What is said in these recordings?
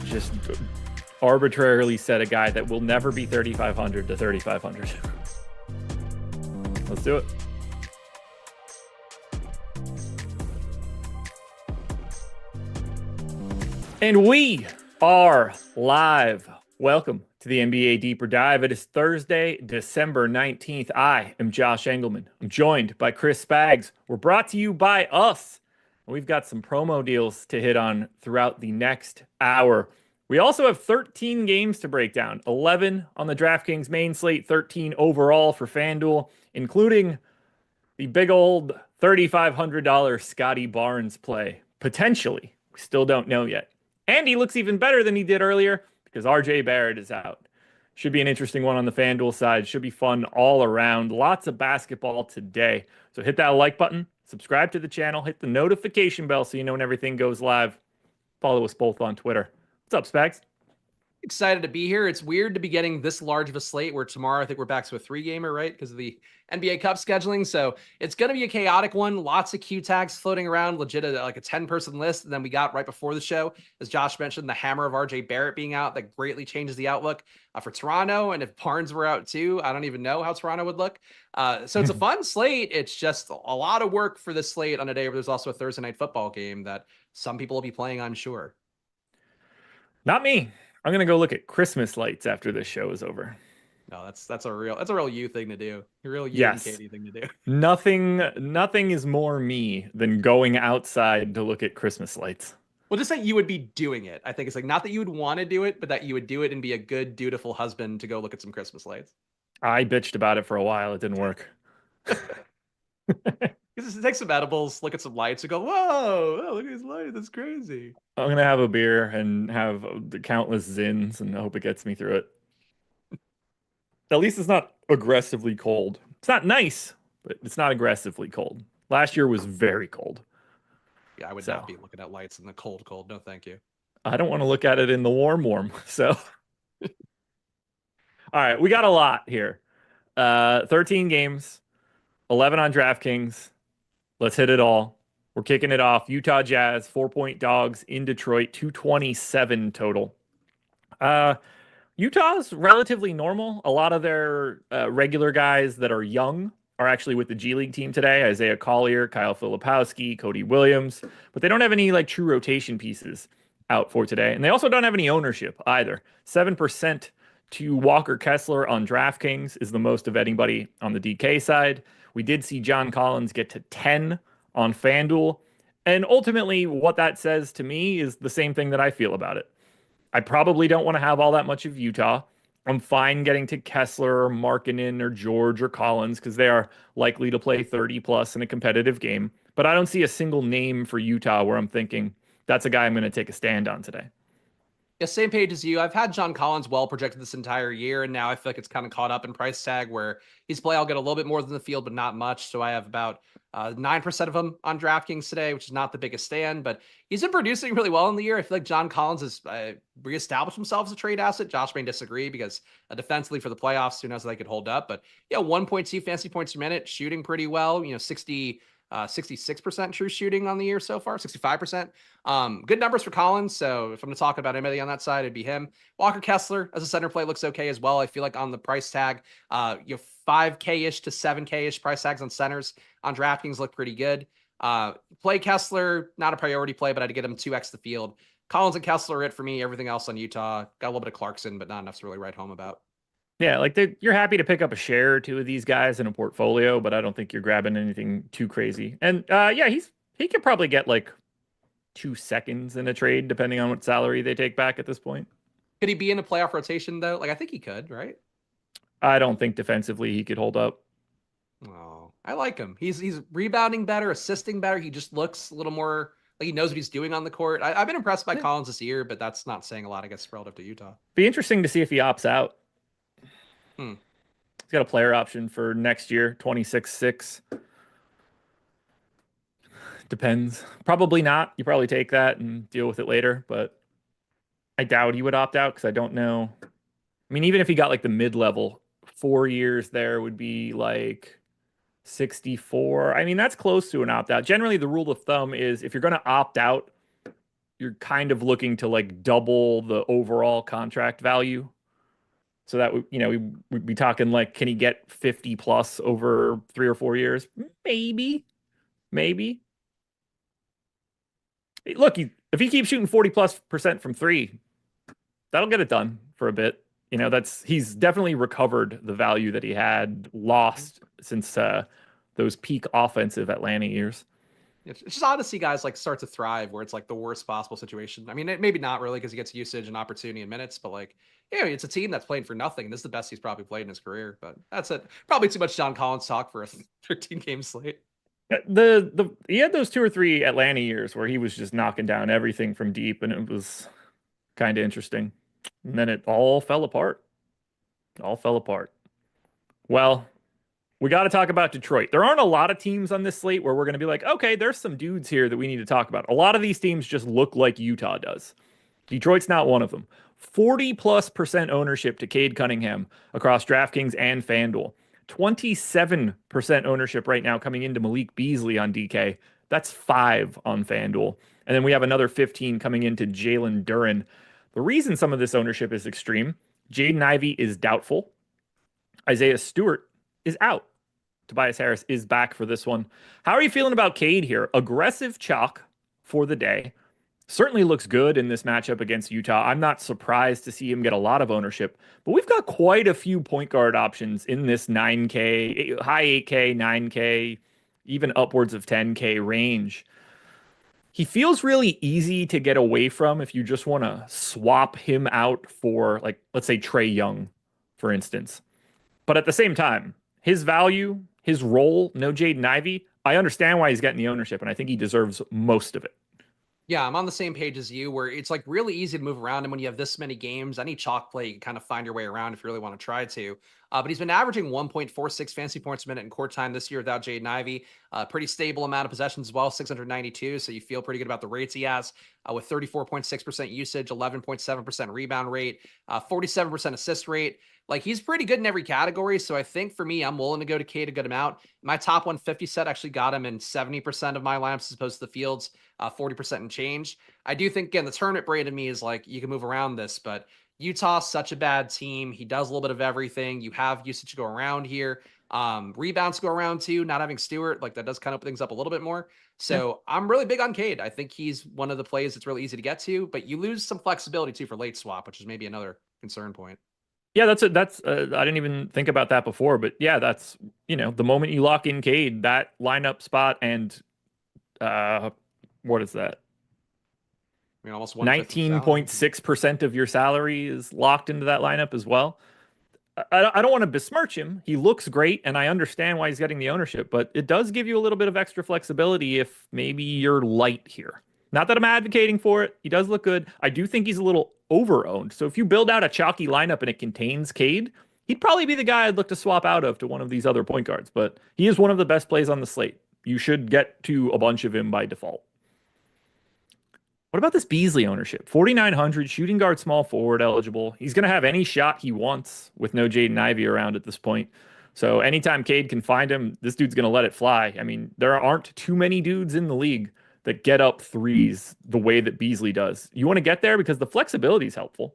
just arbitrarily set a guy that will never be 3,500 to 3,500. Let's do it. And we are live. Welcome to the NBA Deeper Dive. It is Thursday, December 19th. I am Josh Engleman. I'm joined by Chris Spags. We're brought to you by us. We've got some promo deals to hit on throughout the next hour. We also have 13 games to break down, 11 on the DraftKings main slate, 13 overall for FanDuel, including the big old $3,500 Scotty Barnes play. Potentially. We still don't know yet. And he looks even better than he did earlier because RJ Barrett is out. Should be an interesting one on the FanDuel side. Should be fun all around. Lots of basketball today. So hit that like button, subscribe to the channel, hit the notification bell so you know when everything goes live. Follow us both on Twitter. What's up, Spags? Excited to be here. It's weird to be getting this large of a slate where tomorrow I think we're back to a 3-gamer, right? Because of the NBA Cup scheduling. So it's going to be a chaotic one. Lots of Q tags floating around, legit like a 10-person list. And then we got right before the show, as Josh mentioned, the hammer of RJ Barrett being out. That greatly changes the outlook for Toronto. And if Barnes were out too, I don't even know how Toronto would look. So it's a fun slate. It's just a lot of work for this slate on a day where there's also a Thursday night football game that some people will be playing, I'm sure. Not me. I'm going to go look at Christmas lights after this show is over. No, that's a real you thing to do. A real you Yes. and Katie thing to do. Nothing is more me than going outside to look at Christmas lights. Well, just that you would be doing it. I think it's like not that you would want to do it, but that you would do it and be a good, dutiful husband to go look at some Christmas lights. I bitched about it for a while. It didn't work. Because take some edibles, look at some lights, and go, whoa, oh, look at these lights. That's crazy. I'm going to have a beer and have the countless zins and I hope it gets me through it. At least it's not aggressively cold. It's not nice, but it's not aggressively cold. Last year was very cold. Yeah, I would not be looking at lights in the cold. No, thank you. I don't want to look at it in the warm. So, all right, we got a lot here. 13 games, 11 on DraftKings. Let's hit it all. We're kicking it off. Utah Jazz, 4-point dogs in Detroit, 227 total. Utah's relatively normal. A lot of their regular guys that are young are actually with the G League team today. Isaiah Collier, Kyle Filipowski, Cody Williams. But they don't have any like true rotation pieces out for today. And they also don't have any ownership either. 7% to Walker Kessler on DraftKings is the most of anybody on the DK side. We did see John Collins get to 10 on FanDuel. And ultimately, what that says to me is the same thing that I feel about it. I probably don't want to have all that much of Utah. I'm fine getting to Kessler or Markkanen or George or Collins because they are likely to play 30 plus in a competitive game. But I don't see a single name for Utah where I'm thinking that's a guy I'm going to take a stand on today. Yeah, same page as you. I've had John Collins well projected this entire year, and now I feel like it's kind of caught up in price tag where he's play. I'll get a little bit more than the field, but not much. So I have about 9% of him on DraftKings today, which is not the biggest stand, but he's been producing really well in the year. I feel like John Collins has reestablished himself as a trade asset. Josh may disagree because defensively for the playoffs, who knows if they could hold up. But yeah, 1.2 fantasy points per minute, shooting pretty well. 66% true shooting on the year so far, 65%. Good numbers for Collins. So if I'm going to talk about anybody on that side, it'd be him. Walker Kessler as a center play looks okay as well. I feel like on the price tag, 5K-ish to 7K-ish price tags on centers on DraftKings look pretty good. Play Kessler, not a priority play, but I'd get him 2x the field. Collins and Kessler are it for me. Everything else on Utah, got a little bit of Clarkson, but not enough to really write home about. Yeah, like you're happy to pick up a share or two of these guys in a portfolio, but I don't think you're grabbing anything too crazy. And yeah, he could probably get like 2 seconds in a trade, depending on what salary they take back at this point. Could he be in a playoff rotation though? Like I think he could, right? I don't think defensively he could hold up. Oh, I like him. He's rebounding better, assisting better. He just looks a little more like he knows what he's doing on the court. I've been impressed by Collins this year, but that's not saying a lot, I guess, relative to Utah. Be interesting to see if he opts out. He's got a player option for next year, 26-6. Depends. Probably not. You probably take that and deal with it later, but I doubt he would opt out because I don't know. I mean, even if he got like the mid-level, 4 years there would be like 64. I mean, that's close to an opt-out. Generally, the rule of thumb is if you're going to opt out, you're kind of looking to like double the overall contract value. So that we'd be talking like, can he get 50 plus over 3 or 4 years? Maybe. Look, if he keeps shooting 40+% from three, that'll get it done for a bit. He's definitely recovered the value that he had lost since those peak offensive Atlanta years. It's just odd to see guys like start to thrive where it's like the worst possible situation. I mean, maybe not really because he gets usage and opportunity and minutes, but like, yeah, it's a team that's playing for nothing. This is the best he's probably played in his career, but that's it. Probably too much John Collins talk for a 13 game slate. He had those 2 or 3 Atlanta years where he was just knocking down everything from deep, and it was kind of interesting. And then it all fell apart. All fell apart. Well, we got to talk about Detroit. There aren't a lot of teams on this slate where we're going to be like, okay, there's some dudes here that we need to talk about. A lot of these teams just look like Utah does. Detroit's not one of them. 40+% ownership to Cade Cunningham across DraftKings and FanDuel. 27% ownership right now coming into Malik Beasley on DK. That's 5 on FanDuel. And then we have another 15 coming into Jalen Duren. The reason some of this ownership is extreme, Jaden Ivey is doubtful. Isaiah Stewart is out. Tobias Harris is back for this one. How are you feeling about Cade here? Aggressive chalk for the day. Certainly looks good in this matchup against Utah. I'm not surprised to see him get a lot of ownership, but we've got quite a few point guard options in this 9K, high 8K, 9K, even upwards of 10K range. He feels really easy to get away from if you just want to swap him out for, like, let's say Trae Young, for instance. But at the same time, his value, his role, no Jaden Ivey, I understand why he's getting the ownership, and I think he deserves most of it. Yeah, I'm on the same page as you, where it's like really easy to move around. And when you have this many games, any chalk play, you can kind of find your way around if you really want to try to. But he's been averaging 1.46 fantasy points per minute in court time this year without Jaden Ivey. Pretty stable amount of possessions as well, 692. So you feel pretty good about the rates he has with 34.6% usage, 11.7% rebound rate, 47% assist rate. Like he's pretty good in every category. So I think for me, I'm willing to go to Cade a good amount. My top 150 set actually got him in 70% of my lineups as opposed to the fields, 40% and change. I do think, again, the tournament brain in me is like, you can move around this, but Utah's such a bad team. He does a little bit of everything. You have usage to go around here. Rebounds go around too. Not having Stewart, like that does kind of open things up a little bit more. So yeah. I'm really big on Cade. I think he's one of the plays that's really easy to get to, but you lose some flexibility too for late swap, which is maybe another concern point. Yeah, I didn't even think about that before, but yeah, that's, the moment you lock in Cade, that lineup spot and what is that? I mean, almost 19.6% of your salary is locked into that lineup as well. I don't want to besmirch him. He looks great, and I understand why he's getting the ownership, but it does give you a little bit of extra flexibility if maybe you're light here. Not that I'm advocating for it. He does look good. I do think he's a little over-owned. So if you build out a chalky lineup and it contains Cade, he'd probably be the guy I'd look to swap out of to one of these other point guards. But he is one of the best plays on the slate. You should get to a bunch of him by default. What about this Beasley ownership? 4,900, shooting guard, small forward eligible. He's going to have any shot he wants with no Jaden Ivey around at this point. So anytime Cade can find him, this dude's going to let it fly. I mean, there aren't too many dudes in the league that get up threes the way that Beasley does. You want to get there because the flexibility is helpful.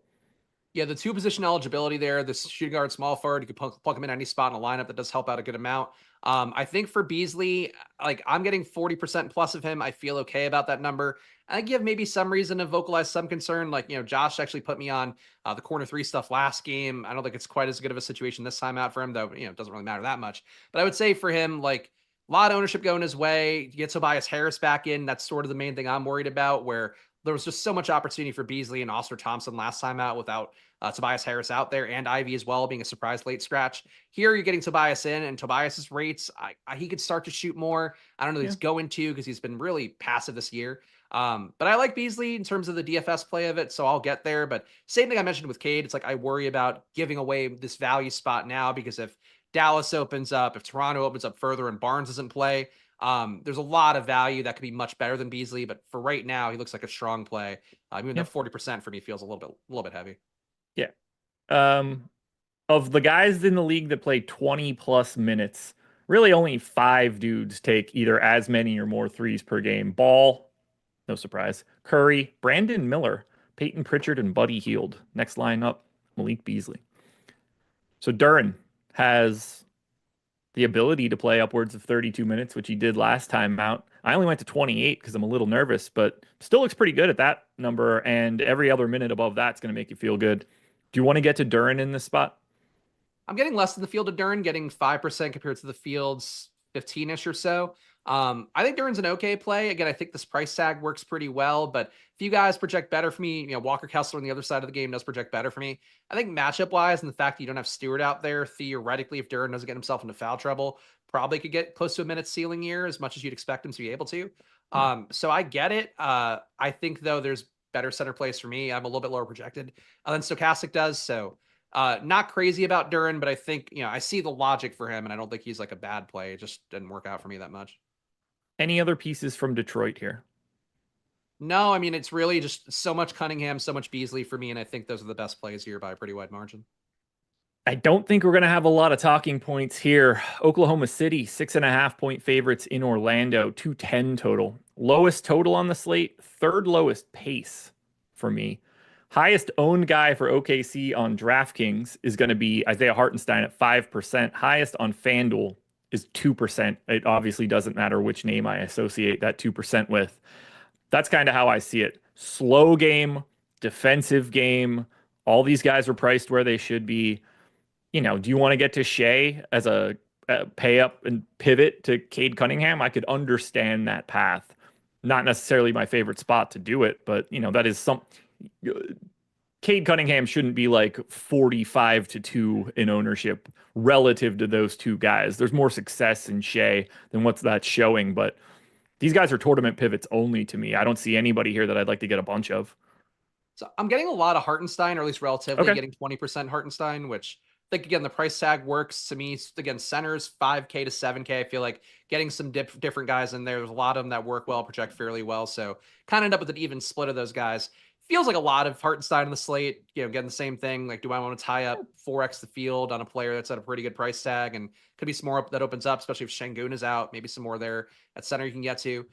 Yeah, the 2-position eligibility there, the shooting guard, small forward, you can plug him in any spot in a lineup. That does help out a good amount. I think for Beasley, like I'm getting 40% plus of him. I feel okay about that number. I give maybe some reason to vocalize some concern. Like, Josh actually put me on the corner 3 stuff last game. I don't think it's quite as good of a situation this time out for him, though, it doesn't really matter that much. But I would say for him, like, a lot of ownership going his way. You get Tobias Harris back in. That's sort of the main thing I'm worried about, where there was just so much opportunity for Beasley and Oscar Thompson last time out without Tobias Harris out there, and Ivy as well being a surprise late scratch. Here you're getting Tobias in, and Tobias's rates, he could start to shoot more. I don't know that he's going to, because he's been really passive this year. But I like Beasley in terms of the DFS play of it, so I'll get there. But same thing I mentioned with Cade. It's like I worry about giving away this value spot now, because if Dallas opens up, if Toronto opens up further and Barnes doesn't play, there's a lot of value that could be much better than Beasley. But for right now, he looks like a strong play. Even though 40% for me feels a little bit heavy. Yeah. Of the guys in the league that play 20 plus minutes, really only 5 dudes take either as many or more threes per game. Ball, No surprise. Curry, Brandon Miller, Peyton Pritchard, and Buddy Hield. Next line up, Malik Beasley. So Duren has the ability to play upwards of 32 minutes, which he did last time out. I only went to 28 because I'm a little nervous, but still looks pretty good at that number. And every other minute above that's going to make you feel good. Do you want to get to Duren in this spot? I'm getting less than the field of Duren, getting 5% compared to the field's 15-ish or so. I think Duren's an okay play. Again, I think this price tag works pretty well, but if you guys project better for me, Walker Kessler on the other side of the game does project better for me. I think matchup wise and the fact that you don't have Stewart out there, theoretically, if Duren doesn't get himself into foul trouble, probably could get close to a minute ceiling here as much as you'd expect him to be able to. So I get it. I think though there's better center plays for me. I'm a little bit lower projected than Stokastic does. So not crazy about Duren, but I think, I see the logic for him and I don't think he's like a bad play. It just didn't work out for me that much. Any other pieces from Detroit here? No, I mean, it's really just so much Cunningham, so much Beasley for me. And I think those are the best plays here by a pretty wide margin. I don't think we're going to have a lot of talking points here. Oklahoma City, 6.5-point favorites in Orlando, 210 total. Lowest total on the slate, third lowest pace for me. Highest owned guy for OKC on DraftKings is going to be Isaiah Hartenstein at 5%. Highest on FanDuel is 2%. It obviously doesn't matter which name I associate that 2% with. That's kind of how I see it. Slow game, defensive game. All these guys are priced where they should be. Do you want to get to Shea as a pay up and pivot to Cade Cunningham? I could understand that path. Not necessarily my favorite spot to do it, but that is some. Cade Cunningham shouldn't be like 45-2 in ownership relative to those two guys. There's more success in Shea than what's that showing, but these guys are tournament pivots only to me. I don't see anybody here that I'd like to get a bunch of. So I'm getting a lot of Hartenstein, or at least relatively Okay. getting 20% Hartenstein, which I think, again, the price tag works to me. Again, centers 5K to 7K. I feel like getting some different guys in there. There's a lot of them that work well, project fairly well. So kind of end up with an even split of those guys. Feels like a lot of Hartenstein on the slate, getting the same thing. Like, do I want to tie up 4x the field on a player that's at a pretty good price tag? And could be some more that opens up, especially if Şengün is out, maybe some more there at center you can get to.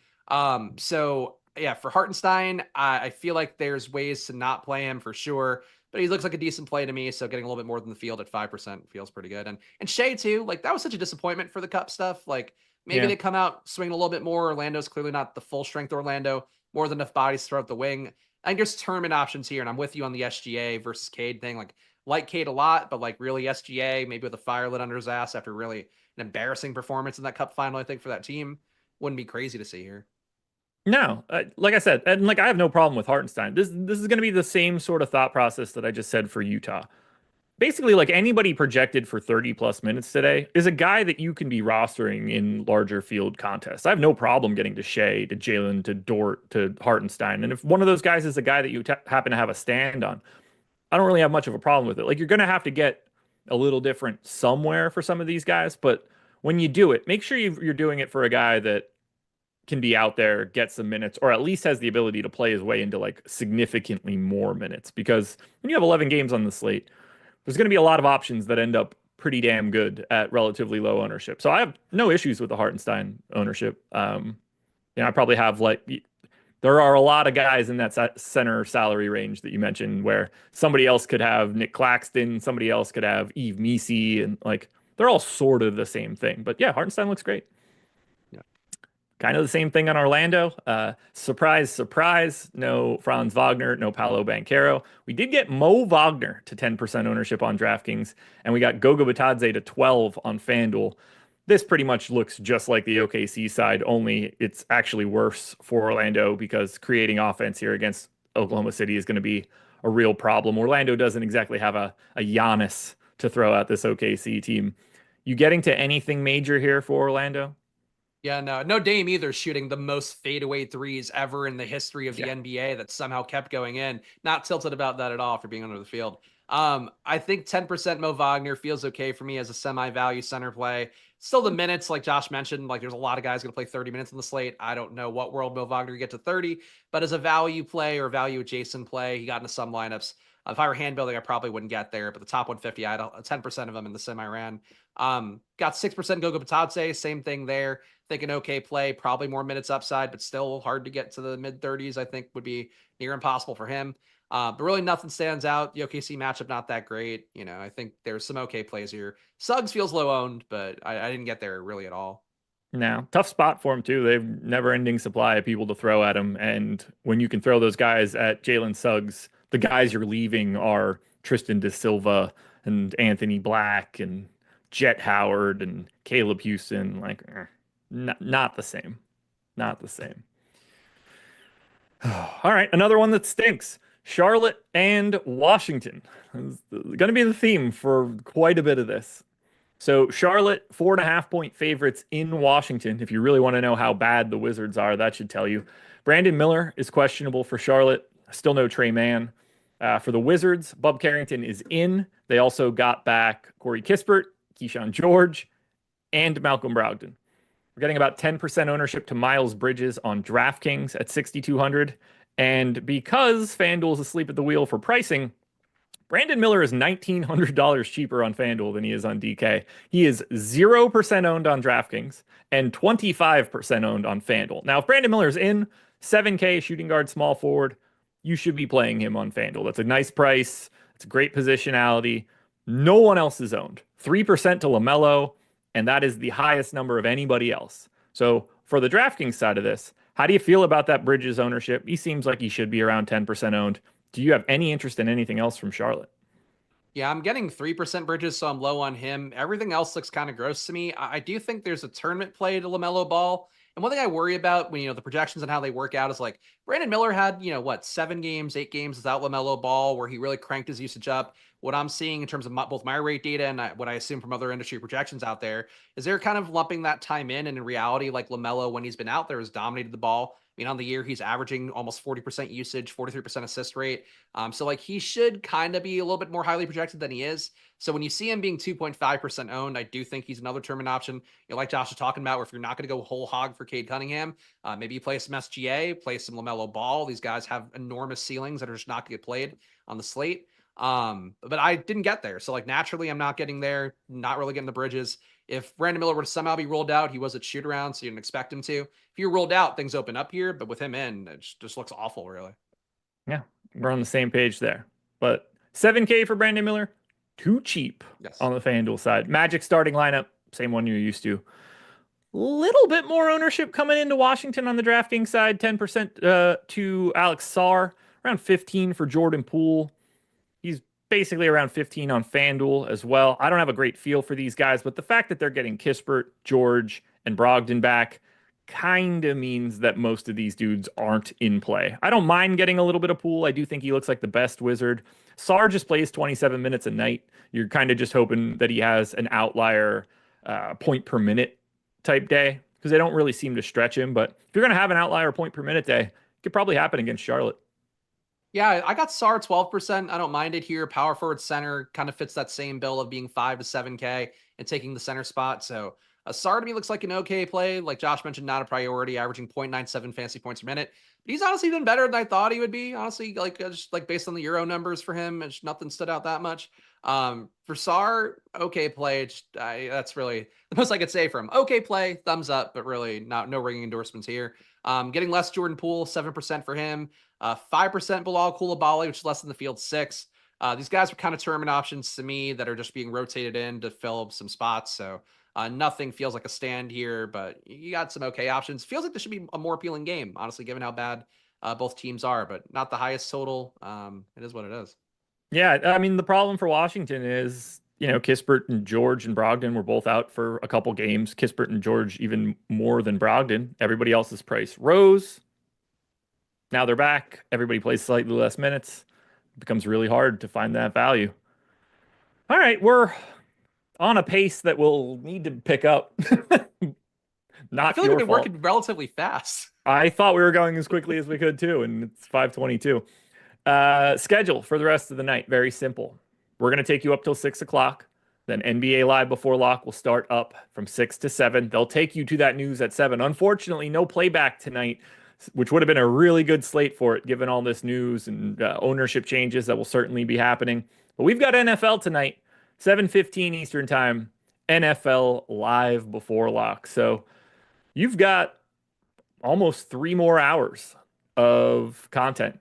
So yeah, for Hartenstein, I feel like there's ways to not play him for sure, but he looks like a decent play to me. So getting a little bit more than the field at 5% feels pretty good. And Shea too, like that was such a disappointment for the Cup stuff. Like maybe they come out swinging a little bit more. Orlando's clearly not the full strength Orlando, more than enough bodies to throw out the wing. I think there's tournament options here, and I'm with you on the SGA versus Cade thing. Like Cade a lot, but like really SGA, maybe with a fire lit under his ass after really an embarrassing performance in that Cup final, I think, for that team. Wouldn't be crazy to see here. No, like I said, and like I have no problem with Hartenstein. This is going to be the same sort of thought process that I just said for Utah. Basically, like anybody projected for 30 plus minutes today is a guy that you can be rostering in larger field contests. I have no problem getting to Shea, to Jalen, to Dort, to Hartenstein. And if one of those guys is a guy that you happen to have a stand on, I don't really have much of a problem with it. Like you're going to have to get a little different somewhere for some of these guys. But when you do it, make sure you're doing it for a guy that can be out there, get some minutes, or at least has the ability to play his way into like significantly more minutes. Because when you have 11 games on the slate, there's going to be a lot of options that end up pretty damn good at relatively low ownership. So I have no issues with the Hartenstein ownership. I probably have there are a lot of guys in that center salary range that you mentioned where somebody else could have Nick Claxton, somebody else could have Yves Missi, and like they're all sort of the same thing. But yeah, Hartenstein looks great. Kind of the same thing on Orlando. Surprise, surprise. No Franz Wagner, no Paolo Banchero. We did get Mo Wagner to 10% ownership on DraftKings, and we got Goga Bitadze to 12 on FanDuel. This pretty much looks just like the OKC side, only it's actually worse for Orlando because creating offense here against Oklahoma City is going to be a real problem. Orlando doesn't exactly have a Giannis to throw at this OKC team. You getting to anything major here for Orlando? Yeah, no Dame either, shooting the most fadeaway threes ever in the history of the NBA that somehow kept going in. Not tilted about that at all for being under the field. I think 10% Mo Wagner feels okay for me as a semi-value center play. Still the minutes, like Josh mentioned, like there's a lot of guys going to play 30 minutes on the slate. I don't know what world Mo Wagner get to 30, but as a value play or value adjacent play, he got into some lineups. If I were hand building, I probably wouldn't get there, but the top 150, I had 10% of them in the sim I ran. Got 6% Gogo Batatse, same thing there. Think an okay play, probably more minutes upside, but still hard to get to the mid 30s, I think would be near impossible for him. But really nothing stands out. The OKC matchup, not that great. I think there's some okay plays here. Suggs feels low owned, but I didn't get there really at all. Now, tough spot for him too. They've never-ending supply of people to throw at him, and when you can throw those guys at Jalen Suggs, the guys you're leaving are Tristan Da Silva and Anthony Black and Jet Howard and Caleb Houston. Like, not the same. Not the same. All right, another one that stinks. Charlotte and Washington. It's going to be the theme for quite a bit of this. So Charlotte, 4.5-point favorites in Washington. If you really want to know how bad the Wizards are, that should tell you. Brandon Miller is questionable for Charlotte. Still no Trey Mann. For the Wizards, Bub Carrington is in. They also got back Corey Kispert, Keyshawn George, and Malcolm Brogdon. We're getting about 10% ownership to Miles Bridges on DraftKings at 6,200. And because FanDuel is asleep at the wheel for pricing, Brandon Miller is $1,900 cheaper on FanDuel than he is on DK. He is 0% owned on DraftKings and 25% owned on FanDuel. Now, if Brandon Miller is in, 7K shooting guard, small forward, you should be playing him on FanDuel. That's a nice price. It's a great positionality. No one else is owned. 3% to LaMelo, and that is the highest number of anybody else. So for the DraftKings side of this, how do you feel about that Bridges ownership? He seems like he should be around 10% owned. Do you have any interest in anything else from Charlotte? Yeah, I'm getting 3% Bridges, so I'm low on him. Everything else looks kind of gross to me. I do think there's a tournament play to LaMelo Ball. And one thing I worry about when, the projections and how they work out is like Brandon Miller had, 7 games, 8 games without LaMelo Ball where he really cranked his usage up. What I'm seeing in terms of both my rate data and what I assume from other industry projections out there is they're kind of lumping that time in. And in reality, like LaMelo, when he's been out there, has dominated the ball. On the year, he's averaging almost 40% usage, 43% assist rate. So like he should kind of be a little bit more highly projected than he is. So when you see him being 2.5% owned, I do think he's another tournament option. Like Josh was talking about, where if you're not going to go whole hog for Cade Cunningham, maybe you play some SGA, play some LaMelo Ball. These guys have enormous ceilings that are just not going to get played on the slate. But I didn't get there. So like naturally, I'm not getting there, not really getting the Bridges. If Brandon Miller were to somehow be rolled out, he was at shoot around, so you didn't expect him to. If you're rolled out, things open up here, but with him in, it just looks awful, really. Yeah, we're on the same page there. But 7K for Brandon Miller, too cheap on the FanDuel side. Magic starting lineup, same one you're used to. Little bit more ownership coming into Washington on the DraftKings side, 10% to Alex Sarr, around 15 for Jordan Poole. He's basically around 15 on FanDuel as well. I don't have a great feel for these guys, but the fact that they're getting Kispert, George, and Brogdon back kind of means that most of these dudes aren't in play. I don't mind getting a little bit of Poole. I do think he looks like the best Wizard. Sarr just plays 27 minutes a night. You're kind of just hoping that he has an outlier point per minute type day because they don't really seem to stretch him. But if you're going to have an outlier point per minute day, it could probably happen against Charlotte. Yeah, I got Sarr 12%. I don't mind it here. Power forward center kind of fits that same bill of being 5 to 7K and taking the center spot. So Sarr to me looks like an okay play. Like Josh mentioned, not a priority, averaging 0.97 fantasy points per minute. But he's honestly been better than I thought he would be. Honestly, just like based on the Euro numbers for him, it's nothing stood out that much. For Sarr, okay play. That's really the most I could say for him. Okay play, thumbs up, but really no ringing endorsements here. Getting less Jordan Poole, 7% for him. 5% Bilal Coulibaly, which is less than the field 6. These guys are kind of tournament options to me that are just being rotated in to fill some spots. So nothing feels like a stand here, but you got some okay options. Feels like this should be a more appealing game, honestly, given how bad both teams are, but not the highest total. It is what it is. Yeah, I mean, the problem for Washington is, Kispert and George and Brogdon were both out for a couple games. Kispert and George even more than Brogdon. Everybody else's price rose. Now they're back. Everybody plays slightly less minutes. It becomes really hard to find that value. All right, we're on a pace that we'll need to pick up. Not I feel like we've been working relatively fast. I thought we were going as quickly as we could too, and it's 5:22. Schedule for the rest of the night, very simple. We're going to take you up till 6 o'clock. Then NBA Live Before Lock will start up from 6 to 7. They'll take you to that news at 7. Unfortunately, no playback tonight. which would have been a really good slate for it, given all this news and ownership changes that will certainly be happening. But we've got NFL tonight, 7:15 Eastern Time, NFL live before lock. So you've got almost 3 more hours of content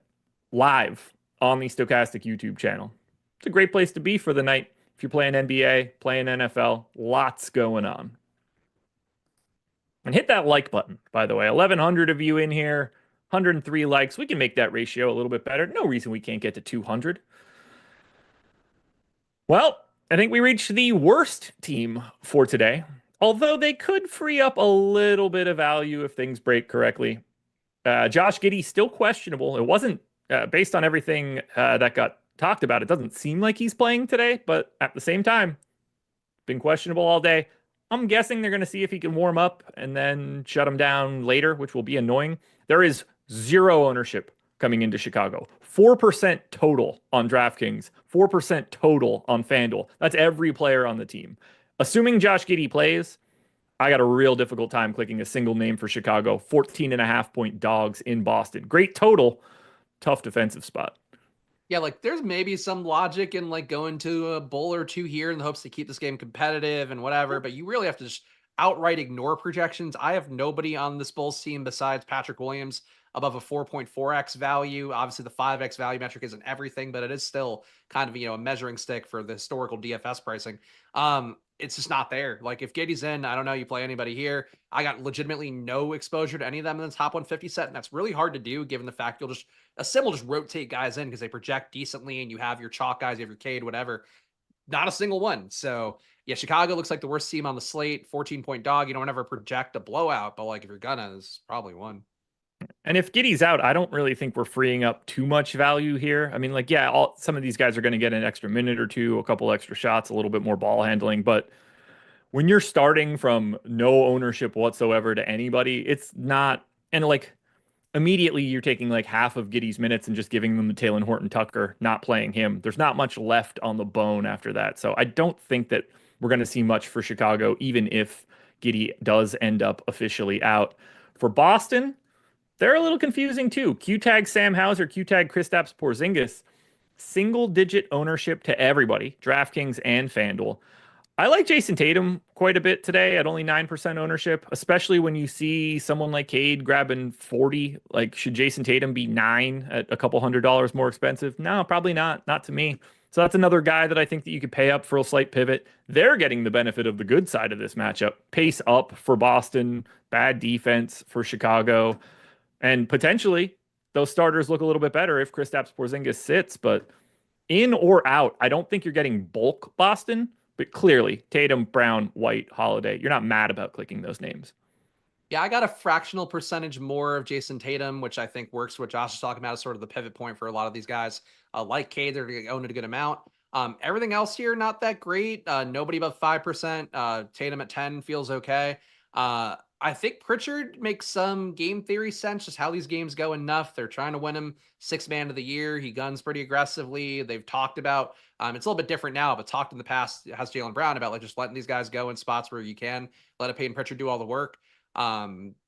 live on the Stokastic YouTube channel. It's a great place to be for the night. If you're playing NBA, playing NFL, lots going on. And hit that like button, by the way. 1,100 of you in here, 103 likes. We can make that ratio a little bit better. No reason we can't get to 200. Well, I think we reached the worst team for today, although they could free up a little bit of value if things break correctly. Josh Giddey still questionable. It wasn't based on everything that got talked about. It doesn't seem like he's playing today, but at the same time, been questionable all day. I'm guessing they're going to see if he can warm up and then shut him down later, which will be annoying. There is zero ownership coming into Chicago. 4% total on DraftKings, 4% total on FanDuel. That's every player on the team. Assuming Josh Giddey plays, I got a real difficult time clicking a single name for Chicago. 14.5-point dogs in Boston. Great total, tough defensive spot. Yeah, like there's maybe some logic in like going to a bowl or two here in the hopes to keep this game competitive and whatever, but you really have to just outright ignore projections. I have nobody on this Bulls team besides Patrick Williams above a 4.4x value. Obviously, the 5x value metric isn't everything, but it is still kind of, a measuring stick for the historical DFS pricing. It's just not there. Like if Giddey's in, I don't know, you play anybody here. I got legitimately no exposure to any of them in the top 150 set, and that's really hard to do given the fact a sim will just rotate guys in because they project decently and you have your chalk guys, you have your Cade, whatever. Not a single one. So yeah, Chicago looks like the worst team on the slate, 14-point dog. You don't ever project a blowout, but like if you're gonna, this is probably one. And if Giddey's out, I don't really think we're freeing up too much value here. I mean, like, yeah, some of these guys are going to get an extra minute or two, a couple extra shots, a little bit more ball handling. But when you're starting from no ownership whatsoever to anybody, it's not, and like immediately you're taking like half of Giddey's minutes and just giving them to Talen Horton-Tucker, not playing him. There's not much left on the bone after that. So I don't think that we're going to see much for Chicago, even if Giddey does end up officially out. For Boston, they're a little confusing too. Q-tag Sam Hauser, Q-tag Kristaps Porzingis, single-digit ownership to everybody, DraftKings and FanDuel. I like Jason Tatum quite a bit today at only 9% ownership, especially when you see someone like Cade grabbing 40. Like, should Jason Tatum be 9 at a couple $100 more expensive? No, probably not. Not to me. So that's another guy that I think that you could pay up for a slight pivot. They're getting the benefit of the good side of this matchup. Pace up for Boston, bad defense for Chicago. And potentially those starters look a little bit better if Kristaps Porzingis sits, but in or out, I don't think you're getting bulk Boston, but clearly Tatum, Brown, White, Holiday. You're not mad about clicking those names. Yeah, I got a fractional percentage more of Jason Tatum, which I think works. What Josh is talking about is sort of the pivot point for a lot of these guys. Like Cade, they're going to own it a good amount. Everything else here, not that great. Nobody above 5%. Tatum at 10 feels okay. I think Pritchard makes some game theory sense, just how these games go enough. They're trying to win him 6th man of the year. He guns pretty aggressively. They've talked about, it's a little bit different now, but talked in the past, has Jaylen Brown about like just letting these guys go in spots where you can let a Peyton Pritchard do all the work.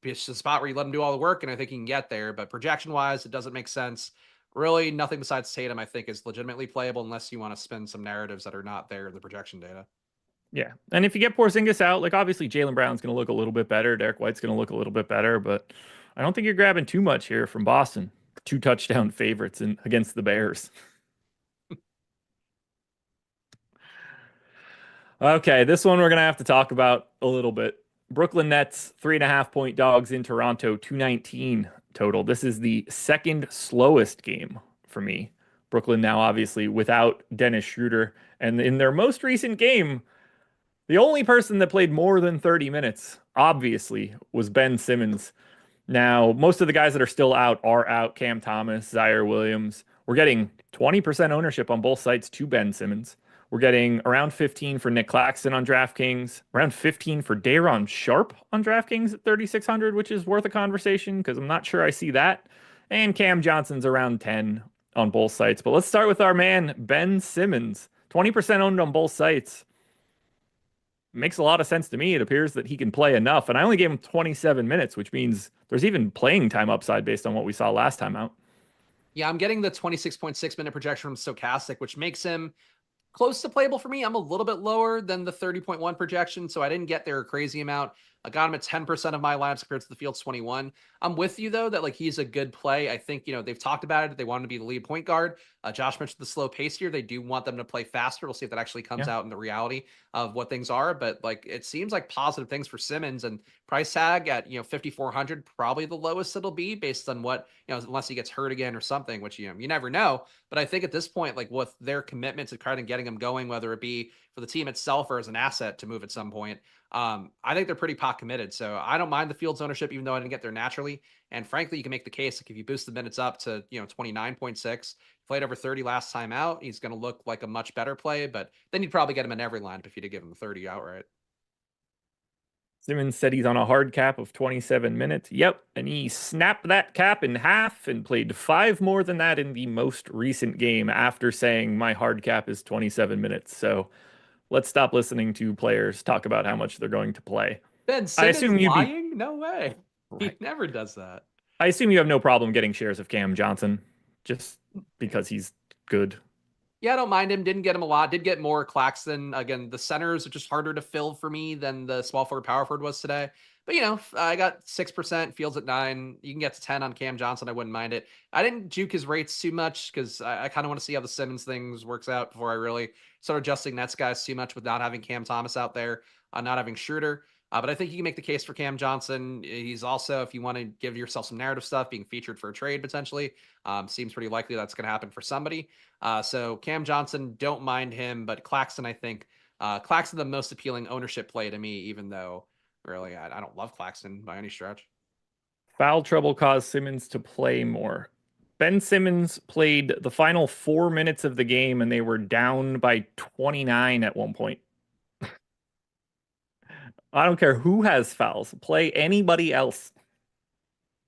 It's a spot where you let him do all the work, and I think he can get there, but projection wise, it doesn't make sense. Really, nothing besides Tatum, I think, is legitimately playable unless you want to spin some narratives that are not there in the projection data. Yeah. And if you get Porzingis out, like obviously Jaylen Brown's going to look a little bit better. Derek White's going to look a little bit better, but I don't think you're grabbing too much here from Boston. 2 touchdown favorites against the Bears. Okay, this one we're going to have to talk about a little bit. Brooklyn Nets, 3.5-point dogs in Toronto, 219 total. This is the second slowest game for me. Brooklyn now obviously without Dennis Schroeder. And in their most recent game, the only person that played more than 30 minutes, obviously, was Ben Simmons. Now, most of the guys that are still out are out. Cam Thomas, Zaire Williams. We're getting 20% ownership on both sides to Ben Simmons. We're getting around 15 for Nick Claxton on DraftKings, around 15 for Day'Ron Sharpe on DraftKings at 3,600, which is worth a conversation because I'm not sure I see that. And Cam Johnson's around 10 on both sites. But let's start with our man, Ben Simmons. 20% owned on both sites. makes a lot of sense to me. It appears that he can play enough. And I only gave him 27 minutes, which means there's even playing time upside based on what we saw last time out. Yeah, I'm getting the 26.6 minute projection from Stokastic, which makes him close to playable for me. I'm a little bit lower than the 30.1 projection, so I didn't get there a crazy amount. I got him at 10% of my lineups compared to the field's 21. I'm with you though that like he's a good play. I think they've talked about it. They want him to be the lead point guard. Josh mentioned the slow pace here. They do want them to play faster. We'll see if that actually comes Yeah. out in the reality of what things are. But like it seems like positive things for Simmons, and price tag at 5,400 probably the lowest it'll be based on what unless he gets hurt again or something, which you never know. But I think at this point, like with their commitment to kind of getting him going, whether it be for the team itself or as an asset to move at some point, I think they're pretty pot committed. So I don't mind the Fields ownership, even though I didn't get there naturally. And frankly, you can make the case like if you boost the minutes up to 29.6, played over 30 last time out, he's going to look like a much better play. But then you'd probably get him in every lineup if you'd give him 30 outright. Simmons said he's on a hard cap of 27 minutes. Yep. And he snapped that cap in half and played 5 more than that in the most recent game after saying my hard cap is 27 minutes. So let's stop listening to players talk about how much they're going to play. Ben I Simmons assume you'd be lying? No way. He right. never does that. I assume you have no problem getting shares of Cam Johnson just because he's good. Yeah, I don't mind him. Didn't get him a lot. Did get more Claxton. Again, the centers are just harder to fill for me than the small forward, power forward was today. But, I got 6%, Fields at 9. You can get to 10 on Cam Johnson. I wouldn't mind it. I didn't juke his rates too much because I kind of want to see how the Simmons things works out before I really start adjusting Nets guys too much with not having Cam Thomas out there, not having Schroeder. But I think you can make the case for Cam Johnson. He's also, if you want to give yourself some narrative stuff, being featured for a trade potentially. Seems pretty likely that's going to happen for somebody. So Cam Johnson, don't mind him, but Claxton, I think Claxton the most appealing ownership play to me, even though really I don't love Claxton by any stretch. Foul trouble caused Simmons to play more. Ben Simmons played the final 4 minutes of the game and they were down by 29 at one point. I don't care who has fouls. Play anybody else.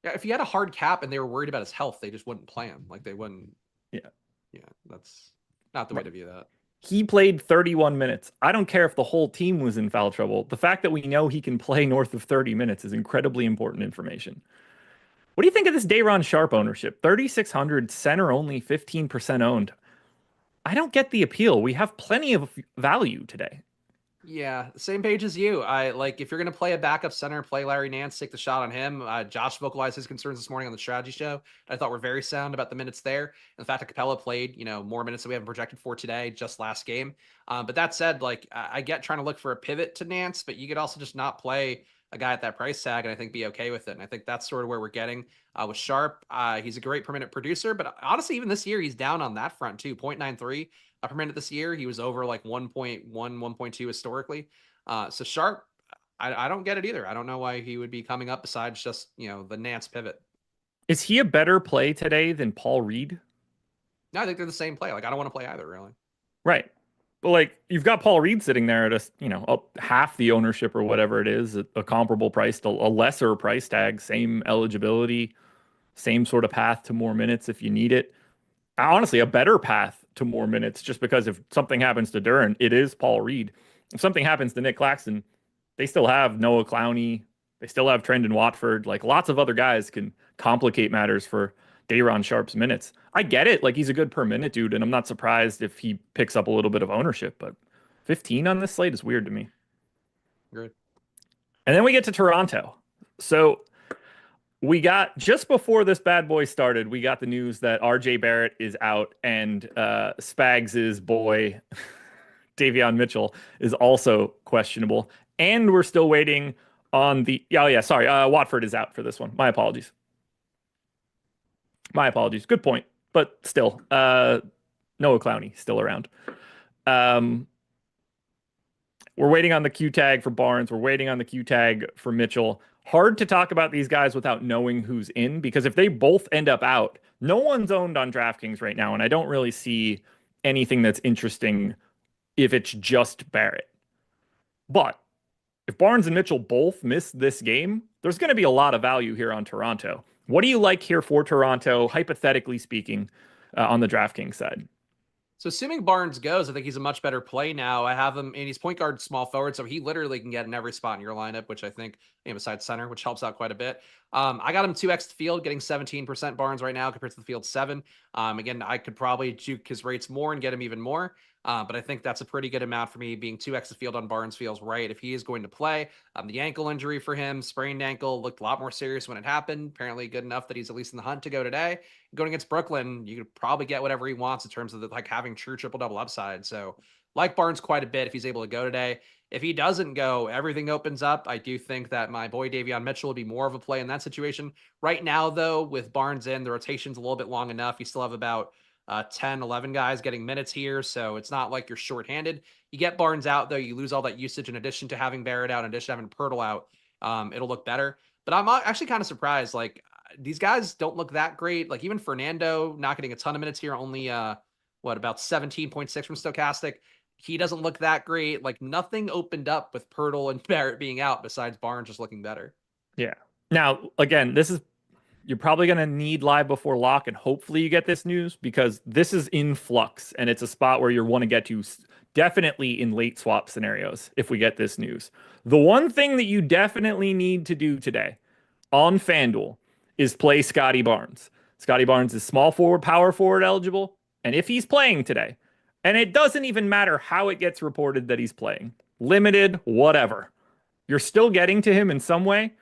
Yeah, if he had a hard cap and they were worried about his health, they just wouldn't play him. Like they wouldn't. Yeah. Yeah, that's not the way to view that. He played 31 minutes. I don't care if the whole team was in foul trouble. The fact that we know he can play north of 30 minutes is incredibly important information. What do you think of this Day'Ron Sharpe ownership? 3,600, center only 15% owned. I don't get the appeal. We have plenty of value today. Yeah, same page as you. I like if you're going to play a backup center, play Larry Nance, take the shot on him. Josh vocalized his concerns this morning on the strategy show. I thought were very sound about the minutes there. And the fact that Capella played, more minutes than we haven't projected for today, just last game. But that said, like I get trying to look for a pivot to Nance, but you could also just not play a guy at that price tag and I think be okay with it. And I think that's sort of where we're getting with Sharpe. He's a great per minute producer, but honestly, even this year, he's down on that front too, 0.93. Per minute this year. He was over like 1.1, 1.2 historically. So Sharpe, I don't get it either. I don't know why he would be coming up besides just, the Nance pivot. Is he a better play today than Paul Reed? No, I think they're the same play. Like, I don't want to play either, really. Right. But like you've got Paul Reed sitting there at half the ownership or whatever it is, a comparable price to a lesser price tag, same eligibility, same sort of path to more minutes if you need it. Honestly, a better path to more minutes just because if something happens to Duren, it is Paul Reed. If something happens to Nick Claxton, they still have Noah Clowney. They still have Trendon Watford. Like lots of other guys can complicate matters for Day'Ron Sharpe's minutes. I get it. Like he's a good per minute dude, and I'm not surprised if he picks up a little bit of ownership, but 15 on this slate is weird to me. Great. And then we get to Toronto. So we got just before this bad boy started, we got the news that RJ Barrett is out and Spags' boy, Davion Mitchell, is also questionable. And we're still waiting on the. Oh, yeah, sorry. Watford is out for this one. My apologies. My apologies. Good point. But still, Noah Clowney still around. We're waiting on the Q tag for Barnes. We're waiting on the Q tag for Mitchell. Hard to talk about these guys without knowing who's in, because if they both end up out, no one's owned on DraftKings right now, and I don't really see anything that's interesting if it's just Barrett. But if Barnes and Mitchell both miss this game, there's going to be a lot of value here on Toronto. What do you like here for Toronto, hypothetically speaking, on the DraftKings side? So assuming Barnes goes, I think he's a much better play now. I have him, and he's point guard, small forward, so he literally can get in every spot in your lineup, which I think, besides center, which helps out quite a bit. I got him 2x the field, getting 17% Barnes right now compared to the field 7. Again, I could probably juke his rates more and get him even more. But I think that's a pretty good amount for me. Being 2x the field on Barnes feels right if he is going to play. The ankle injury for him, sprained ankle, looked a lot more serious when it happened. Apparently good enough that he's at least in the hunt to go today. Going against Brooklyn, you could probably get whatever he wants in terms of having true triple-double upside. So like Barnes quite a bit if he's able to go today. If he doesn't go, everything opens up. I do think that my boy Davion Mitchell would be more of a play in that situation. Right now, though, with Barnes in, the rotation's a little bit long enough. You still have about 10, 11 guys getting minutes here, so it's not like you're shorthanded. You get Barnes out, though, you lose all that usage in addition to having Barrett out, in addition to having Pirtle out. It'll look better. But I'm actually kind of surprised. These guys don't look that great. Even Fernando not getting a ton of minutes here, only about 17.6 from Stokastic. He doesn't look that great. Nothing opened up with Pirtle and Barrett being out besides Barnes just looking better. Yeah. Now, again, you're probably going to need live before lock, and hopefully you get this news because this is in flux and it's a spot where you want to get to definitely in late swap scenarios if we get this news. The one thing that you definitely need to do today on FanDuel is play Scotty Barnes. Scotty Barnes is small forward, power forward eligible, and if he's playing today, and it doesn't even matter how it gets reported that he's playing, limited, whatever, you're still getting to him in some way.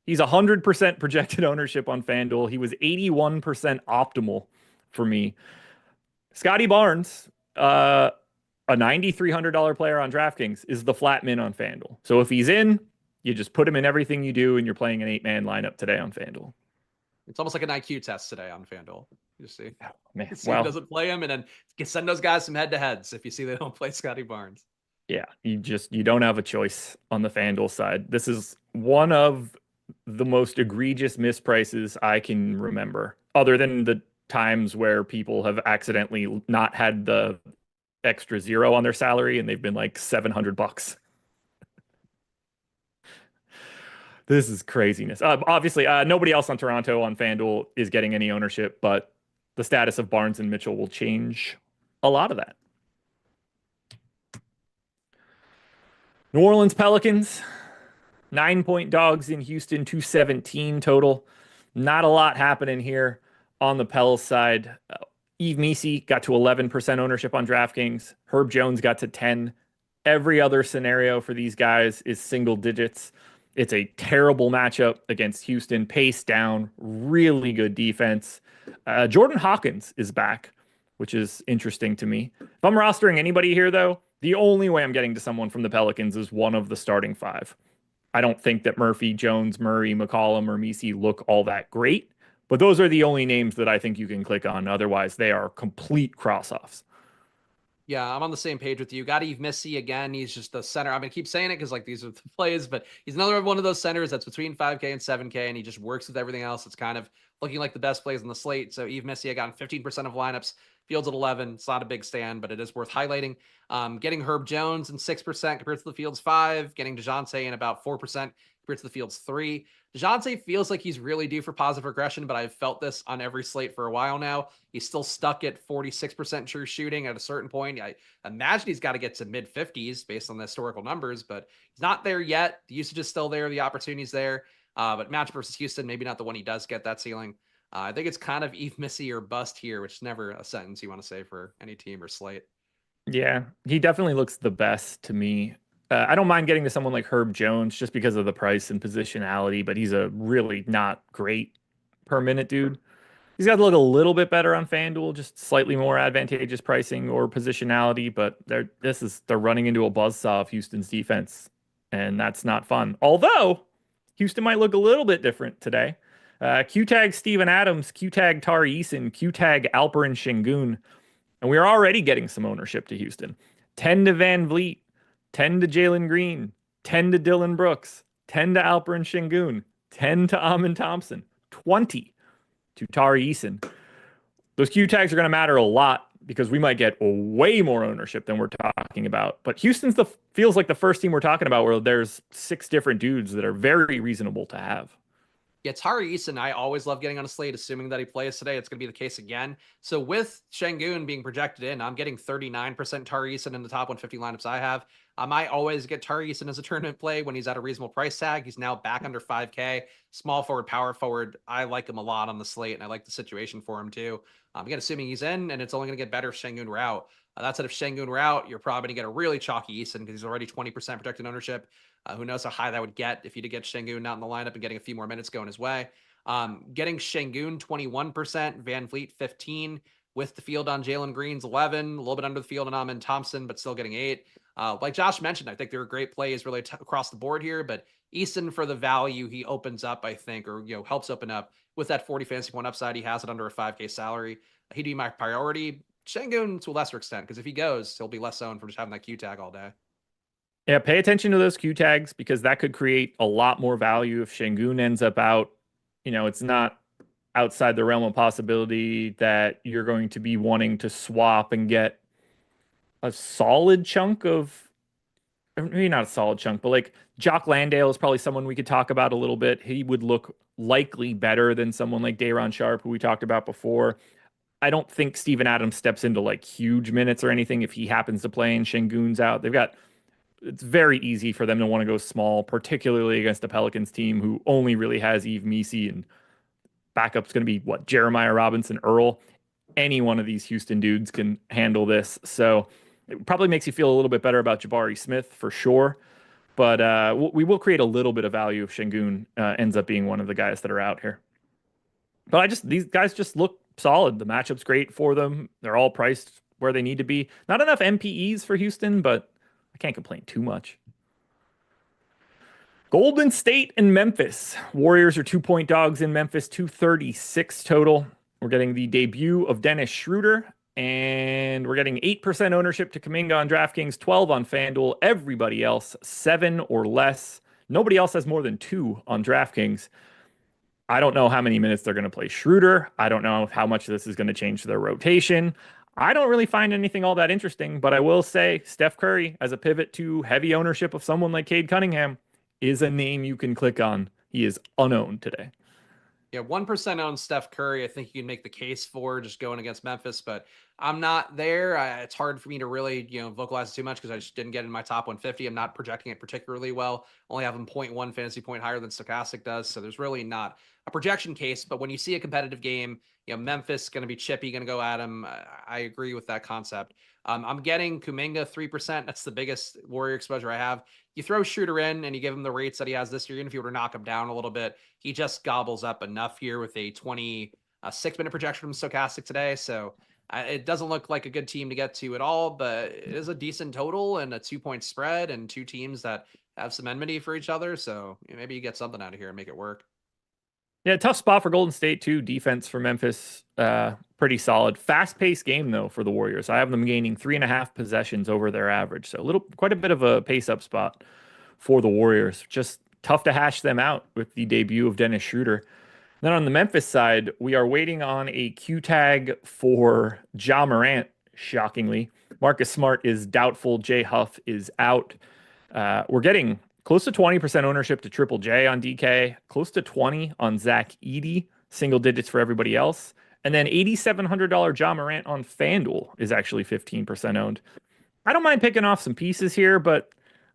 He's 100% projected ownership on FanDuel. He was 81% optimal for me. Scotty Barnes, a $9,300 player on DraftKings, is the flat min on FanDuel. So if he's in, you just put him in everything you do, and you're playing an 8-man lineup today on FanDuel. It's almost like an IQ test today on FanDuel. You see, oh, man. See who doesn't play him, and then send those guys some head-to-heads if you see they don't play Scotty Barnes. Yeah, you don't have a choice on the FanDuel side. This is one of the most egregious misprices I can remember, other than the times where people have accidentally not had the extra zero on their salary and they've been like $700. This is craziness. Obviously, nobody else on Toronto on FanDuel is getting any ownership, but the status of Barnes and Mitchell will change a lot of that. New Orleans Pelicans, 9-point dogs in Houston, 217 total. Not a lot happening here on the Pels side. Yves Missi got to 11% ownership on DraftKings. Herb Jones got to 10. Every other scenario for these guys is single digits. It's a terrible matchup against Houston. Pace down, really good defense. Jordan Hawkins is back, which is interesting to me. If I'm rostering anybody here, though, the only way I'm getting to someone from the Pelicans is one of the starting 5. I don't think that Murphy, Jones, Murray, McCollum, or Missi look all that great, but those are the only names that I think you can click on. Otherwise, they are complete cross-offs. Yeah, I'm on the same page with you. Got Yves Missi again. He's just the center. I'm going to keep saying it because these are the plays, but he's another one of those centers that's between 5K and 7K, and he just works with everything else. It's kind of looking like the best plays on the slate. So Yves Missi, I got 15% of lineups. Fields at 11. It's not a big stand, but it is worth highlighting. Getting Herb Jones in 6% compared to the Fields 5. Getting DeJounte in about 4% compared to the Fields 3. DeJounte feels like he's really due for positive regression, but I've felt this on every slate for a while now. He's still stuck at 46% true shooting at a certain point. I imagine he's got to get to mid-50s based on the historical numbers, but he's not there yet. The usage is still there. The opportunity's there. But match versus Houston, maybe not the one he does get that ceiling. I think it's kind of Yves Missi or bust here, which is never a sentence you want to say for any team or slate. Yeah, he definitely looks the best to me. I don't mind getting to someone like Herb Jones just because of the price and positionality, but he's a really not great per minute dude. He's got to look a little bit better on FanDuel, just slightly more advantageous pricing or positionality, but they're running into a buzzsaw of Houston's defense, and that's not fun. Although, Houston might look a little bit different today. Q-tag Steven Adams, Q-tag Tari Eason, Q-tag Alperen Şengün, and we're already getting some ownership to Houston. 10 to Van Vliet, 10 to Jalen Green, 10 to Dylan Brooks, 10 to Alperen Şengün, 10 to Amin Thompson, 20 to Tari Eason. Those Q tags are going to matter a lot because we might get way more ownership than we're talking about. But Houston's feels like the first team we're talking about where there's 6 different dudes that are very reasonable to have. Yeah, Tari Eason, I always love getting on a slate, assuming that he plays today. It's going to be the case again. So with Şengün being projected in, I'm getting 39% Tari Eason in the top 150 lineups I have. I might always get Tari Eason as a tournament play when he's at a reasonable price tag. He's now back under 5K. Small forward, power forward. I like him a lot on the slate, and I like the situation for him too. Again, assuming he's in, and it's only going to get better if Şengün were out. That said, if Şengün were out, you're probably going to get a really chalky Eason because he's already 20% protected ownership. Who knows how high that would get if you did get Şengün out in the lineup and getting a few more minutes going his way. Getting Şengün 21%, Van Vliet 15, with the field on Jalen Green's 11, a little bit under the field on Amen Thompson, but still getting 8. Like Josh mentioned, I think there are great plays really across the board here, but Eason for the value he opens up, I think, or helps open up with that 40 fantasy point upside. He has it under a 5K salary. He'd be my priority. Şengün to a lesser extent, because if he goes, he'll be less owned for just having that Q tag all day. Yeah, pay attention to those Q tags because that could create a lot more value if Şengün ends up out. It's not outside the realm of possibility that you're going to be wanting to swap and get a solid chunk of, maybe not a solid chunk, but like Jock Landale is probably someone we could talk about a little bit. He would look likely better than someone like Day'Ron Sharpe, who we talked about before. I don't think Steven Adams steps into like huge minutes or anything if he happens to play and Şengün's out. It's very easy for them to want to go small, particularly against the Pelicans team who only really has Yves Missi, and backup's going to be Jeremiah Robinson, Earl. Any one of these Houston dudes can handle this. So it probably makes you feel a little bit better about Jabari Smith for sure. But we will create a little bit of value if Şengün ends up being one of the guys that are out here. But these guys just look solid. The matchup's great for them. They're all priced where they need to be. Not enough MPEs for Houston, but I can't complain too much. Golden State and Memphis. Warriors are 2-point dogs in Memphis, 236 total. We're getting the debut of Dennis Schroeder, and we're getting 8% ownership to Kuminga on DraftKings, 12 on FanDuel. Everybody else, 7 or less. Nobody else has more than 2 on DraftKings. I don't know how many minutes they're going to play Schroeder. I don't know how much this is going to change their rotation. I don't really find anything all that interesting, but I will say Steph Curry as a pivot to heavy ownership of someone like Cade Cunningham is a name you can click on. He is unowned today. Yeah, 1% on Steph Curry, I think you can make the case for just going against Memphis, but I'm not there. It's hard for me to really, vocalize it too much because I just didn't get in my top 150. I'm not projecting it particularly well. Only have him 0.1 fantasy point higher than Stokastic does. So there's really not a projection case. But when you see a competitive game, Memphis going to be chippy, going to go at him. I agree with that concept. I'm getting Kuminga 3%. That's the biggest Warrior exposure I have. You throw Schroeder in and you give him the rates that he has this year, even if you were to knock him down a little bit, he just gobbles up enough here with a 26-minute projection from Stokastic today. So it doesn't look like a good team to get to at all, but it is a decent total and a 2-point spread and 2 teams that have some enmity for each other. So maybe you get something out of here and make it work. Yeah, tough spot for Golden State too. Defense for Memphis, pretty solid. Fast-paced game though for the Warriors. I have them gaining 3.5 possessions over their average, so quite a bit of a pace-up spot for the Warriors. Just tough to hash them out with the debut of Dennis Schroeder. Then on the Memphis side, we are waiting on a Q tag for Ja Morant. Shockingly, Marcus Smart is doubtful. Jay Huff is out. We're getting close to 20% ownership to Triple J on DK, close to 20 on Zach Edey, single digits for everybody else. And then $8,700 Ja Morant on FanDuel is actually 15% owned. I don't mind picking off some pieces here, but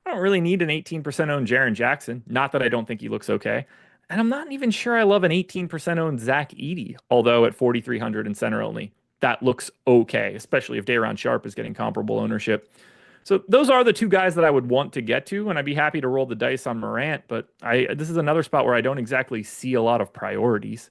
I don't really need an 18% owned Jaren Jackson. Not that I don't think he looks okay. And I'm not even sure I love an 18% owned Zach Edey, although at 4,300 in center only, that looks okay, especially if Day'Ron Sharpe is getting comparable ownership. So those are the 2 guys that I would want to get to, and I'd be happy to roll the dice on Morant, but this is another spot where I don't exactly see a lot of priorities.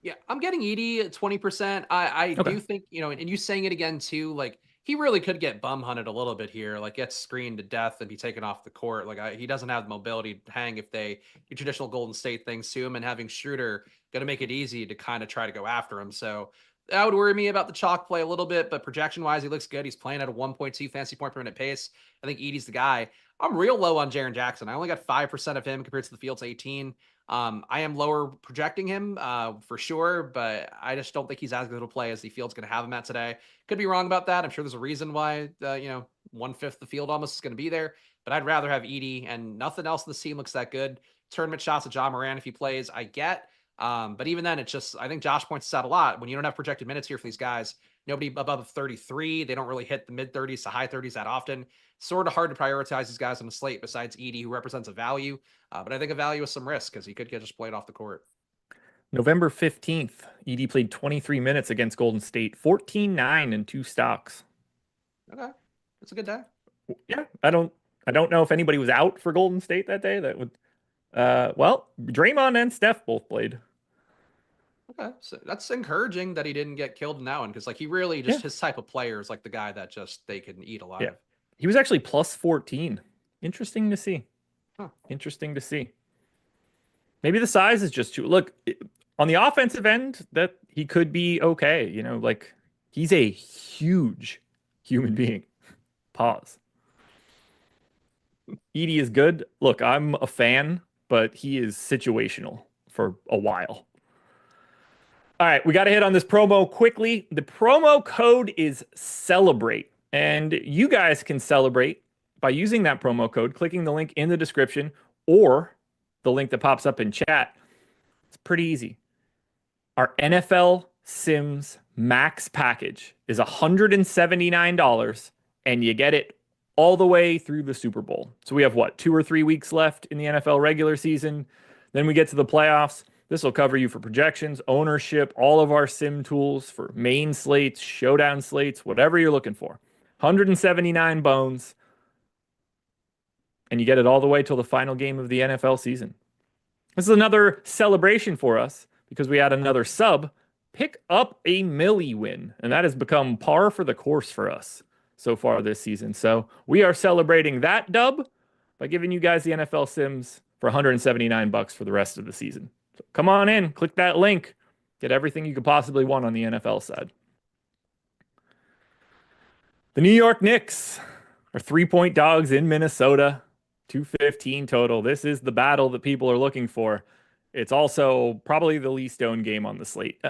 Yeah, I'm getting Edey at 20%. I Okay. do think, and you saying it again too, like he really could get bum hunted a little bit here, like get screened to death and be taken off the court. Like he doesn't have the mobility to hang if they do traditional Golden State things to him, and having Schroeder going to make it easy to kind of try to go after him. So that would worry me about the chalk play a little bit, but projection wise, he looks good. He's playing at a 1.2 fantasy point per minute pace. I think Edey's the guy. I'm real low on Jaren Jackson. I only got 5% of him compared to the field's 18. I am lower projecting him for sure, but I just don't think he's as good a play as the field's going to have him at today. Could be wrong about that. I'm sure there's a reason why, 1/5 the field almost is going to be there, but I'd rather have Edey, and nothing else in the team looks that good. tournament shots of John Moran if he plays, I get. But even then, it's just, I think Josh points this out a lot. When you don't have projected minutes here for these guys, nobody above 33, they don't really hit the mid 30s to high 30s that often. Sort of hard to prioritize these guys on the slate besides Edie, who represents a value. But I think a value with some risk because he could get just played off the court. November 15th, ED played 23 minutes against Golden State, 14-9 and 2 stocks. Okay. That's a good day. Yeah, I don't know if anybody was out for Golden State that day. That would well, Draymond and Steph both played. Okay. So that's encouraging that he didn't get killed in that one because like he really just his type of player is like the guy that just they can eat alive. Yeah. He was actually plus 14. Interesting to see. Huh. Interesting to see. Maybe the size is just too look on the offensive end that he could be okay, you know, like he's a huge human being. Pause. Edie is good. Look, I'm a fan, but he is situational for a while. All right, we got to hit on this promo quickly. The promo code is CELEBRATE, and you guys can celebrate by using that promo code, clicking the link in the description or the link that pops up in chat. It's pretty easy. Our NFL Sims Max package is $179, and you get it all the way through the Super Bowl. So we have what, 2 or 3 weeks left in the NFL regular season. Then we get to the playoffs. This will cover you for projections, ownership, all of our sim tools for main slates, showdown slates, whatever you're looking for. 179 bones. And you get it all the way till the final game of the NFL season. This is another celebration for us because we had another sub pick up a milli win. And that has become par for the course for us so far this season. So we are celebrating that dub by giving you guys the NFL Sims for $179 for the rest of the season. So come on in, click that link, get everything you could possibly want on the NFL side. The New York Knicks are 3-point dogs in Minnesota, 215 total. This is the battle that people are looking for. It's also probably the least owned game on the slate.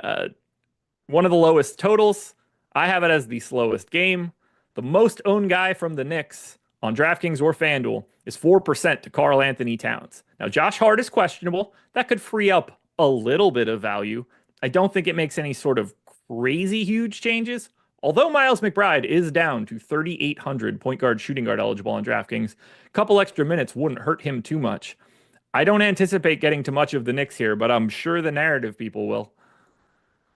One of the lowest totals. I have it as the slowest game. The most owned guy from the Knicks on DraftKings or FanDuel is 4% to Karl Anthony Towns. Now, Josh Hart is questionable. That could free up a little bit of value. I don't think it makes any sort of crazy huge changes. Although Miles McBride is down to 3,800 point guard, shooting guard eligible on DraftKings, a couple extra minutes wouldn't hurt him too much. I don't anticipate getting to much of the Knicks here, but I'm sure the narrative people will.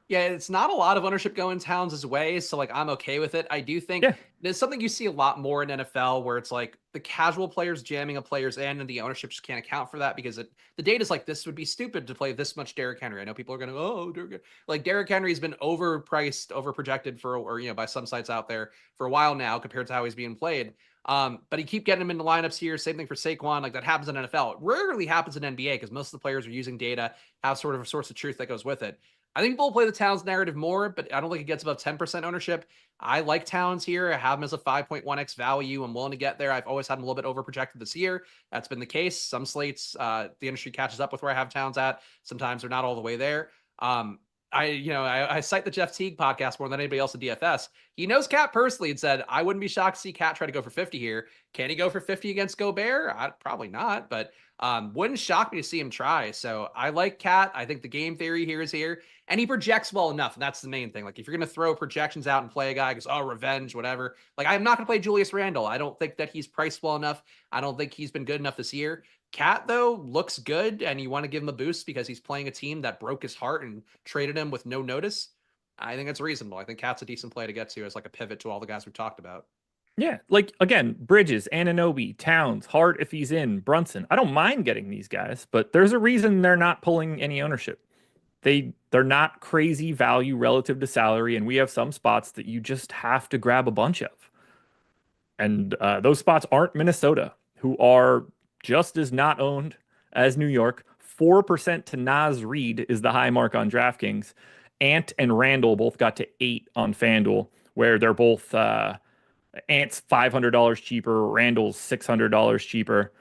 Yeah, it's not a lot of ownership going Towns' way, so like I'm okay with it. I do think there's something you see a lot more in NFL where it's like the casual players jamming a player's end and the ownership just can't account for that because the data's like this would be stupid to play this much Derrick Henry. I know people are going to like Derrick Henry's been overpriced, overprojected for or you know by some sites out there for a while now compared to how he's being played. But you keep getting him into lineups here. Same thing for Saquon. Like that happens in NFL. It rarely happens in NBA because most of the players are using data, have sort of a source of truth that goes with it. I think people will play the Towns narrative more, but I don't think it gets above 10% ownership. I like Towns here. I have him as a 5.1x value. I'm willing to get there. I've always had him a little bit overprojected this year. That's been the case. Some slates, the industry catches up with where I have Towns at. Sometimes they're not all the way there. I cite the Jeff Teague podcast more than anybody else in DFS. He knows Cat personally and said, I wouldn't be shocked to see Cat try to go for 50 here. Can he go for 50 against Gobert? Probably not, but wouldn't shock me to see him try. So I like Cat. I think the game theory here is here. And he projects well enough. And that's the main thing. Like if you're going to throw projections out and play a guy because, oh, revenge, whatever. Like I'm not going to play Julius Randle. I don't think that he's priced well enough. I don't think he's been good enough this year. Cat, though, looks good, and you want to give him a boost because he's playing a team that broke his heart and traded him with no notice. I think it's reasonable. I think Cat's a decent play to get to as like a pivot to all the guys we've talked about. Yeah, like, again, Bridges, Anunoby, Towns, Hart if he's in, Brunson. I don't mind getting these guys, but there's a reason they're not pulling any ownership. They're not crazy value relative to salary, and we have some spots that you just have to grab a bunch of. And those spots aren't Minnesota, who are just as not owned as New York. 4% to Naz Reid is the high mark on DraftKings. Ant and Randall both got to 8 on FanDuel, where they're both Ant's $500 cheaper, Randall's $600 cheaper.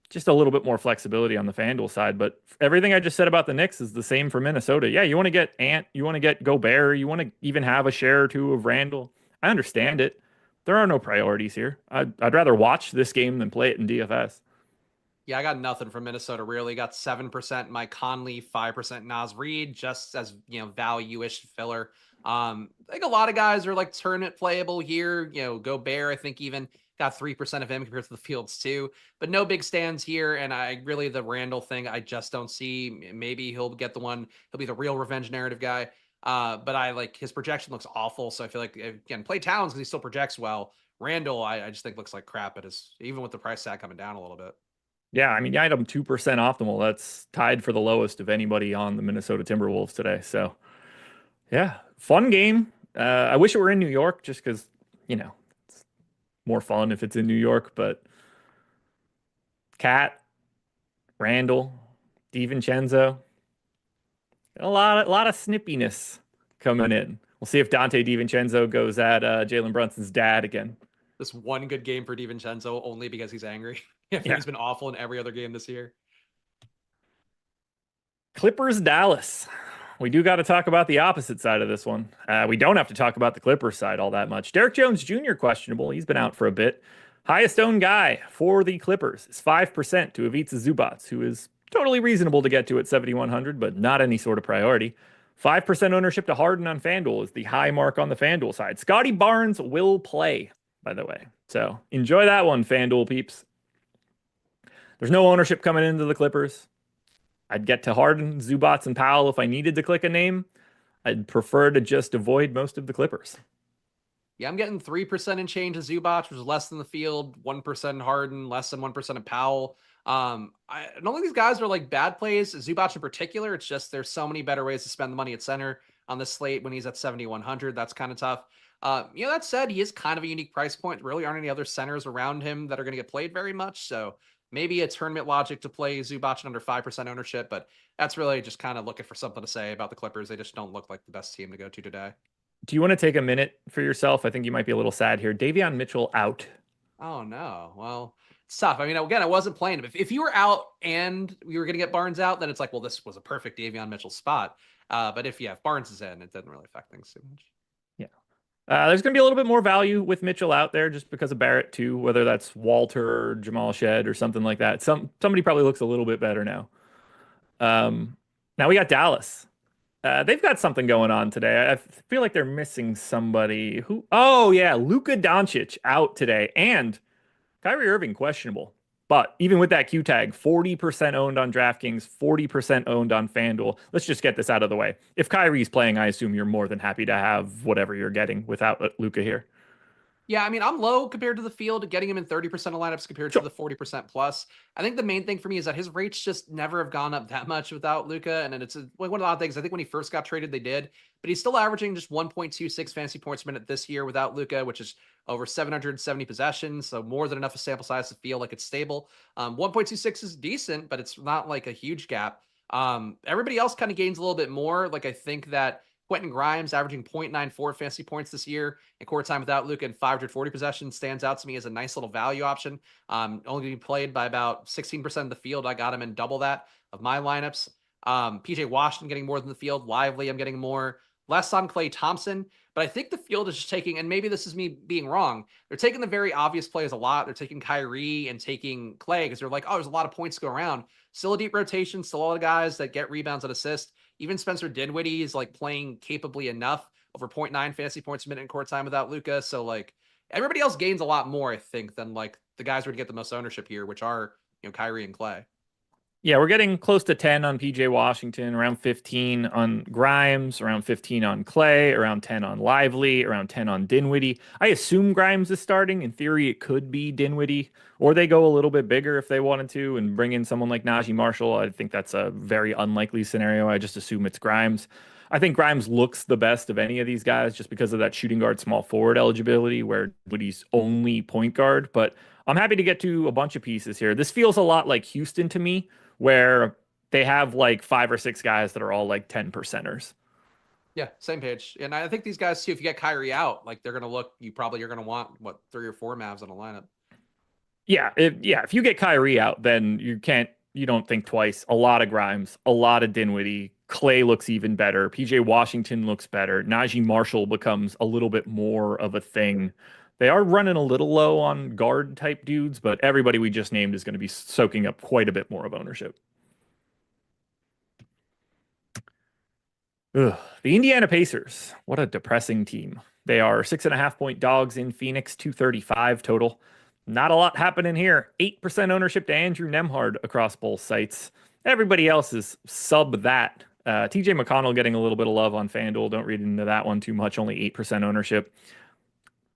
Just a little bit more flexibility on the FanDuel side. But everything I just said about the Knicks is the same for Minnesota. Yeah, you want to get Ant, you want to get Gobert, you want to even have a share or two of Randall. I understand it. There are no priorities here. I'd rather watch this game than play it in DFS. Yeah, I got nothing from Minnesota really. Got 7% Mike Conley, 5% Naz Reid, just as value-ish filler. I think a lot of guys are like tournament playable here. Gobert, I think even got 3% of him compared to the Fields too. But no big stands here. And I really the Randall thing, I just don't see. Maybe he'll get the one, he'll be the real revenge narrative guy. But I like his projection looks awful. So I feel like again, play Towns because he still projects well. Randall, I just think looks like crap at his even with the price tag coming down a little bit. Yeah, I mean, you item 2% optimal. That's tied for the lowest of anybody on the Minnesota Timberwolves today. So, yeah, fun game. I wish it were in New York just because, it's more fun if it's in New York. But Cat, Randall, DiVincenzo, a lot of snippiness coming in. We'll see if Dante DiVincenzo goes at Jalen Brunson's dad again. This one good game for DiVincenzo only because he's angry. Yeah. He's been awful in every other game this year. Clippers, Dallas. We do got to talk about the opposite side of this one. We don't have to talk about the Clippers side all that much. Derrick Jones Jr. questionable. He's been out for a bit. Highest owned guy for the Clippers is 5% to Ivica Zubac, who is totally reasonable to get to at 7,100, but not any sort of priority. 5% ownership to Harden on FanDuel is the high mark on the FanDuel side. Scotty Barnes will play, by the way. So enjoy that one, FanDuel peeps. There's no ownership coming into the Clippers. I'd get to Harden, Zubac, and Powell if I needed to click a name. I'd prefer to just avoid most of the Clippers. Yeah, I'm getting 3% in change of Zubac, which is less than the field, 1% Harden, less than 1% of Powell. I don't think these guys are like bad plays. Zubac in particular, it's just there's so many better ways to spend the money at center on this slate when he's at 7,100. That's kind of tough. That said, he is kind of a unique price point. There really aren't any other centers around him that are going to get played very much. So maybe a tournament logic to play Zubac under 5% ownership, but that's really just kind of looking for something to say about the Clippers. They just don't look like the best team to go to today. Do you want to take a minute for yourself? I think you might be a little sad here. Davion Mitchell out. Oh, no. Well, it's tough. I mean, again, I wasn't playing him. If you were out and we were going to get Barnes out, then it's like, well, this was a perfect Davion Mitchell spot. But if Barnes is in, it doesn't really affect things too much. Yeah. There's going to be a little bit more value with Mitchell out there just because of Barrett too, whether that's Walter or Jamal Shed or something like that. Somebody probably looks a little bit better now. Now we got Dallas. They've got something going on today. I feel like they're missing somebody who. Oh yeah, Luka Doncic out today, and Kyrie Irving questionable. But even with that Q tag, 40% owned on DraftKings, 40% owned on FanDuel. Let's just get this out of the way. If Kyrie's playing, I assume you're more than happy to have whatever you're getting without Luka here. Yeah, I mean, I'm low compared to the field, getting him in 30% of lineups compared to the 40% plus. I think the main thing for me is that his rates just never have gone up that much without Luka. And then it's one of the odd things. I think when he first got traded, they did, but he's still averaging just 1.26 fantasy points a minute this year without Luka, which is over 770 possessions. So more than enough of sample size to feel like it's stable. 1.26 is decent, but it's not like a huge gap. Everybody else kind of gains a little bit more. Like I think that Quentin Grimes averaging 0.94 fantasy points this year in court time without Luka and 540 possessions stands out to me as a nice little value option. Only being played by about 16% of the field. I got him in double that of my lineups. PJ Washington getting more than the field. Lively, I'm getting more. Less on Klay Thompson. But I think the field is just taking, and maybe this is me being wrong, they're taking the very obvious plays a lot. They're taking Kyrie and taking Klay because they're like, oh, there's a lot of points to go around. Still a deep rotation, still a lot of guys that get rebounds and assists. Even Spencer Dinwiddie is like playing capably enough over 0.9 fantasy points a minute in court time without Luka. So like everybody else gains a lot more, I think, than like the guys who are to get the most ownership here, which are, Kyrie and Klay. Yeah, we're getting close to 10 on PJ Washington, around 15 on Grimes, around 15 on Klay, around 10 on Lively, around 10 on Dinwiddie. I assume Grimes is starting. In theory, it could be Dinwiddie, or they go a little bit bigger if they wanted to and bring in someone like Najee Marshall. I think that's a very unlikely scenario. I just assume it's Grimes. I think Grimes looks the best of any of these guys just because of that shooting guard small forward eligibility where Dinwiddie's only point guard. But I'm happy to get to a bunch of pieces here. This feels a lot like Houston to me, where they have like 5 or 6 guys that are all like 10%ers. Yeah, same page. And I think these guys too, if you get Kyrie out, like they're going to look, you're going to want 3 or 4 Mavs in a lineup. Yeah. If you get Kyrie out, then you don't think twice. A lot of Grimes, a lot of Dinwiddie. Klay looks even better. PJ Washington looks better. Najee Marshall becomes a little bit more of a thing They are running a little low on guard type dudes, but everybody we just named is going to be soaking up quite a bit more of ownership. Ugh. The Indiana Pacers. What a depressing team. They are 6.5 point dogs in Phoenix, 235 total. Not a lot happening here. 8% ownership to Andrew Nembhard across both sites. Everybody else is sub that. TJ McConnell getting a little bit of love on FanDuel. Don't read into that one too much. Only 8% ownership.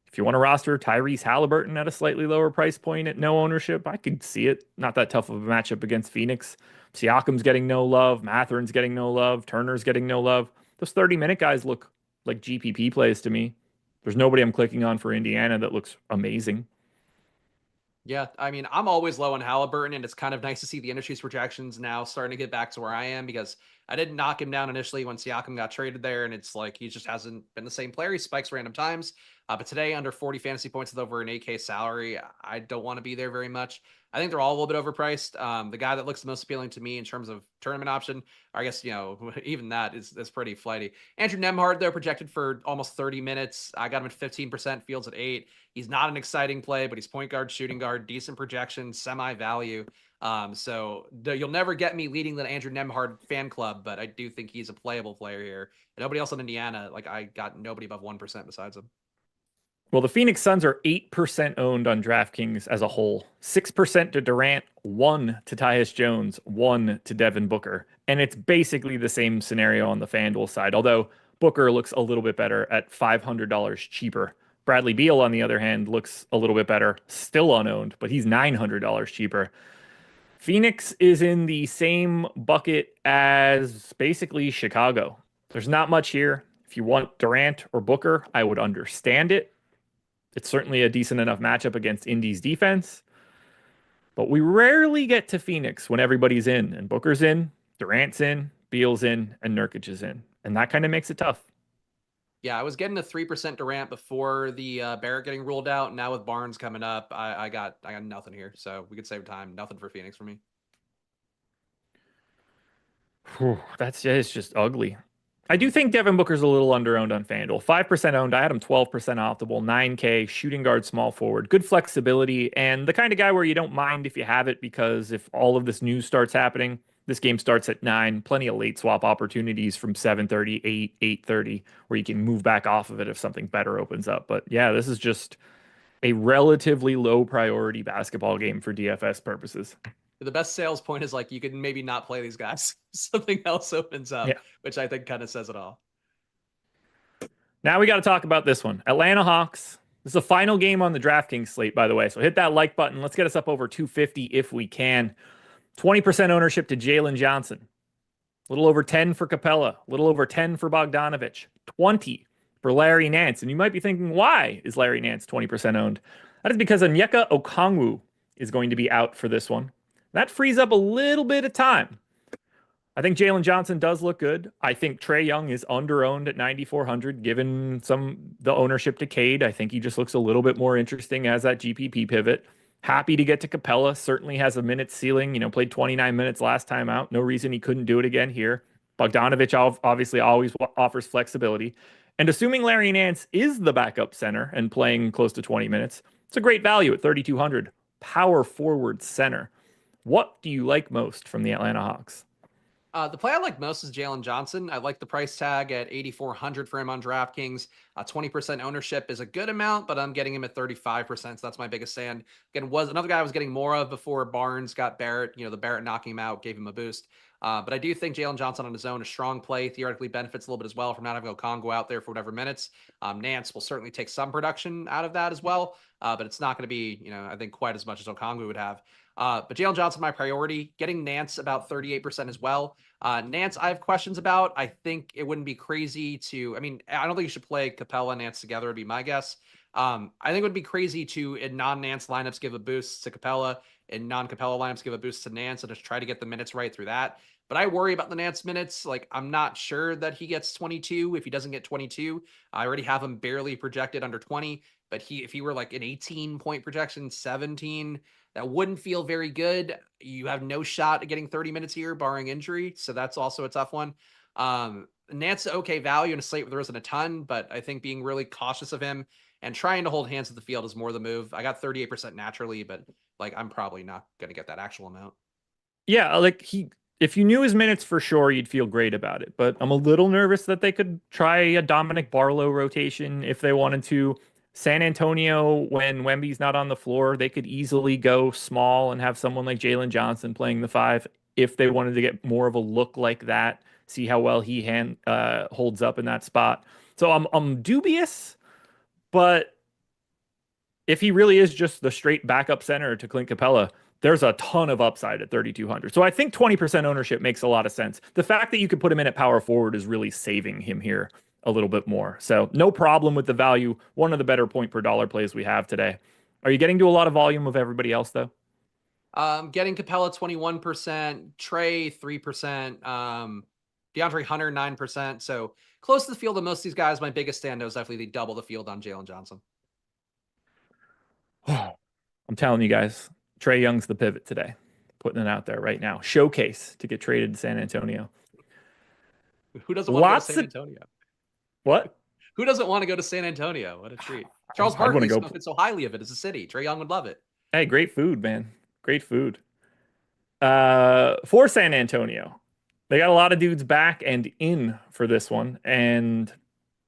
If you want to roster Tyrese Halliburton at a slightly lower price point at no ownership, I could see it. Not that tough of a matchup against Phoenix. Siakam's getting no love. Matherin's getting no love. Turner's getting no love. Those 30-minute guys look like GPP plays to me. There's nobody I'm clicking on for Indiana that looks amazing. Yeah, I mean, I'm always low on Halliburton, and it's kind of nice to see the industry's projections now starting to get back to where I am because I didn't knock him down initially when Siakam got traded there, and it's like he just hasn't been the same player. He spikes random times. But today, under 40 fantasy points with over an 8K salary, I don't want to be there very much. I think they're all a little bit overpriced. The guy that looks the most appealing to me in terms of tournament option, or I guess, even that is pretty flighty. Andrew Nembhard, though, projected for almost 30 minutes. I got him at 15%, Fields at 8. He's not an exciting play, but he's point guard, shooting guard, decent projection, semi-value. So you'll never get me leading the Andrew Nembhard fan club, but I do think he's a playable player here. And nobody else in Indiana, like I got nobody above 1% besides him. Well, the Phoenix Suns are 8% owned on DraftKings as a whole. 6% to Durant, 1 to Tyus Jones, 1 to Devin Booker. And it's basically the same scenario on the FanDuel side, although Booker looks a little bit better at $500 cheaper. Bradley Beal, on the other hand, looks a little bit better, still unowned, but he's $900 cheaper. Phoenix is in the same bucket as basically Chicago. There's not much here. If you want Durant or Booker, I would understand it. It's certainly a decent enough matchup against Indy's defense. But we rarely get to Phoenix when everybody's in. And Booker's in, Durant's in, Beal's in, and Nurkic is in. And that kind of makes it tough. Yeah, I was getting a 3% Durant before the Barrett getting ruled out. Now with Barnes coming up, I got nothing here. So we could save time. Nothing for Phoenix for me. Whew, it's just ugly. I do think Devin Booker's a little under-owned on FanDuel. 5% owned. I had him 12% optimal, 9K, shooting guard, small forward, good flexibility, and the kind of guy where you don't mind if you have it because if all of this news starts happening, this game starts at 9, plenty of late swap opportunities from 7:30, 8, 8:30, where you can move back off of it if something better opens up. But yeah, this is just a relatively low priority basketball game for DFS purposes. The best sales point is like you can maybe not play these guys. Something else opens up, Yeah. which I think kind of says it all. Now we got to talk about this one. Atlanta Hawks. This is the final game on the DraftKings slate, by the way. So hit that like button. Let's get us up over 250 if we can. 20% ownership to Jalen Johnson. A little over 10 for Capella. A little over 10 for Bogdanovich. 20 for Larry Nance. And you might be thinking, why is Larry Nance 20% owned? That is because Onyeka Okongwu is going to be out for this one. That frees up a little bit of time. I think Jalen Johnson does look good. I think Trae Young is under-owned at 9,400, given the ownership to Cade. I think he just looks a little bit more interesting as that GPP pivot. Happy to get to Capella. Certainly has a minute ceiling. Played 29 minutes last time out. No reason he couldn't do it again here. Bogdanovich obviously always offers flexibility. And assuming Larry Nance is the backup center and playing close to 20 minutes, it's a great value at 3,200. Power forward center. What do you like most from the Atlanta Hawks? The play I like most is Jalen Johnson. I like the price tag at 8,400 for him on DraftKings. 20% ownership is a good amount, but I'm getting him at 35%. So that's my biggest stand. Again, was another guy I was getting more of before Barnes got Barrett. The Barrett knocking him out gave him a boost. But I do think Jalen Johnson on his own, a strong play, theoretically benefits a little bit as well from not having Okongwu out there for whatever minutes. Nance will certainly take some production out of that as well. But it's not going to be, I think quite as much as Okongwu would have. But Jalen Johnson, my priority. Getting Nance about 38% as well. Nance, I have questions about. I think it wouldn't be crazy to, I don't think you should play Capella and Nance together, would be my guess. I think it would be crazy to, in non-Nance lineups, give a boost to Capella, in non-Capella lineups, give a boost to Nance, and just try to get the minutes right through that. But I worry about the Nance minutes. Like, I'm not sure that he gets 22. If he doesn't get 22, I already have him barely projected under 20. But if he were like an 18-point projection, 17, that wouldn't feel very good. You have no shot at getting 30 minutes here, barring injury. So that's also a tough one. Nance, okay value in a slate where there isn't a ton, but I think being really cautious of him and trying to hold hands at the field is more the move. I got 38% naturally, but like I'm probably not going to get that actual amount. Yeah, if you knew his minutes for sure, you'd feel great about it. But I'm a little nervous that they could try a Dominic Barlow rotation if they wanted to. San Antonio, when Wemby's not on the floor, they could easily go small and have someone like Jalen Johnson playing the five if they wanted to get more of a look like that. See how well he holds up in that spot. So I'm dubious, but if he really is just the straight backup center to Clint Capella, there's a ton of upside at 3,200. So I think 20% ownership makes a lot of sense. The fact that you could put him in at power forward is really saving him here a little bit more. So no problem with the value. One of the better point per dollar plays we have today. Are you getting to a lot of volume of everybody else though? Getting Capella 21%, Trey 3%, DeAndre Hunter 9%. So close to the field of most of these guys. My biggest standout is definitely the double the field on Jalen Johnson. I'm telling you guys, Trey Young's the pivot today. Putting it out there right now. Showcase to get traded to San Antonio. Who doesn't want to go to San Antonio? What? Who doesn't want to go to San Antonio? What a treat. Charles I'd wanna Barkley go spoke so highly of it as a city. Trey Young would love it. Hey, great food, man. Great food. For San Antonio, they got a lot of dudes back and in for this one, and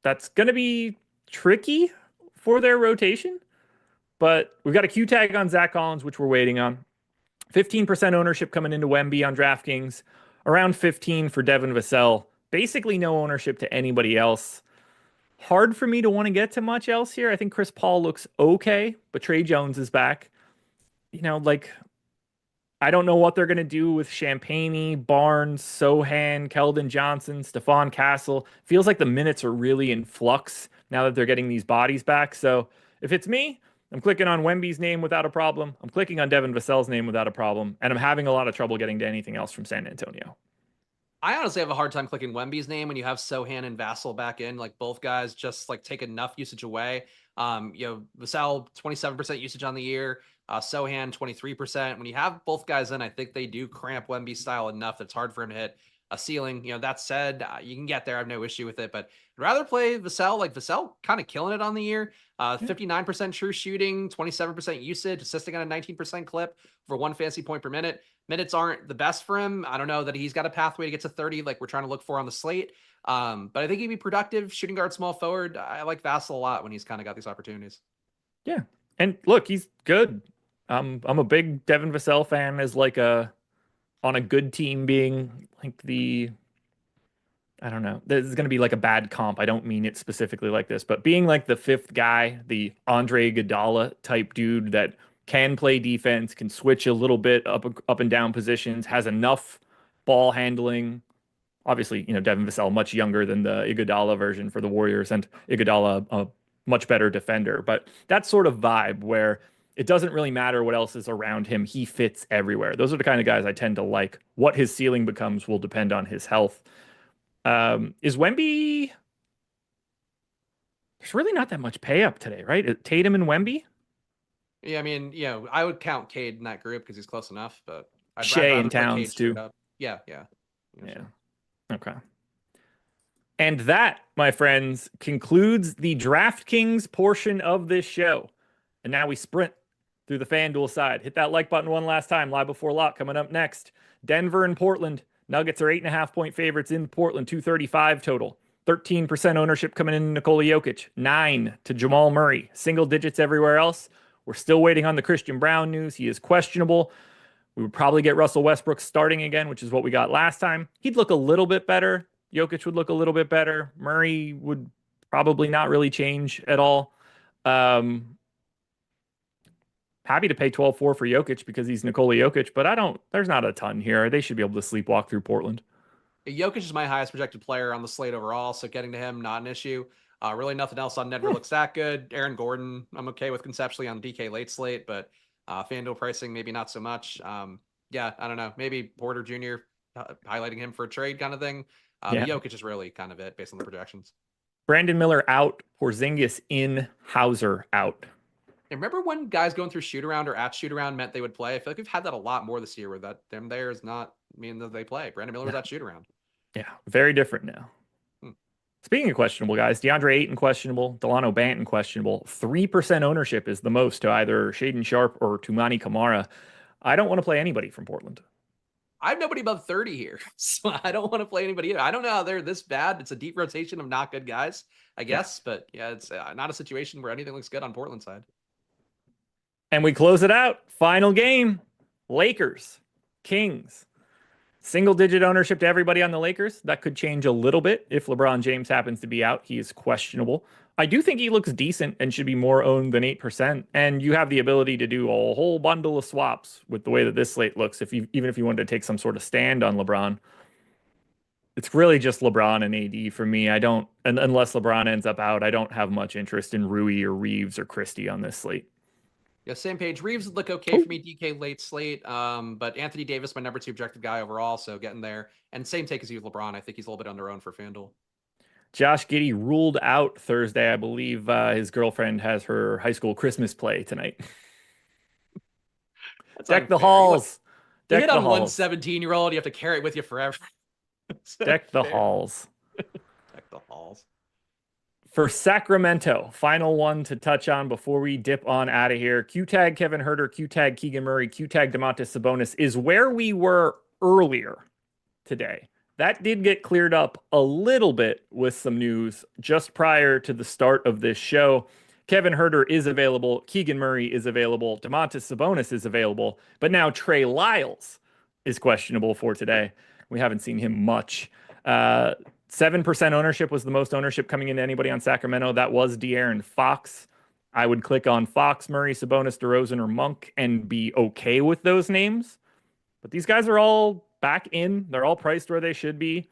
that's gonna be tricky for their rotation. But we've got a Q tag on Zach Collins, which we're waiting on. 15% ownership coming into Wemby on DraftKings, around 15 for Devin Vassell. Basically, no ownership to anybody else. Hard for me to want to get to much else here. I think Chris Paul looks okay, but Trey Jones is back. Like I don't know what they're going to do with Champagny, Barnes, Sohan, Keldon Johnson, Stephon Castle. Feels like the minutes are really in flux now that they're getting these bodies back. So if it's me, I'm clicking on Wemby's name without a problem. I'm clicking on Devin Vassell's name without a problem. And I'm having a lot of trouble getting to anything else from San Antonio. I honestly have a hard time clicking Wemby's name when you have Sohan and Vassell back in. Like both guys just like take enough usage away. Vassell 27% usage on the year, Sohan 23%. When you have both guys in, I think they do cramp Wemby style enough that it's hard for him to hit a ceiling. That said, you can get there. I have no issue with it, but I'd rather play Vassell. Like Vassell kind of killing it on the year. 59% true shooting, 27% usage, assisting on a 19% clip for 1 fantasy point per minute. Minutes aren't the best for him. I don't know that he's got a pathway to get to 30 like we're trying to look for on the slate. But I think he'd be productive shooting guard, small forward. I like Vassell a lot when he's kind of got these opportunities. Yeah. And look, he's good. I'm a big Devin Vassell fan as like on a good team being like I don't know. This is going to be like a bad comp. I don't mean it specifically like this, but being like the fifth guy, the Andre Iguodala type dude that can play defense, can switch a little bit up and down positions, has enough ball handling. Obviously, Devin Vassell much younger than the Iguodala version for the Warriors, and Iguodala a much better defender. But that sort of vibe where it doesn't really matter what else is around him. He fits everywhere. Those are the kind of guys I tend to like. What his ceiling becomes will depend on his health. Is Wemby? There's really not that much pay up today, right? Tatum and Wemby? Yeah, I mean, I would count Cade in that group because he's close enough, but Shea and Towns too. Yeah. Yeah. Okay. And that, my friends, concludes the DraftKings portion of this show. And now we sprint through the FanDuel side. Hit that like button one last time. Live before lock coming up next. Denver and Portland. Nuggets are 8.5-point favorites in Portland, 235 total. 13% ownership coming in Nikola Jokic. 9 to Jamal Murray. Single digits everywhere else. We're still waiting on the Christian Brown news. He is questionable. We would probably get Russell Westbrook starting again, which is what we got last time. He'd look a little bit better. Jokic would look a little bit better. Murray would probably not really change at all. Happy to pay 12-4 for Jokic because he's Nikola Jokic, but there's not a ton here. They should be able to sleepwalk through Portland. Jokic is my highest projected player on the slate overall, so getting to him, not an issue. Really nothing else on Denver looks that good. Aaron Gordon, I'm okay with conceptually on DK late slate, but FanDuel pricing, maybe not so much. I don't know. Maybe Porter Jr. Highlighting him for a trade kind of thing. Jokic is really kind of it based on the projections. Brandon Miller out, Porzingis in, Hauser out. And remember when guys going through shoot around or at shoot around meant they would play? I feel like we've had that a lot more this year where that them there is not mean that they play. Brandon Miller was at shoot around. Yeah, very different now. Speaking of questionable guys, DeAndre Ayton questionable, Delano Banton questionable. 3% ownership is the most to either Shaden Sharp or Tumani Kamara. I don't want to play anybody from Portland. I have nobody above 30 here, so I don't want to play anybody either. I don't know how they're this bad. It's a deep rotation of not good guys, I Yeah. guess. But yeah, it's not a situation where anything looks good on Portland side. And we close it out. Final game. Lakers, Kings. Single digit ownership to everybody on the Lakers. That could change a little bit if LeBron James happens to be out. He is questionable. I do think he looks decent and should be more owned than 8%. And you have the ability to do a whole bundle of swaps with the way that this slate looks. Even if you wanted to take some sort of stand on LeBron, it's really just LeBron and AD for me. I don't, unless LeBron ends up out, I don't have much interest in Rui or Reeves or Christie on this slate. Yeah, same page. Reeves would look okay for me. DK late slate. But Anthony Davis, my number 2 objective guy overall, so getting there. And same take as you with LeBron. I think he's a little bit under owned for FanDuel. Josh Giddey ruled out Thursday. I believe his girlfriend has her high school Christmas play tonight. That's Deck unfair. the halls. You Deck hit the on one halls. 17-year-old, you have to carry it with you forever. Deck the halls. Deck the halls. For Sacramento, final one to touch on before we dip on out of here. Q-tag Kevin Huerter, Q-tag Keegan Murray, Q-tag Domantas Sabonis is where we were earlier today. That did get cleared up a little bit with some news just prior to the start of this show. Kevin Huerter is available. Keegan Murray is available. Domantas Sabonis is available. But now Trey Lyles is questionable for today. We haven't seen him much. 7% ownership was the most ownership coming into anybody on Sacramento. That was De'Aaron Fox. I would click on Fox, Murray, Sabonis, DeRozan, or Monk and be okay with those names. But these guys are all back in. They're all priced where they should be.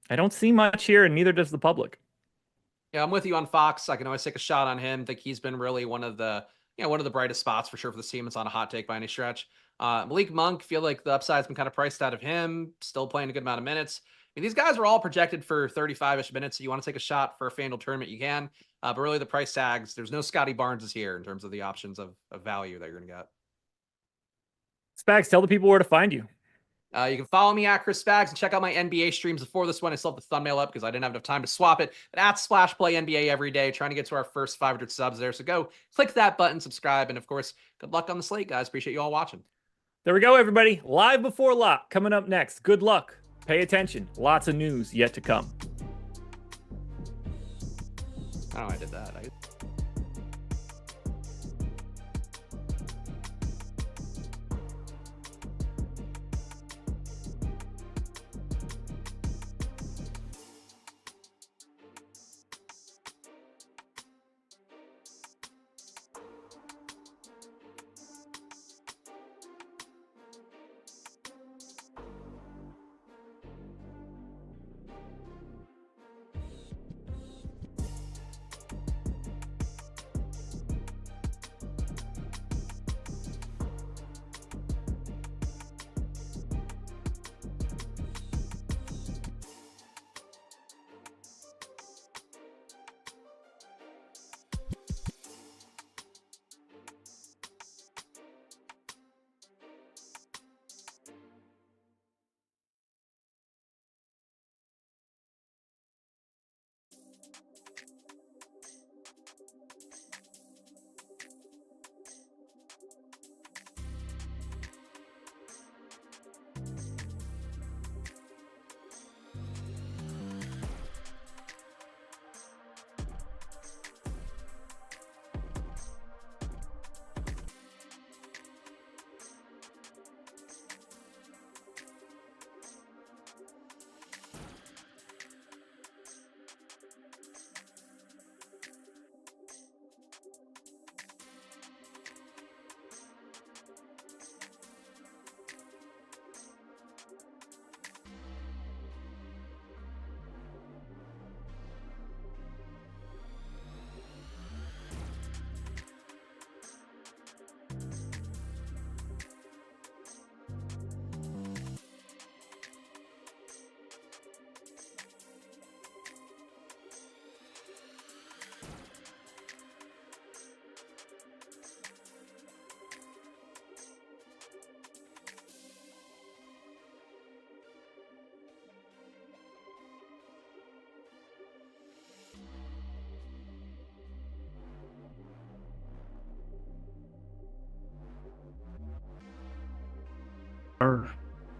I don't see much here, and neither does the public. Yeah, I'm with you on Fox. I can always take a shot on him. I think he's been really one of the brightest spots for sure for the team. It's not a hot take by any stretch. Malik Monk, feel like the upside's been kind of priced out of him. Still playing a good amount of minutes. I mean, these guys are all projected for 35-ish minutes. So you want to take a shot for a FanDuel tournament, you can. But really, the price tags, there's no Scotty Barnes here in terms of the options of value that you're going to get. Spags, tell the people where to find you. You can follow me at Chris Spags and check out my NBA streams. Before this one, I still have the thumbnail up because I didn't have enough time to swap it. But at Splash Play NBA every day, trying to get to our first 500 subs there. So go click that button, subscribe, and of course, good luck on the slate, guys. Appreciate you all watching. There we go, everybody. Live before lock coming up next. Good luck. Pay attention. Lots of news yet to come. I don't know I did that.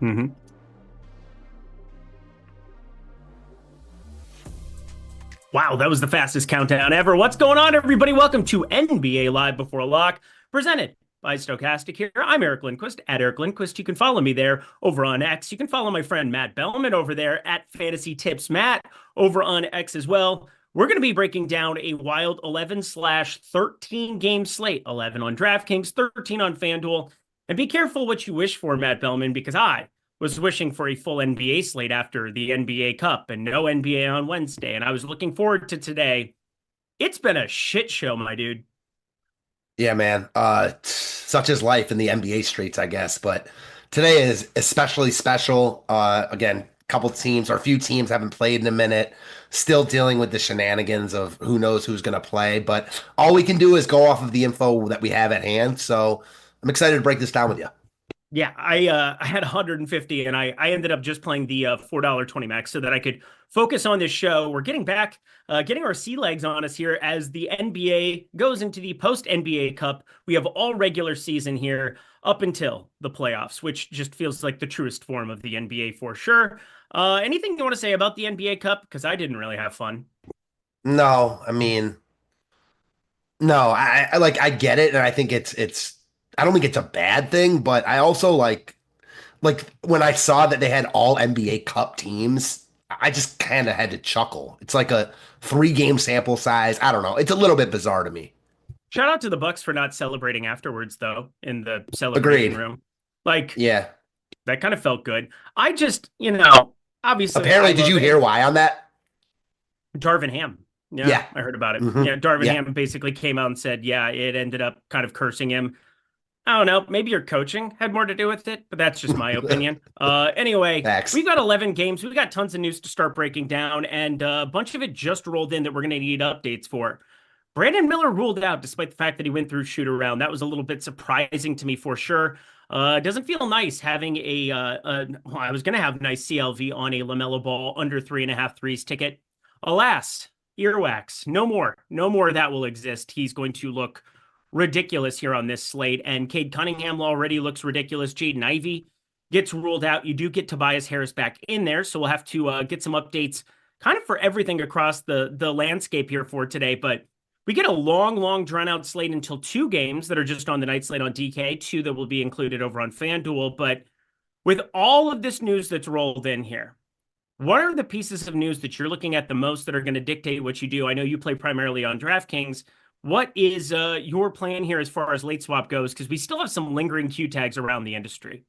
Mm-hmm. Wow, that was the fastest countdown ever. What's going on, everybody? Welcome to NBA Live Before Lock, presented by Stokastic here. I'm Eric Lindquist, at Eric Lindquist. You can follow me there over on X. You can follow my friend Matt Belman over there at Fantasy Tips Matt over on X as well. We're going to be breaking down a wild 11/13 game slate, 11 on DraftKings, 13 on FanDuel. And be careful what you wish for, Matt Belman, because I was wishing for a full NBA slate after the NBA Cup and no NBA on Wednesday. And I was looking forward to today. It's been a shit show, my dude. Yeah, man. Such is life in the NBA streets, I guess. But today is especially special. Again, a couple teams or a few teams haven't played in a minute. Still dealing with the shenanigans of who knows who's going to play. But all we can do is go off of the info that we have at hand. So I'm excited to break this down with you. Yeah, I had 150 and I ended up just playing the $4.20 max so that I could focus on this show. We're getting back, getting our sea legs on us here as the NBA goes into the post-NBA Cup. We have all regular season here up until the playoffs, which just feels like the truest form of the NBA for sure. Anything you want to say about the NBA Cup? Because I didn't really have fun. No, I mean, no, I get it, and I think it's I don't think it's a bad thing, but I also like when I saw that they had all NBA Cup teams, I just kind of had to chuckle. It's like a 3-game sample size. I don't know. It's a little bit bizarre to me. Shout out to the Bucks for not celebrating afterwards, though, in the celebration room. Like, yeah, that kind of felt good. I just, obviously. Apparently, did you hear why on that? Darvin Ham. Yeah, I heard about it. Mm-hmm. Yeah, Darvin Ham basically came out and said, yeah, it ended up kind of cursing him. I don't know. Maybe your coaching had more to do with it, but that's just my opinion. Anyway, we've got 11 games. We've got tons of news to start breaking down, and a bunch of it just rolled in that we're going to need updates for. Brandon Miller ruled out despite the fact that he went through shoot around. That was a little bit surprising to me for sure. It doesn't feel nice having I was going to have nice CLV on a LaMelo Ball under 3.5 threes ticket. Alas, earwax. No more that will exist. He's going to look ridiculous here on this slate, and Cade Cunningham already looks ridiculous. Jaden Ivey gets ruled out. You do get Tobias Harris back in there, so we'll have to get some updates kind of for everything across the landscape here for today, but we get a long drawn-out slate until 2 games that are just on the night slate on DK, 2 that will be included over on FanDuel, but with all of this news that's rolled in here, what are the pieces of news that you're looking at the most that are going to dictate what you do? I know you play primarily on DraftKings. What is your plan here as far as late swap goes? Because we still have some lingering Q tags around the industry.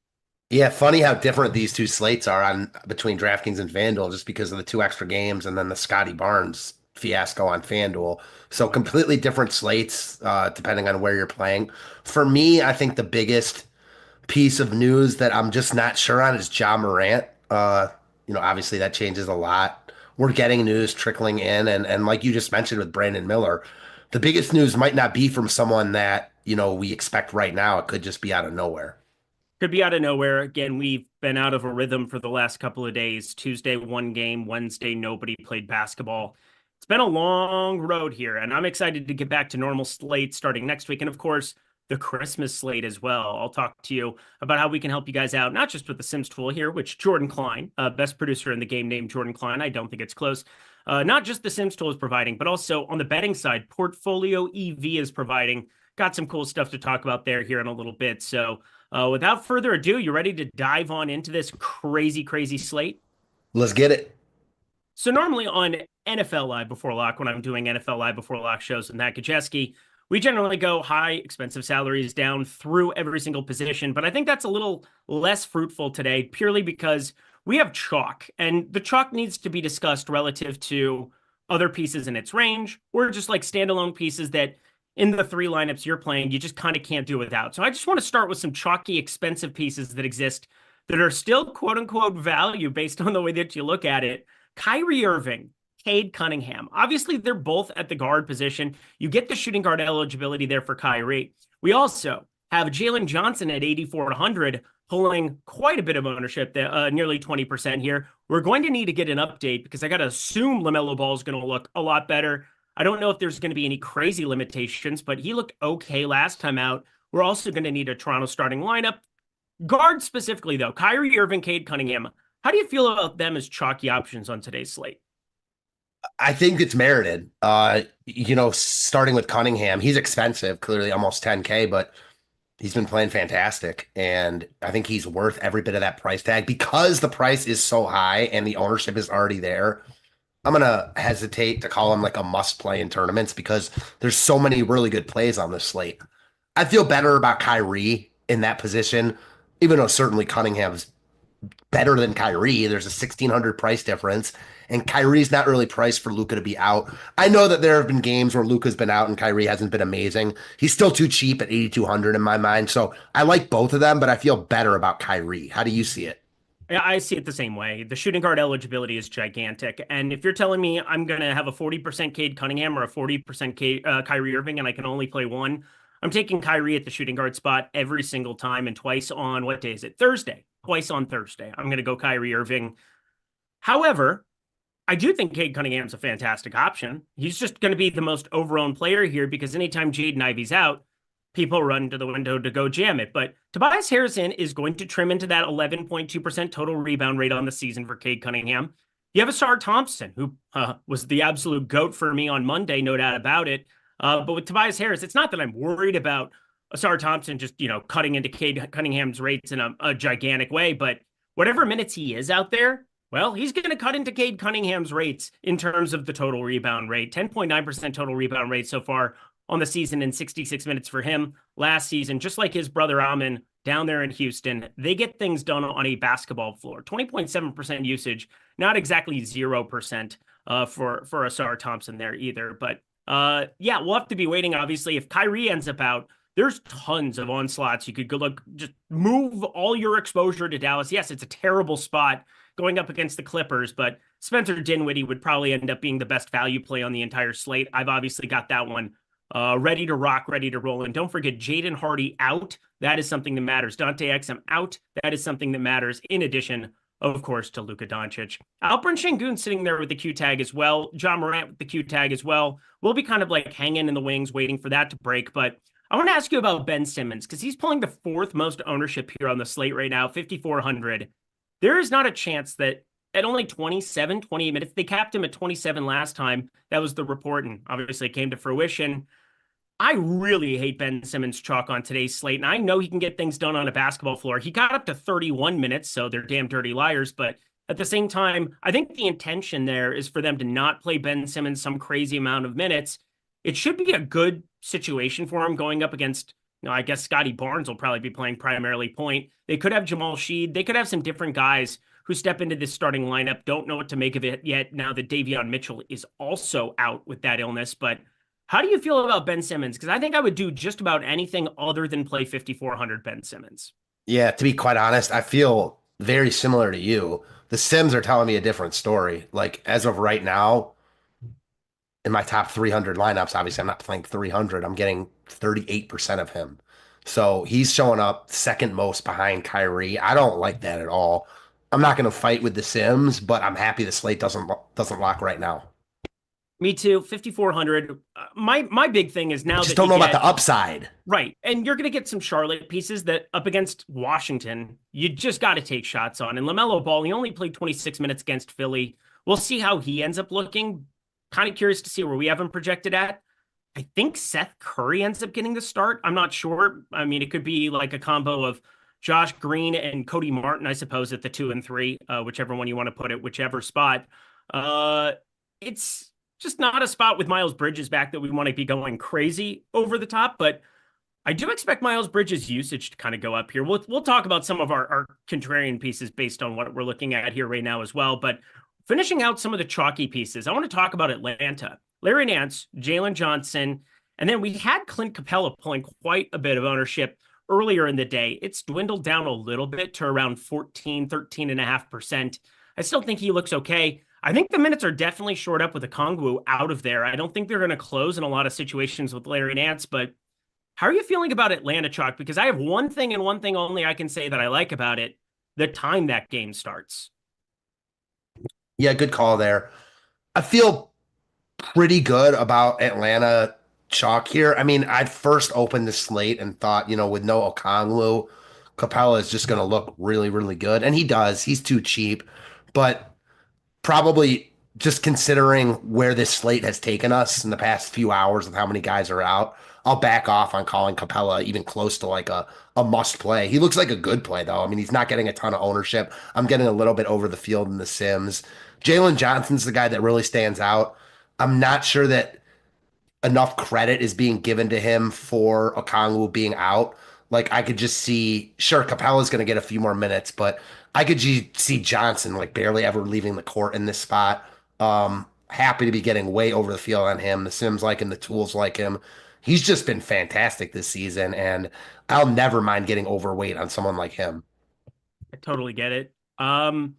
Yeah, funny how different these two slates are between DraftKings and FanDuel just because of the 2 extra games and then the Scotty Barnes fiasco on FanDuel. So completely different slates depending on where you're playing. For me, I think the biggest piece of news that I'm just not sure on is Ja Morant. Obviously that changes a lot. We're getting news trickling in, and like you just mentioned with Brandon Miller, the biggest news might not be from someone that, we expect right now. It could just be out of nowhere. Could be out of nowhere. Again, we've been out of a rhythm for the last couple of days. Tuesday, 1 game. Wednesday, nobody played basketball. It's been a long road here, and I'm excited to get back to normal slate starting next week. And of course, the Christmas slate as well. I'll talk to you about how we can help you guys out, not just with the Sims tool here, which Jordan Klein, best producer in the game named Jordan Klein. I don't think it's close. Not just the Sims tool is providing, but also on the betting side, Portfolio EV is providing. Got some cool stuff to talk about here in a little bit. So without further ado, you ready to dive on into this crazy slate? Let's get it. So normally on NFL Live Before Lock, when I'm doing NFL Live Before Lock shows with Matt Kajeski, we generally go high, expensive salaries down through every single position. But I think that's a little less fruitful today, purely because we have chalk, and the chalk needs to be discussed relative to other pieces in its range, or just like standalone pieces that in the 3 lineups you're playing, you just kind of can't do without. So I just want to start with some chalky, expensive pieces that exist that are still quote unquote value based on the way that you look at it. Kyrie Irving, Cade Cunningham. Obviously, they're both at the guard position. You get the shooting guard eligibility there for Kyrie. We also have Jalen Johnson at 8,400, pulling quite a bit of ownership, nearly 20% here. We're going to need to get an update because I got to assume LaMelo Ball is going to look a lot better. I don't know if there's going to be any crazy limitations, but he looked okay last time out. We're also going to need a Toronto starting lineup. Guard specifically, though, Kyrie Irving, Cade Cunningham, how do you feel about them as chalky options on today's slate? I think it's merited. Starting with Cunningham, he's expensive, clearly almost 10K, but he's been playing fantastic. And I think he's worth every bit of that price tag because the price is so high and the ownership is already there. I'm going to hesitate to call him like a must play in tournaments because there's so many really good plays on this slate. I feel better about Kyrie in that position, even though certainly Cunningham's better than Kyrie. There's a 1,600 price difference, and Kyrie's not really priced for Luka to be out. I know that there have been games where Luka's been out and Kyrie hasn't been amazing. He's still too cheap at 8,200 in my mind. So I like both of them, but I feel better about Kyrie. How do you see it? I see it the same way. The shooting guard eligibility is gigantic. And if you're telling me I'm going to have a 40% Cade Cunningham or a 40% Kyrie Irving and I can only play one, I'm taking Kyrie at the shooting guard spot every single time, and twice on, what day is it? Thursday. Twice on Thursday. I'm going to go Kyrie Irving. However, I do think Cade Cunningham's a fantastic option. He's just going to be the most overowned player here because anytime Jaden Ivey's out, people run to the window to go jam it. But Tobias Harrison is going to trim into that 11.2% total rebound rate on the season for Cade Cunningham. You have Asar Thompson, who was the absolute GOAT for me on Monday, no doubt about it. But with Tobias Harris, it's not that I'm worried about Asar Thompson just, cutting into Cade Cunningham's rates in a gigantic way. But whatever minutes he is out there, well, he's going to cut into Cade Cunningham's rates in terms of the total rebound rate. 10.9% total rebound rate so far on the season in 66 minutes for him last season. Just like his brother Amin down there in Houston, they get things done on a basketball floor. 20.7% usage, not exactly 0% for Asar Thompson there either. But we'll have to be waiting. Obviously, if Kyrie ends up out, there's tons of onslaughts. You could go look, just move all your exposure to Dallas. Yes, it's a terrible spot going up against the Clippers, but Spencer Dinwiddie would probably end up being the best value play on the entire slate. I've obviously got that one ready to rock, ready to roll. And don't forget Jaden Hardy out. That is something that matters. Dante Exum out. That is something that matters. In addition, of course, to Luka Doncic. Alperen Sengun sitting there with the Q tag as well. John Morant with the Q tag as well. We'll be kind of like hanging in the wings, waiting for that to break. But I want to ask you about Ben Simmons because he's pulling the fourth most ownership here on the slate right now, 5,400. There is not a chance that at only 28 minutes, they capped him at 27 last time. That was the report, and obviously it came to fruition. I really hate Ben Simmons' chalk on today's slate, and I know he can get things done on a basketball floor. He got up to 31 minutes, so they're damn dirty liars, but at the same time, I think the intention there is for them to not play Ben Simmons some crazy amount of minutes. It should be a good situation for him going up against, I guess Scotty Barnes will probably be playing primarily point. They could have Jamal Sheed. They could have some different guys who step into this starting lineup. Don't know what to make of it yet now that Davion Mitchell is also out with that illness, but how do you feel about Ben Simmons? Because I think I would do just about anything other than play 5,400 Ben Simmons. Yeah, to be quite honest, I feel very similar to you. The Sims are telling me a different story. Like, as of right now, in my top 300 lineups, obviously I'm not playing 300. I'm getting 38% of him. So he's showing up second most behind Kyrie. I don't like that at all. I'm not going to fight with the Sims, but I'm happy the slate doesn't lock right now. Me too. 5,400. My big thing is now just don't know about the upside. Right. And you're going to get some Charlotte pieces that up against Washington, you just got to take shots on. And LaMelo Ball, he only played 26 minutes against Philly. We'll see how he ends up looking. Kind of curious to see where we have him projected at. I think Seth Curry ends up getting the start. I'm not sure. I mean, it could be like a combo of Josh Green and Cody Martin, I suppose, at the 2 and 3, whichever one you want to put it, whichever spot. It's just not a spot with Miles Bridges back that we want to be going crazy over the top, but I do expect Miles Bridges' usage to kind of go up here. We'll talk about some of our contrarian pieces based on what we're looking at here right now as well, but finishing out some of the chalky pieces, I want to talk about Atlanta. Larry Nance, Jalen Johnson, and then we had Clint Capella pulling quite a bit of ownership earlier in the day. It's dwindled down a little bit to around 13.5%. I still think he looks okay. I think the minutes are definitely short up with Okongwu out of there. I don't think they're going to close in a lot of situations with Larry Nance, but how are you feeling about Atlanta chalk? Because I have one thing and one thing only I can say that I like about it, the time that game starts. Yeah, good call there. I feel pretty good about Atlanta chalk here. I mean, I first opened the slate and thought, with no Okongwu, Capella is just going to look really, really good. And he does. He's too cheap. But probably just considering where this slate has taken us in the past few hours with how many guys are out, I'll back off on calling Capella even close to like a must play. He looks like a good play, though. I mean, he's not getting a ton of ownership. I'm getting a little bit over the field in the Sims. Jalen Johnson's the guy that really stands out. I'm not sure that enough credit is being given to him for Okongwu being out. Like I could just see, sure, Capella's going to get a few more minutes, but I could see Johnson like barely ever leaving the court in this spot. Happy to be getting way over the field on him. The Sims like him, the tools like him. He's just been fantastic this season, and I'll never mind getting overweight on someone like him. I totally get it. I'm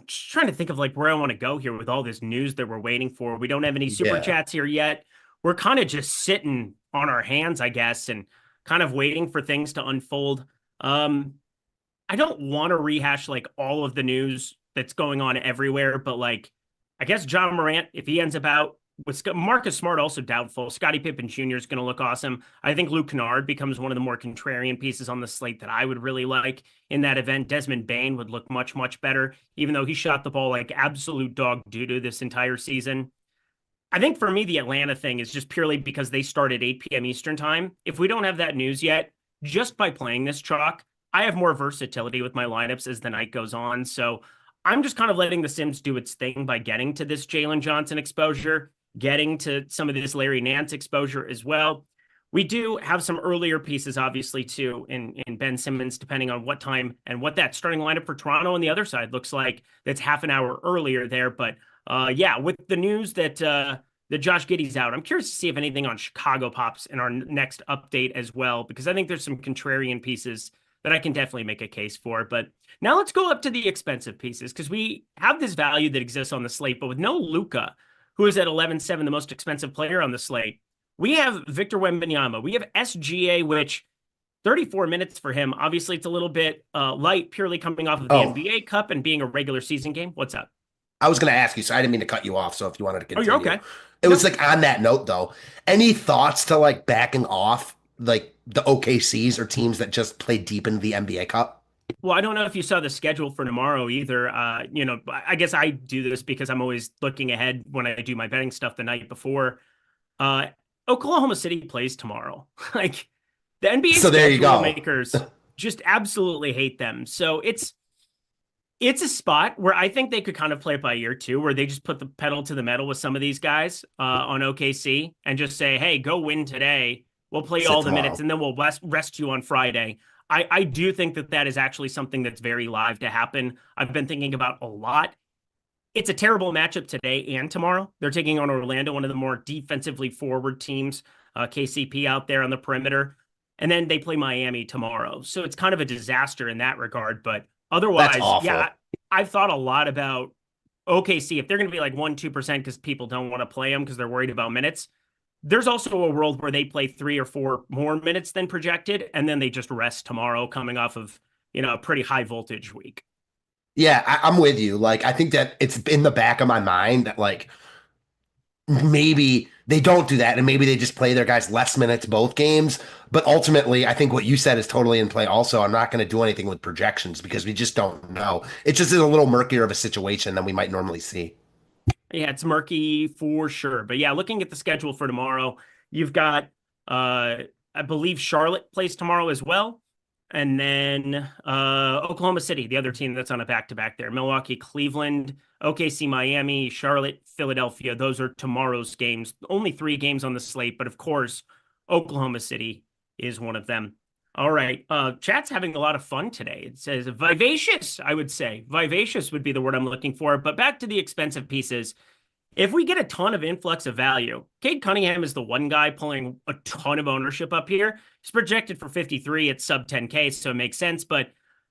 just trying to think of like where I want to go here with all this news that we're waiting for. We don't have any super chats here yet. We're kind of just sitting on our hands, I guess, and kind of waiting for things to unfold. I don't want to rehash like all of the news that's going on everywhere, but like, I guess John Morant, if he ends up out, with Marcus Smart also doubtful. Scottie Pippen Jr. is going to look awesome. I think Luke Kennard becomes one of the more contrarian pieces on the slate that I would really like in that event. Desmond Bane would look much, much better, even though he shot the ball like absolute dog doo-doo this entire season. I think for me, the Atlanta thing is just purely because they start at 8 p.m. Eastern time. If we don't have that news yet, just by playing this chalk, I have more versatility with my lineups as the night goes on. So I'm just kind of letting the Sims do its thing by getting to this Jalen Johnson exposure, getting to some of this Larry Nance exposure as well. We do have some earlier pieces, obviously, too, in Ben Simmons, depending on what time and what that starting lineup for Toronto on the other side looks like. That's half an hour earlier there. But yeah, with the news that Josh Giddey's out, I'm curious to see if anything on Chicago pops in our next update as well, because I think there's some contrarian pieces that I can definitely make a case for. But now let's go up to the expensive pieces, because we have this value that exists on the slate, but with no Luka, who is at 11-7, the most expensive player on the slate. We have Victor Wembanyama. We have SGA, which 34 minutes for him. Obviously, it's a little bit light, purely coming off of the NBA Cup and being a regular season game. What's up? I was going to ask you, so I didn't mean to cut you off. So if you wanted to continue. Oh, you're okay. It was like on that note, though, any thoughts to like backing off like the OKCs or teams that just play deep into the NBA Cup? Well, I don't know if you saw the schedule for tomorrow either. I guess I do this because I'm always looking ahead when I do my betting stuff the night before. Oklahoma City plays tomorrow. Like the NBA schedule makers just absolutely hate them. So it's a spot where I think they could kind of play it by ear too, where they just put the pedal to the metal with some of these guys on OKC and just say, hey, go win today. We'll play all the minutes and then we'll rest you on Friday. I do think that is actually something that's very live to happen. I've been thinking about a lot. It's a terrible matchup today and tomorrow. They're taking on Orlando, one of the more defensively forward teams, KCP out there on the perimeter. And then they play Miami tomorrow. So it's kind of a disaster in that regard. But otherwise, yeah, I've thought a lot about OKC. If they're going to be like 1-2% because people don't want to play them because they're worried about minutes, there's also a world where they play 3 or 4 more minutes than projected, and then they just rest tomorrow coming off of, a pretty high voltage week. Yeah, I'm with you. Like, I think that it's in the back of my mind that like maybe they don't do that and maybe they just play their guys less minutes both games. But ultimately, I think what you said is totally in play also. I'm not going to do anything with projections because we just don't know. It just is a little murkier of a situation than we might normally see. Yeah, it's murky for sure. But yeah, looking at the schedule for tomorrow, you've got, I believe Charlotte plays tomorrow as well. And then Oklahoma City, the other team that's on a back-to-back there. Milwaukee, Cleveland, OKC, Miami, Charlotte, Philadelphia. Those are tomorrow's games. Only 3 games on the slate. But of course, Oklahoma City is one of them. All right. Chat's having a lot of fun today. It says vivacious, I would say. Vivacious would be the word I'm looking for. But back to the expensive pieces. If we get a ton of influx of value, Cade Cunningham is the one guy pulling a ton of ownership up here. He's projected for 53 at sub 10K, so it makes sense. But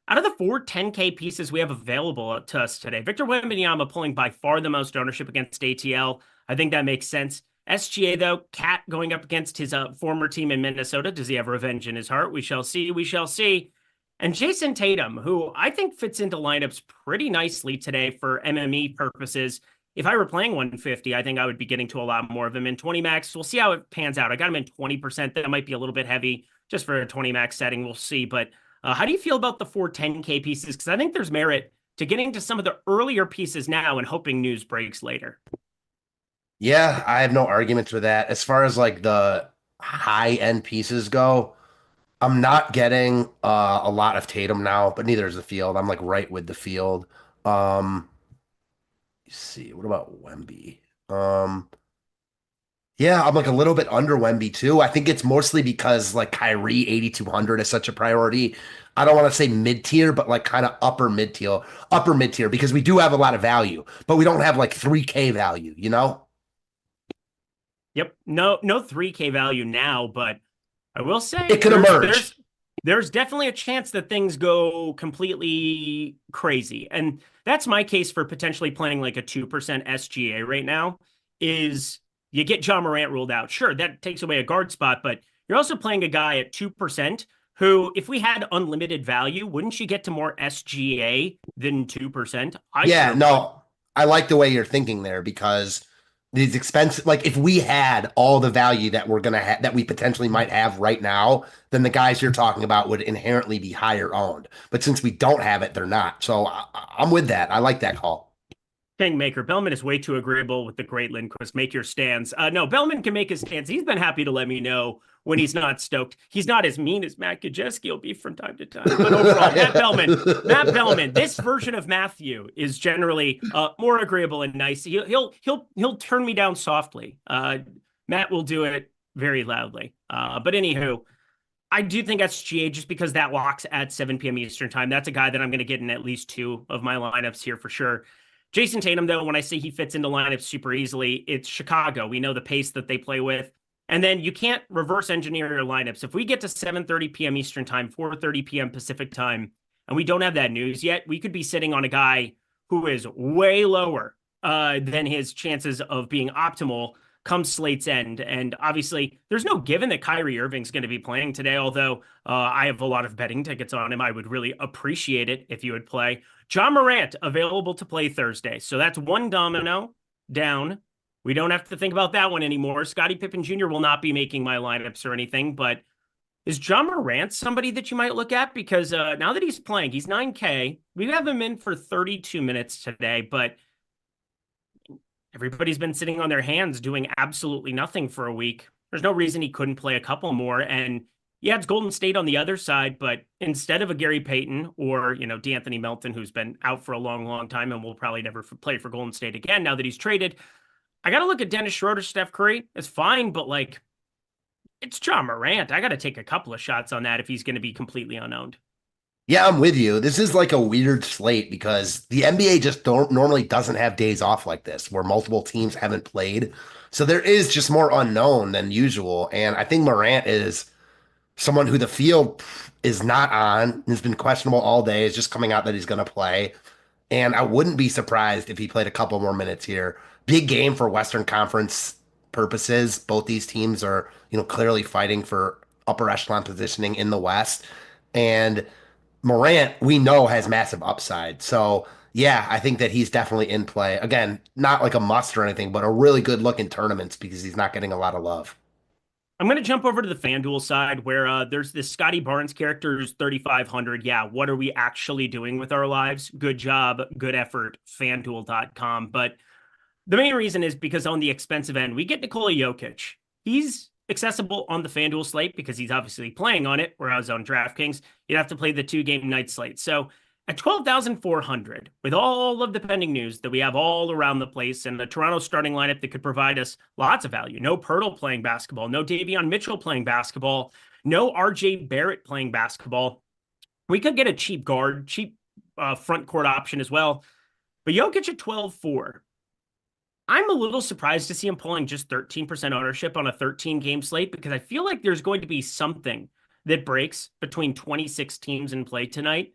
out of the 4 10K pieces we have available to us today, Victor Wembanyama pulling by far the most ownership against ATL. I think that makes sense. SGA, though, Cat going up against his former team in Minnesota. Does he have revenge in his heart? We shall see. We shall see. And Jason Tatum, who I think fits into lineups pretty nicely today for MME purposes. If I were playing 150, I think I would be getting to a lot more of him in 20 max. We'll see how it pans out. I got him in 20%. That might be a little bit heavy just for a 20 max setting. We'll see. But How do you feel about the 410K pieces? Because I think there's merit to getting to some of the earlier pieces now and hoping news breaks later. Yeah, I have no arguments with that. As far as like the high end pieces go, I'm not getting a lot of Tatum now, but neither is the field. I'm like right with the field. Um, let's see, what about Wemby? Um, yeah, I'm like a little bit under Wemby too. I think it's mostly because like Kyrie 8,200 is such a priority. I don't want to say mid tier, but like kind of upper mid tier because we do have a lot of value, but we don't have like 3K value, you know? Yep. No 3K value now, but I will say It could emerge. There's definitely a chance that things go completely crazy. And that's my case for potentially playing like a 2% SGA right now is you get John Morant ruled out. Sure, that takes away a guard spot, but you're also playing a guy at 2% who, if we had unlimited value, wouldn't you get to more SGA than 2%? Yeah, no, I like the way you're thinking there because these expensive, like if we had all the value that we're gonna have, that we potentially might have right now, then the guys you're talking about would inherently be higher owned. But since we don't have it, they're not. So I'm with that. I like that call. Kingmaker. Belman is way too agreeable with the great Lindquist. Make your stands. No, Belman can make his stands. He's been happy to let me know when he's not stoked. He's not as mean as Matt Kajeski will be from time to time. But overall, Matt Belman, this version of Matthew is generally more agreeable and nice. He'll turn me down softly. Matt will do it very loudly. But anywho, I do think SGA just because that locks at 7 p.m. Eastern time. That's a guy that I'm going to get in at least 2 of my lineups here for sure. Jason Tatum, though, when I say he fits into lineups super easily, it's Chicago. We know the pace that they play with. And then you can't reverse engineer your lineups. If we get to 7:30 p.m. Eastern time, 4:30 p.m. Pacific time, and we don't have that news yet, we could be sitting on a guy who is way lower than his chances of being optimal come slate's end. And obviously, there's no given that Kyrie Irving's going to be playing today, although I have a lot of betting tickets on him. I would really appreciate it if you would play. John Morant available to play Thursday. So that's one domino down. We don't have to think about that one anymore. Scottie Pippen Jr. will not be making my lineups or anything, but is John Morant somebody that you might look at? Because now that he's playing, he's 9K. We have him in for 32 minutes today, but everybody's been sitting on their hands doing absolutely nothing for a week. There's no reason he couldn't play a couple more. And yeah, it's Golden State on the other side, but instead of a Gary Payton or, D'Anthony Melton, who's been out for a long, long time and will probably never play for Golden State again now that he's traded, I got to look at Dennis Schroeder, Steph Curry. It's fine, but it's John Morant. I got to take a couple of shots on that if he's going to be completely unowned. Yeah, I'm with you. This is like a weird slate because the NBA just normally doesn't have days off like this where multiple teams haven't played. So there is just more unknown than usual. And I think Morant is someone who the field is not on, has been questionable all day, is just coming out that he's going to play. And I wouldn't be surprised if he played a couple more minutes here. Big game for Western Conference purposes. Both these teams are, clearly fighting for upper echelon positioning in the West. And Morant, we know, has massive upside. So, yeah, I think that he's definitely in play. Again, not like a must or anything, but a really good look in tournaments because he's not getting a lot of love. I'm going to jump over to the FanDuel side where there's this Scotty Barnes character who's 3,500. Yeah, what are we actually doing with our lives? Good job, good effort, FanDuel.com. But the main reason is because on the expensive end, we get Nikola Jokic. He's accessible on the FanDuel slate because he's obviously playing on it, whereas on DraftKings, you'd have to play the 2-game night slate. So at 12,400, with all of the pending news that we have all around the place and the Toronto starting lineup that could provide us lots of value, no Pirtle playing basketball, no Davion Mitchell playing basketball, no RJ Barrett playing basketball, we could get a cheap guard, cheap front court option as well. But Jokic at 12,400. I'm a little surprised to see him pulling just 13% ownership on a 13-game slate because I feel like there's going to be something that breaks between 26 teams in play tonight.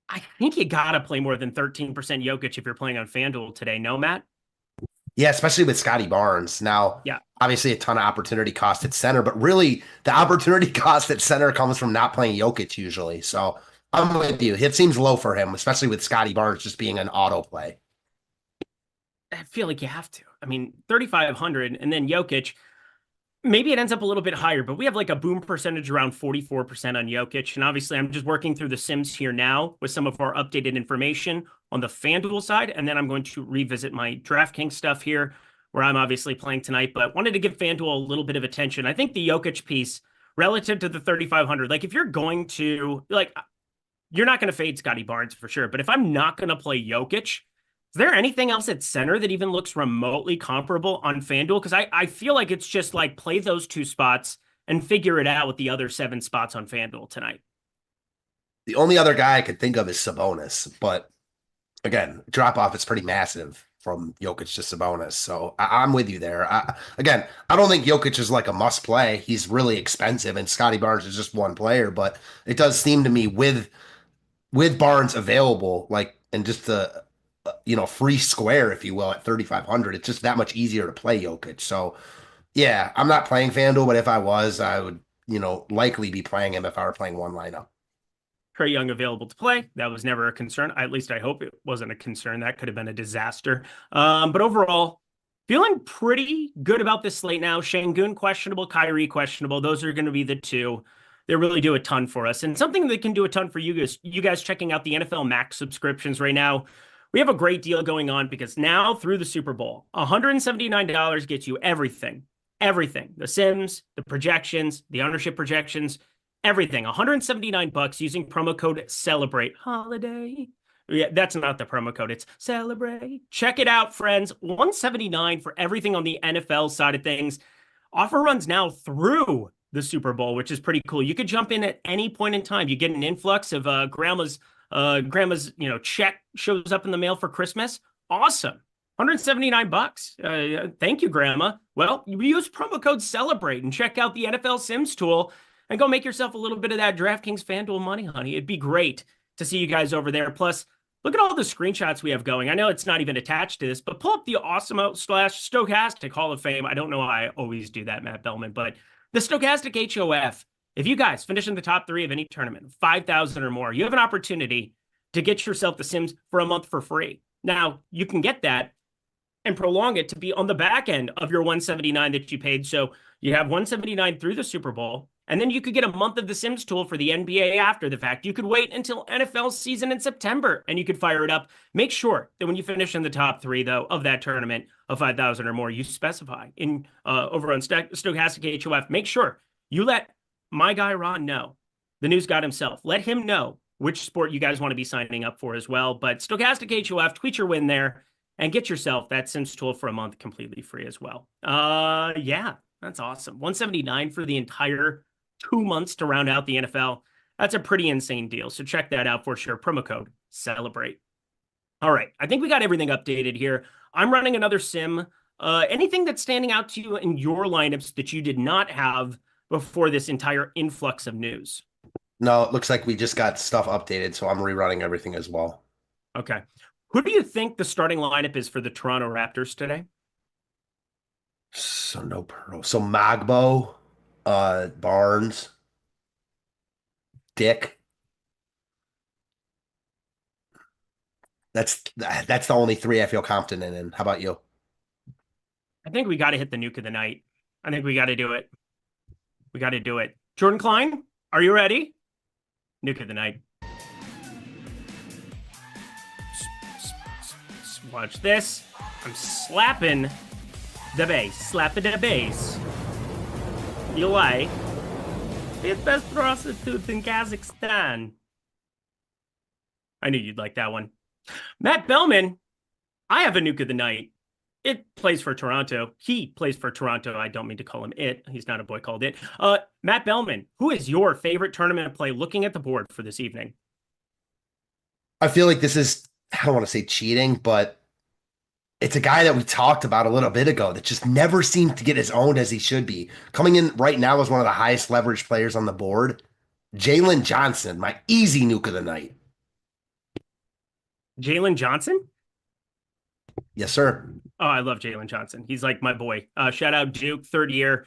I think you got to play more than 13% Jokic if you're playing on FanDuel today. No, Matt? Yeah, especially with Scotty Barnes. Now, yeah, obviously a ton of opportunity cost at center, but really the opportunity cost at center comes from not playing Jokic usually. So I'm with you. It seems low for him, especially with Scotty Barnes just being an auto play. I feel like you have to. I mean, 3,500 and then Jokic. maybe it ends up a little bit higher, but we have like a boom percentage around 44% on Jokic. And obviously, I'm just working through the Sims here now with some of our updated information on the FanDuel side. And then I'm going to revisit my DraftKings stuff here, where I'm obviously playing tonight, but wanted to give FanDuel a little bit of attention. I think the Jokic piece relative to the 3,500, like if you're going to, like, you're not going to fade Scotty Barnes for sure. But if I'm not going to play Jokic, is there anything else at center that even looks remotely comparable on FanDuel? Because I feel like it's just like play those two spots and figure it out with the other 7 spots on FanDuel tonight. The only other guy I could think of is Sabonis, but again, drop off is pretty massive from Jokic to Sabonis. So I'm with you there. I don't think Jokic is like a must play. He's really expensive, and Scotty Barnes is just one player. But it does seem to me with Barnes available, like, and just the free square, if you will, at 3,500, it's just that much easier to play Jokic. So yeah, I'm not playing FanDuel, but if I was, I would likely be playing him if I were playing one lineup. Trae Young available to play. That was never a concern. At least I hope it wasn't a concern. That could have been a disaster. But overall, feeling pretty good about this slate now. Şengün questionable, Kyrie questionable. Those are going to be the two. They really do a ton for us. And something that can do a ton for you guys checking out the NFL Max subscriptions right now. We have a great deal going on because now through the Super Bowl, $179 gets you everything. Everything. The Sims, the projections, the ownership projections, everything. $179 using promo code CELEBRATE. Holiday. Yeah, that's not the promo code. It's CELEBRATE. Check it out, friends. $179 for everything on the NFL side of things. Offer runs now through the Super Bowl, which is pretty cool. You could jump in at any point in time. You get an influx of grandma's check shows up in the mail for Christmas. Awesome. $179. Thank you, Grandma. Well, you use promo code CELEBRATE and check out the NFL Sims tool and go make yourself a little bit of that DraftKings FanDuel money, honey. It'd be great to see you guys over there. Plus, look at all the screenshots we have going. I know it's not even attached to this, but pull up the Awesemo/Stokastic Hall of Fame. I don't know why I always do that, Matt Belman, but the Stokastic HOF. If you guys finish in the top 3 of any tournament, 5,000 or more, you have an opportunity to get yourself the Sims for a month for free. Now, you can get that and prolong it to be on the back end of your $179 that you paid. So you have $179 through the Super Bowl, and then you could get a month of the Sims tool for the NBA after the fact. You could wait until NFL season in September, and you could fire it up. Make sure that when you finish in the top 3, though, of that tournament of 5,000 or more, you specify in over on Stokastic HOF. Make sure you let my guy Ron know, the news god himself. Let him know which sport you guys want to be signing up for as well. But Stokastic HOF, tweet your win there and get yourself that Sims tool for a month completely free as well. Yeah, that's awesome. $179 for the entire 2 months to round out the NFL. That's a pretty insane deal. So check that out for sure. Promo code CELEBRATE. All right. I think we got everything updated here. I'm running another sim. Anything that's standing out to you in your lineups that you did not have before this entire influx of news? No, it looks like we just got stuff updated, so I'm rerunning everything as well. Okay. Who do you think the starting lineup is for the Toronto Raptors today? So no Pearl. So Magbo, Barnes, Dick. That's the only 3 I feel confident in. How about you? I think we got to hit the nuke of the night. I think we got to do it. We got to do it. Jordan Klein, are you ready? Nuke of the night. Watch this. I'm slapping the bass. Slapping the bass. You like? It's best prostitute in Kazakhstan. I knew you'd like that one. Matt Belman, I have a nuke of the night. It plays for Toronto. He plays for Toronto. I don't mean to call him it. He's not a boy called it. Matt Belman, who is your favorite tournament play looking at the board for this evening? I feel like this is, I don't want to say cheating, but it's a guy that we talked about a little bit ago that just never seemed to get as owned as he should be. Coming in right now as one of the highest leverage players on the board, Jalen Johnson, my easy nuke of the night. Jalen Johnson? Yes, sir. Oh, I love Jalen Johnson. He's like my boy. Shout out Duke, 3rd year.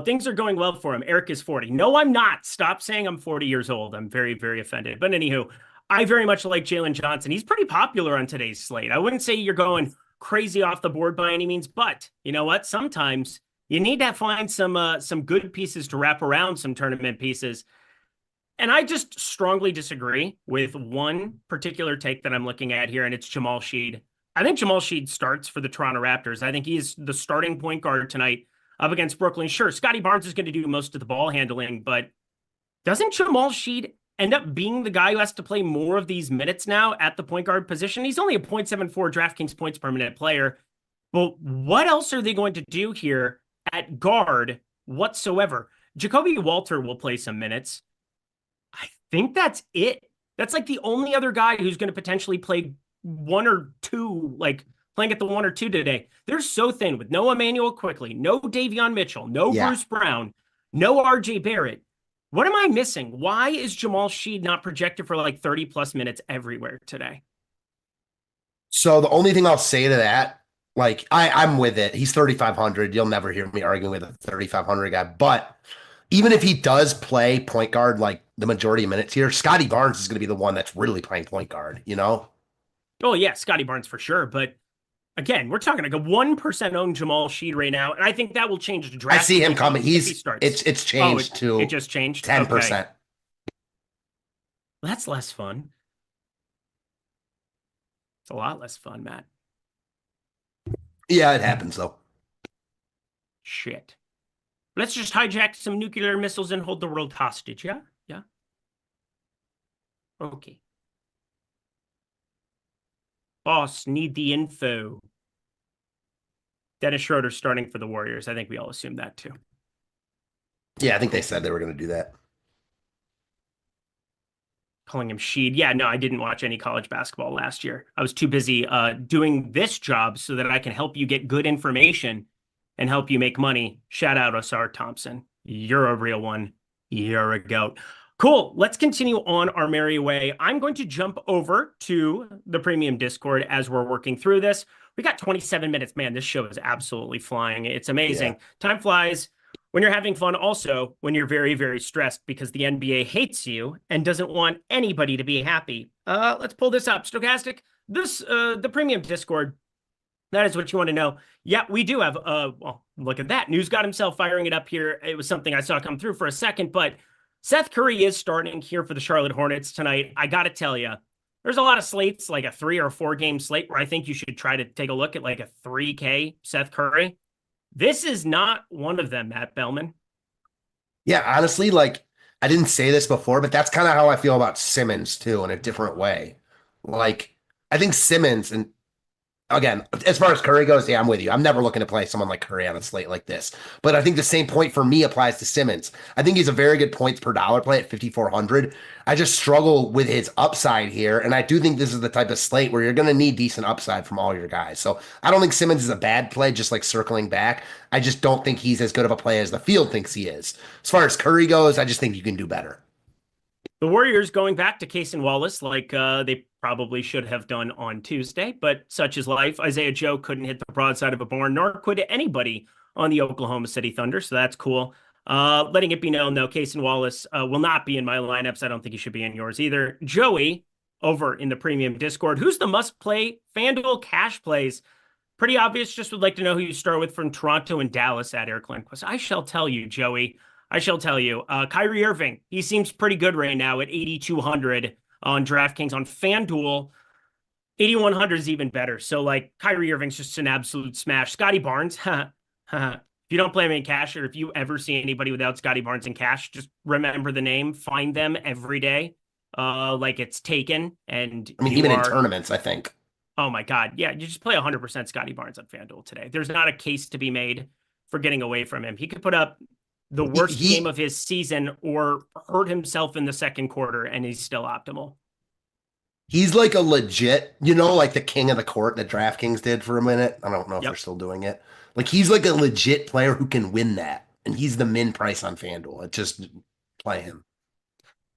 Things are going well for him. Eric is 40. No, I'm not. Stop saying I'm 40 years old. I'm very, very offended. But anywho, I very much like Jalen Johnson. He's pretty popular on today's slate. I wouldn't say you're going crazy off the board by any means, but you know what? Sometimes You need to find some good pieces to wrap around some tournament pieces. And I just strongly disagree with one particular take that I'm looking at here, and it's Jamal Sheed. I think Jamal Sheed starts for the Toronto Raptors. I think he's the starting point guard tonight up against Brooklyn. Sure, Scotty Barnes is going to do most of the ball handling, but doesn't Jamal Sheed end up being the guy who has to play more of these minutes now at the point guard position? He's only a .74 DraftKings points per minute player. But what else are they going to do here at guard whatsoever? Jacoby Walter will play some minutes. I think that's it. That's like the only other guy who's going to potentially play one or two, like playing at the 1 or 2 today. They're so thin with no Emmanuel Quickly, no Davion Mitchell, no Bruce Brown, no RJ Barrett. What am I missing? Why is Jamal Sheed not projected for like 30 plus minutes everywhere today? So the only thing I'll say to that, like I'm with it. He's 3,500. You'll never hear me arguing with a 3,500 guy. But even if he does play point guard like the majority of minutes here, Scotty Barnes is going to be the one that's really playing point guard, you know? Oh, yeah, Scotty Barnes for sure. But again, we're talking like a 1% owned Jamal Sheed right now. And I think that will change the draft. I see him coming. He starts. It's changed to it just changed 10%. Okay. That's less fun. It's a lot less fun, Matt. Yeah, it happens though. Shit. Let's just hijack some nuclear missiles and hold the world hostage, yeah? Yeah? Okay. Boss, need the info. Dennis Schroeder starting for the Warriors. I think we all assumed that too. Yeah, I think they said they were going to do that. Calling him Sheed. Yeah, no, I didn't watch any college basketball last year. I was too busy doing this job so that I can help you get good information and help you make money. Shout out Osar Thompson. You're a real one. You're a goat. Cool. Let's continue on our merry way. I'm going to jump over to the premium Discord as we're working through this. We got 27 minutes. Man, this show is absolutely flying. It's amazing. Yeah. Time flies when you're having fun. Also, when you're very, very stressed because the NBA hates you and doesn't want anybody to be happy. Let's pull this up. Stokastic, the premium Discord. That is what you want to know. Yeah, we do have, well, look at that. News got himself firing it up here. It was something I saw come through for a second, but Seth Curry is starting here for the Charlotte Hornets tonight. I got to tell you, there's a lot of slates, like a 3 or 4 game slate where I think you should try to take a look at like a 3K Seth Curry. This is not one of them, Matt Belman. Yeah, honestly, like I didn't say this before, but that's kind of how I feel about Simmons too, in a different way. Like I think Simmons, and again, as far as Curry goes, yeah, I'm with you. I'm never looking to play someone like Curry on a slate like this. But I think the same point for me applies to Simmons. I think he's a very good points per dollar play at 5,400. I just struggle with his upside here. And I do think this is the type of slate where you're going to need decent upside from all your guys. So I don't think Simmons is a bad play, just like circling back. I just don't think he's as good of a play as the field thinks he is. As far as Curry goes, I just think you can do better. The Warriors going back to Case and Wallace like they probably should have done on Tuesday, but such is life. Isaiah Joe couldn't hit the broadside of a barn, nor could anybody on the Oklahoma City Thunder, so that's cool. Letting it be known, though, Case and Wallace will not be in my lineups. I don't think he should be in yours either. Joey, over in the premium Discord, who's the must-play FanDuel cash plays? Pretty obvious, just would like to know who you start with from Toronto and Dallas at Eric Lindquist. I shall tell you, Joey. I shall tell you. Kyrie Irving, he seems pretty good right now at 8,200 on DraftKings. On FanDuel, 8,100 is even better. So, like, Kyrie Irving's just an absolute smash. Scotty Barnes, if you don't play him in cash, or if you ever see anybody without Scotty Barnes in cash, just remember the name, find them every day, like it's taken. And I mean, even in tournaments, I think. Oh, my God. Yeah, you just play 100% Scotty Barnes on FanDuel today. There's not a case to be made for getting away from him. He could put up the worst game of his season or hurt himself in the second quarter, and he's still optimal. He's like a legit, like the king of the court that DraftKings did for a minute. I don't know if they're still doing it. Like he's like a legit player who can win that. And he's the min price on FanDuel. It just play him.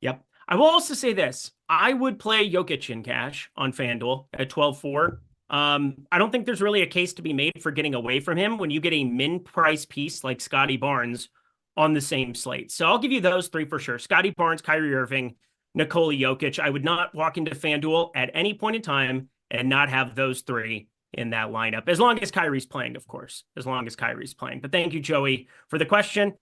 Yep. I will also say this. I would play Jokic in cash on FanDuel at 12-4. I don't think there's really a case to be made for getting away from him when you get a min price piece like Scotty Barnes on the same slate. So I'll give you those 3 for sure. Scotty Barnes, Kyrie Irving, Nikola Jokic. I would not walk into FanDuel at any point in time and not have those 3 in that lineup, as long as Kyrie's playing, of course, as long as Kyrie's playing. But thank you, Joey, for the question.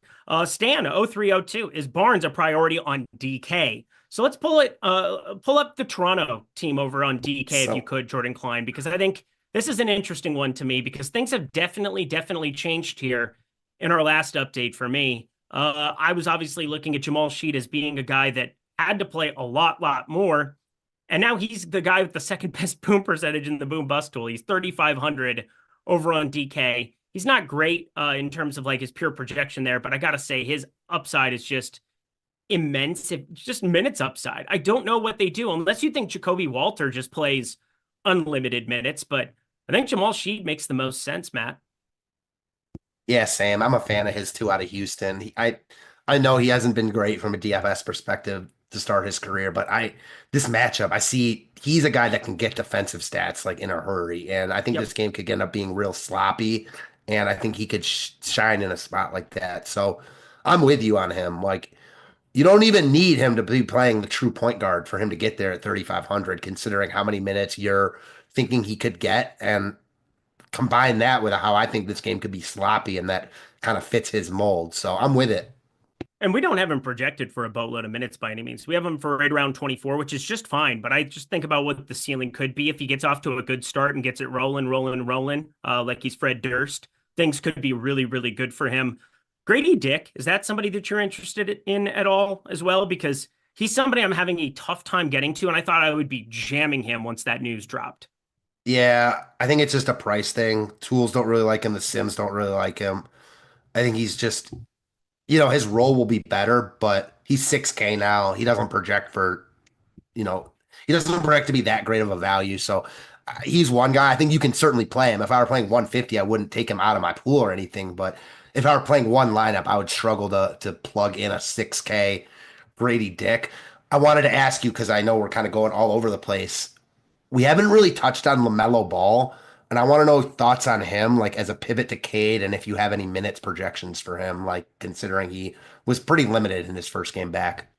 Stan 0302, is Barnes a priority on DK? So let's pull up the Toronto team over on DK if you could, Jordan Klein, because I think this is an interesting one to me because things have definitely changed here in our last update for me. I was obviously looking at Jamal Sheed as being a guy that had to play a lot more. And now he's the guy with the second best boom percentage in the boom bust tool. He's 3,500 over on DK. He's not great in terms of like his pure projection there, but I got to say his upside is just immense. Just minutes upside. I don't know what they do unless you think Jacoby Walter just plays unlimited minutes, but I think Jamal Sheed makes the most sense, Matt. Yeah, Sam, I'm a fan of his too out of Houston. I know he hasn't been great from a DFS perspective to start his career, but this matchup, I see he's a guy that can get defensive stats like in a hurry, and I think this game could end up being real sloppy, and I think he could shine in a spot like that. So I'm with you on him. Like, you don't even need him to be playing the true point guard for him to get there at 3,500, considering how many minutes you're thinking he could get, and combine that with how I think this game could be sloppy, and that kind of fits his mold. So I'm with it. And we don't have him projected for a boatload of minutes by any means. We have him for right around 24, which is just fine. But I just think about what the ceiling could be if he gets off to a good start and gets it rolling, like he's Fred Durst. Things could be really good for him. Grady Dick, is that somebody that you're interested in at all as well? Because he's somebody I'm having a tough time getting to, and I thought I would be jamming him once that news dropped. Yeah, I think it's just a price thing. Tools don't really like him. The Sims don't really like him. I think he's just, his role will be better, but he's 6K now. He doesn't project for, he doesn't project to be that great of a value. So he's one guy. I think you can certainly play him. If I were playing 150, I wouldn't take him out of my pool or anything. But if I were playing one lineup, I would struggle to plug in a 6K Grady Dick. I wanted to ask you, because I know we're kind of going all over the place. We haven't really touched on LaMelo Ball, and I want to know thoughts on him, like as a pivot to Cade, and if you have any minutes projections for him, like considering he was pretty limited in his first game back.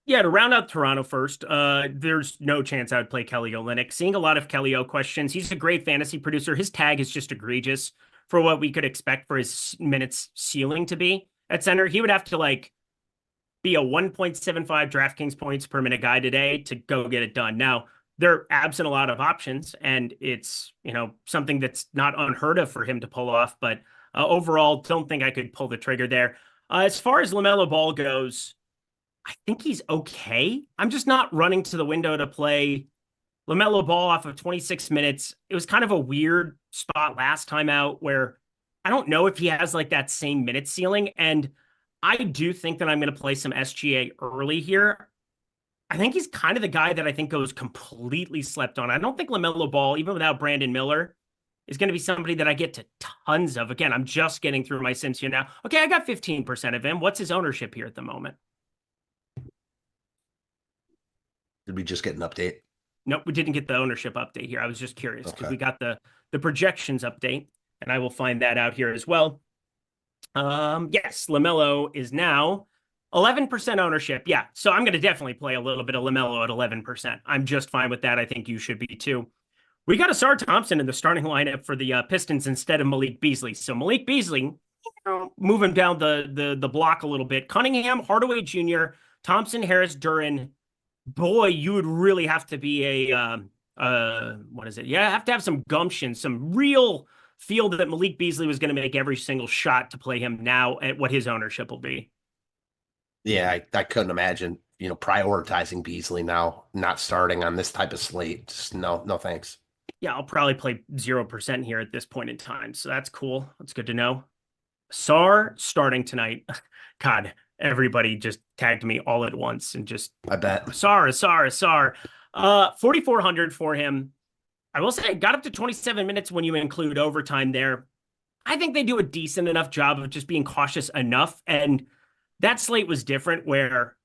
Yeah, to round out Toronto first, there's no chance I would play Kelly Olynyk. Seeing a lot of Kelly O questions. He's a great fantasy producer. His tag is just egregious for what we could expect for his minutes ceiling to be at center. He would have to be a 1.75 DraftKings points per minute guy today to go get it done. Now, they're absent a lot of options, and it's, something that's not unheard of for him to pull off. But overall, don't think I could pull the trigger there. As far as LaMelo Ball goes, I think he's okay. I'm just not running to the window to play LaMelo Ball off of 26 minutes. It was kind of a weird spot last time out where I don't know if he has that same minute ceiling. And I do think that I'm going to play some SGA early here. I think he's kind of the guy that I think goes completely slept on. I don't think LaMelo Ball, even without Brandon Miller, is going to be somebody that I get to tons of. Again, I'm just getting through my Sims here now. Okay, I got 15% of him. What's his ownership here at the moment? Did we just get an update? Nope, we didn't get the ownership update here. I was just curious because we got the projections update, and I will find that out here as well. Yes, LaMelo is now 11% ownership. Yeah, so I'm going to definitely play a little bit of LaMelo at 11%. I'm just fine with that. I think you should be too. We got Asar Thompson in the starting lineup for the Pistons instead of Malik Beasley. So Malik Beasley, move him down the block a little bit. Cunningham, Hardaway Jr., Thompson, Harris, Duran. Boy, you would really have to be what is it? Yeah, have to have some gumption, some real feel that Malik Beasley was going to make every single shot to play him now at what his ownership will be. Yeah, I couldn't imagine, prioritizing Beasley now, not starting on this type of slate. Just no thanks. Yeah, I'll probably play 0% here at this point in time. So that's cool. That's good to know. Sar starting tonight. God, everybody just tagged me all at once and just, I bet. Sar. 4,400 for him. I will say, got up to 27 minutes when you include overtime there. I think they do a decent enough job of just being cautious enough. And that slate was different where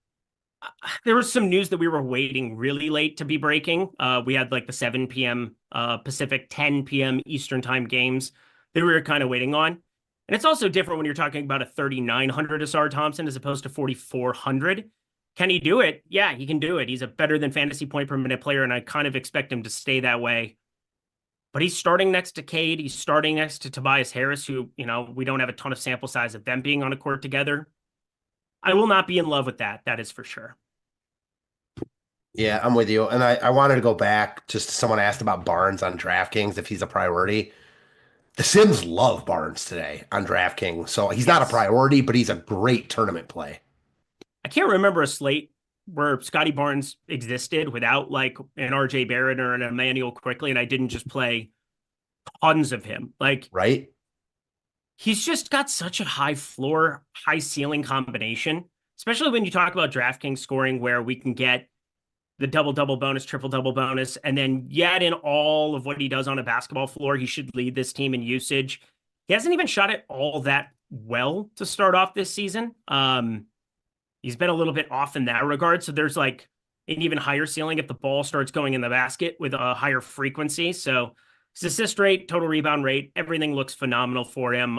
there was some news that we were waiting really late to be breaking. We had the 7 p.m. Pacific, 10 p.m. Eastern time games that we were kind of waiting on. And it's also different when you're talking about a 3,900 Asar Thompson as opposed to 4,400. Can he do it? Yeah, he can do it. He's a better than fantasy point per minute player, and I kind of expect him to stay that way but he's starting next to Cade. He's starting next to Tobias Harris, who, we don't have a ton of sample size of them being on a court together. I will not be in love with that. That is for sure. Yeah, I'm with you. And I wanted to go back. Just someone asked about Barnes on DraftKings, if he's a priority. The Sims love Barnes today on DraftKings. So he's not a priority, but he's a great tournament play. I can't remember a slate where Scotty Barnes existed without like an RJ Barrett or an Emmanuel Quickly, and I didn't just play tons of him. Like, right? He's just got such a high floor, high ceiling combination, especially when you talk about DraftKings scoring where we can get the double-double bonus, triple-double bonus, and then yet in all of what he does on a basketball floor, he should lead this team in usage. He hasn't even shot it all that well to start off this season. He's been a little bit off in that regard. So there's like an even higher ceiling if the ball starts going in the basket with a higher frequency. So his assist rate, total rebound rate, everything looks phenomenal for him.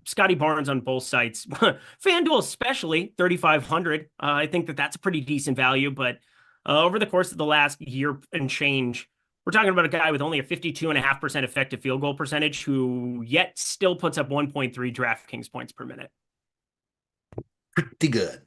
Scotty Barnes on both sites. FanDuel especially, 3,500. I think that's a pretty decent value, but over the course of the last year and change, we're talking about a guy with only a 52.5% effective field goal percentage who yet still puts up 1.3 DraftKings points per minute. Pretty good.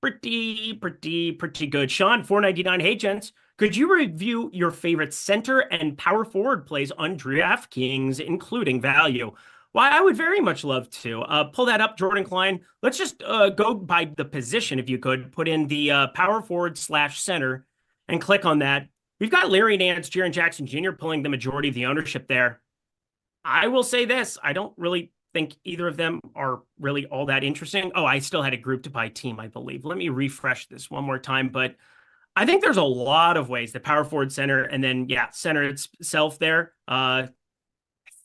Pretty good. Sean, 499. Hey, gents. Could you review your favorite center and power forward plays on DraftKings, including value? Why, I would very much love to. Pull that up, Jordan Klein. Let's just go by the position, if you could. Put in the power forward / center and click on that. We've got Larry Nance, Jaren Jackson Jr. pulling the majority of the ownership there. I will say this. I don't really think either of them are really all that interesting. Oh, I still had a group to buy team, I believe. Let me refresh this one more time. But I think there's a lot of ways, the power forward, center, and then, center itself there. I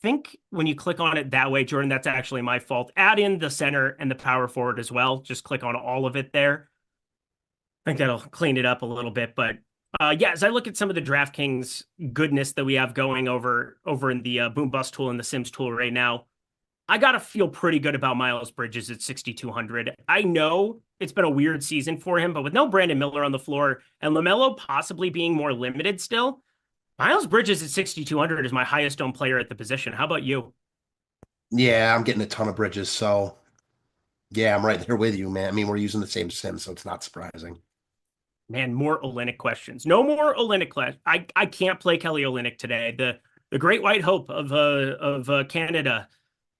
think when you click on it that way, Jordan, that's actually my fault. Add in the center and the power forward as well. Just click on all of it there. I think that'll clean it up a little bit. But as I look at some of the DraftKings goodness that we have going over in the Boom Bust tool and the Sims tool right now, I got to feel pretty good about Miles Bridges at 6,200. I know it's been a weird season for him, but with no Brandon Miller on the floor and LaMelo possibly being more limited still, Miles Bridges at 6,200 is my highest owned player at the position. How about you? Yeah, I'm getting a ton of Bridges. So, yeah, I'm right there with you, man. I mean, we're using the same sim, so it's not surprising. Man, more Olynyk questions. No more Olynyk questions. I can't play Kelly Olynyk today. The great white hope of Canada.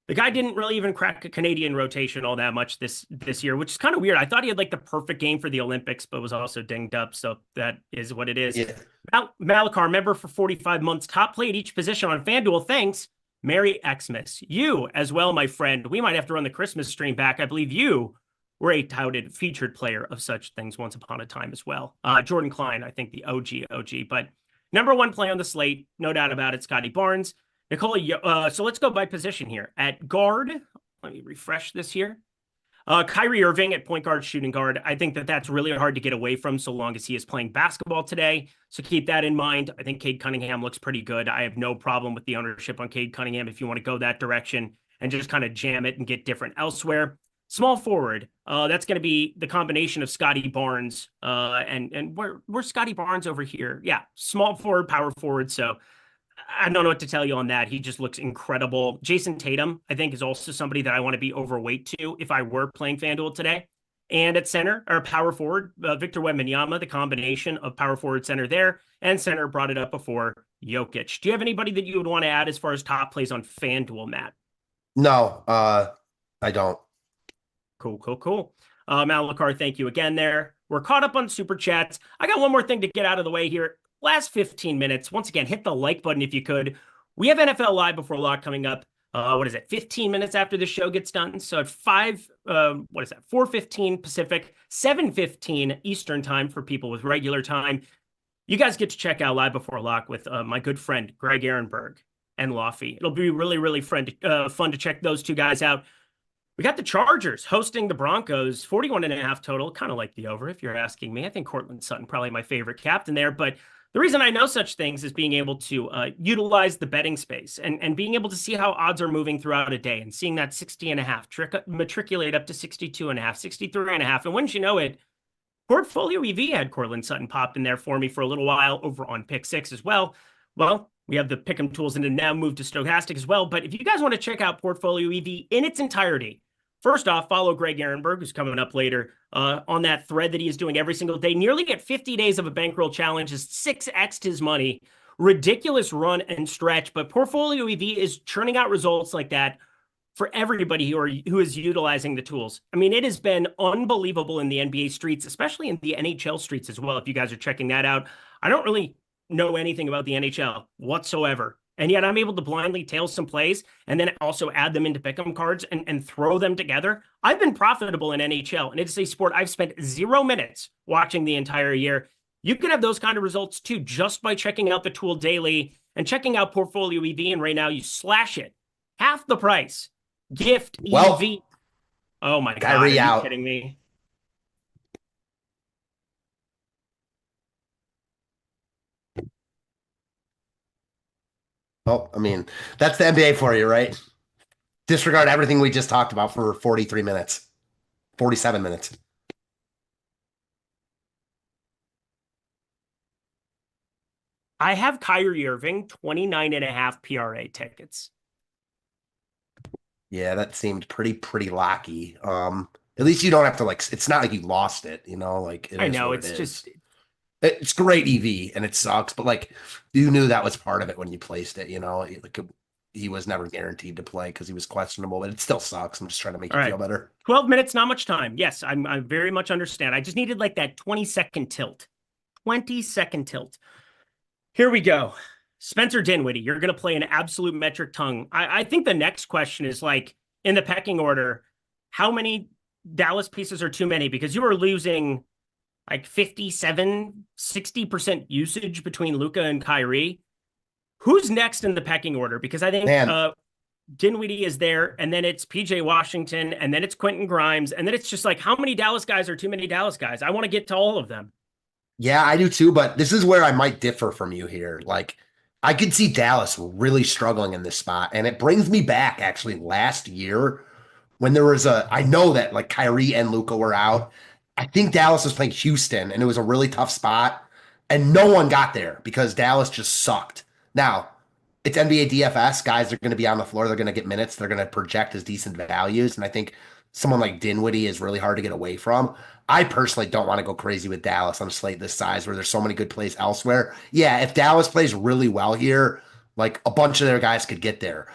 The guy didn't really even crack a Canadian rotation all that much this year, which is kind of weird. I thought he had like the perfect game for the Olympics, but was also dinged up. So that is what it is. Yeah. Malakar, member for 45 months, top played each position on FanDuel. Thanks. Merry Xmas. You as well, my friend. We might have to run the Christmas stream back. I believe you were a touted featured player of such things once upon a time as well. Jordan Klein, I think the OG, but number one play on the slate, no doubt about it, Scotty Barnes. Nikola, so let's go by position here. At guard, let me refresh this here. Kyrie Irving at point guard, shooting guard. I think that's really hard to get away from so long as he is playing basketball today. So keep that in mind. I think Cade Cunningham looks pretty good. I have no problem with the ownership on Cade Cunningham if you want to go that direction and just kind of jam it and get different elsewhere. Small forward, that's going to be the combination of Scotty Barnes and where's Scotty Barnes over here? Yeah, small forward, power forward. So I don't know what to tell you on that. He just looks incredible. Jason Tatum, I think, is also somebody that I want to be overweight to if I were playing FanDuel today. And at center, or power forward, Victor Wembanyama, the combination of power forward, center there, and center, brought it up before, Jokic. Do you have anybody that you would want to add as far as top plays on FanDuel, Matt? No, I don't. Cool. Malakar, thank you again there. We're caught up on Super Chats. I got one more thing to get out of the way here. Last 15 minutes, once again, hit the like button if you could. We have NFL Live Before Lock coming up. 15 minutes after the show gets done? So at 4:15 Pacific, 7:15 Eastern time for people with regular time. You guys get to check out Live Before Lock with my good friend, Greg Ehrenberg and Laffy. It'll be really, really fun to check those two guys out. We got the Chargers hosting the Broncos, 41.5 total, kind of like the over, if you're asking me. I think Cortland Sutton, probably my favorite captain there, but the reason I know such things is being able to utilize the betting space and being able to see how odds are moving throughout a day and seeing that 60.5 matriculate up to 62.5, 63.5. And wouldn't you know it, Portfolio EV had Cortland Sutton popped in there for me for a little while over on Pick 6 as well. Well, We have the Pick'em tools and now move to Stokastic as well. But if you guys want to check out Portfolio EV in its entirety, first off, follow Greg Ehrenberg, who's coming up later, on that thread that he is doing every single day. Nearly at 50 days of a bankroll challenge is 6x'd his money. Ridiculous run and stretch, but Portfolio EV is churning out results like that for everybody who is utilizing the tools. I mean, it has been unbelievable in the NBA streets, especially in the NHL streets as well, if you guys are checking that out. I don't really know anything about the NHL whatsoever. And yet I'm able to blindly tail some plays and then also add them into pick'em cards and throw them together. I've been profitable in NHL, and it's a sport I've spent 0 minutes watching the entire year. You can have those kind of results too, just by checking out the tool daily and checking out Portfolio EV. And right now you slash it half the price. Gift EV. Oh my God. Are you kidding me? Well, I mean, that's the NBA for you, right? Disregard everything we just talked about for 43 minutes, 47 minutes. I have Kyrie Irving 29.5 PRA tickets. Yeah, that seemed pretty locky. At least you don't have to it's not like you lost it, I know it's just it's great EV and it sucks, but you knew that was part of it when you placed it, he was never guaranteed to play because he was questionable, but it still sucks. I'm just trying to make you feel better. 12 minutes, not much time. Yes, I very much understand. I just needed that 20-second tilt. 20-second tilt. Here we go. Spencer Dinwiddie, you're going to play an absolute metric tongue. I think the next question is in the pecking order, how many Dallas pieces are too many? Because you are losing 57, 60% usage between Luka and Kyrie. Who's next in the pecking order? Because I think Dinwiddie is there, and then it's PJ Washington, and then it's Quentin Grimes, and then it's just how many Dallas guys are too many Dallas guys? I want to get to all of them. Yeah, I do too, but this is where I might differ from you here. I could see Dallas really struggling in this spot, and it brings me back actually last year when there was I know that Kyrie and Luka were out. I think Dallas was playing Houston, and it was a really tough spot, and no one got there because Dallas just sucked. Now, it's NBA DFS. Guys are going to be on the floor. They're going to get minutes. They're going to project as decent values, and I think someone like Dinwiddie is really hard to get away from. I personally don't want to go crazy with Dallas on a slate this size where there's so many good plays elsewhere. Yeah, if Dallas plays really well here, a bunch of their guys could get there.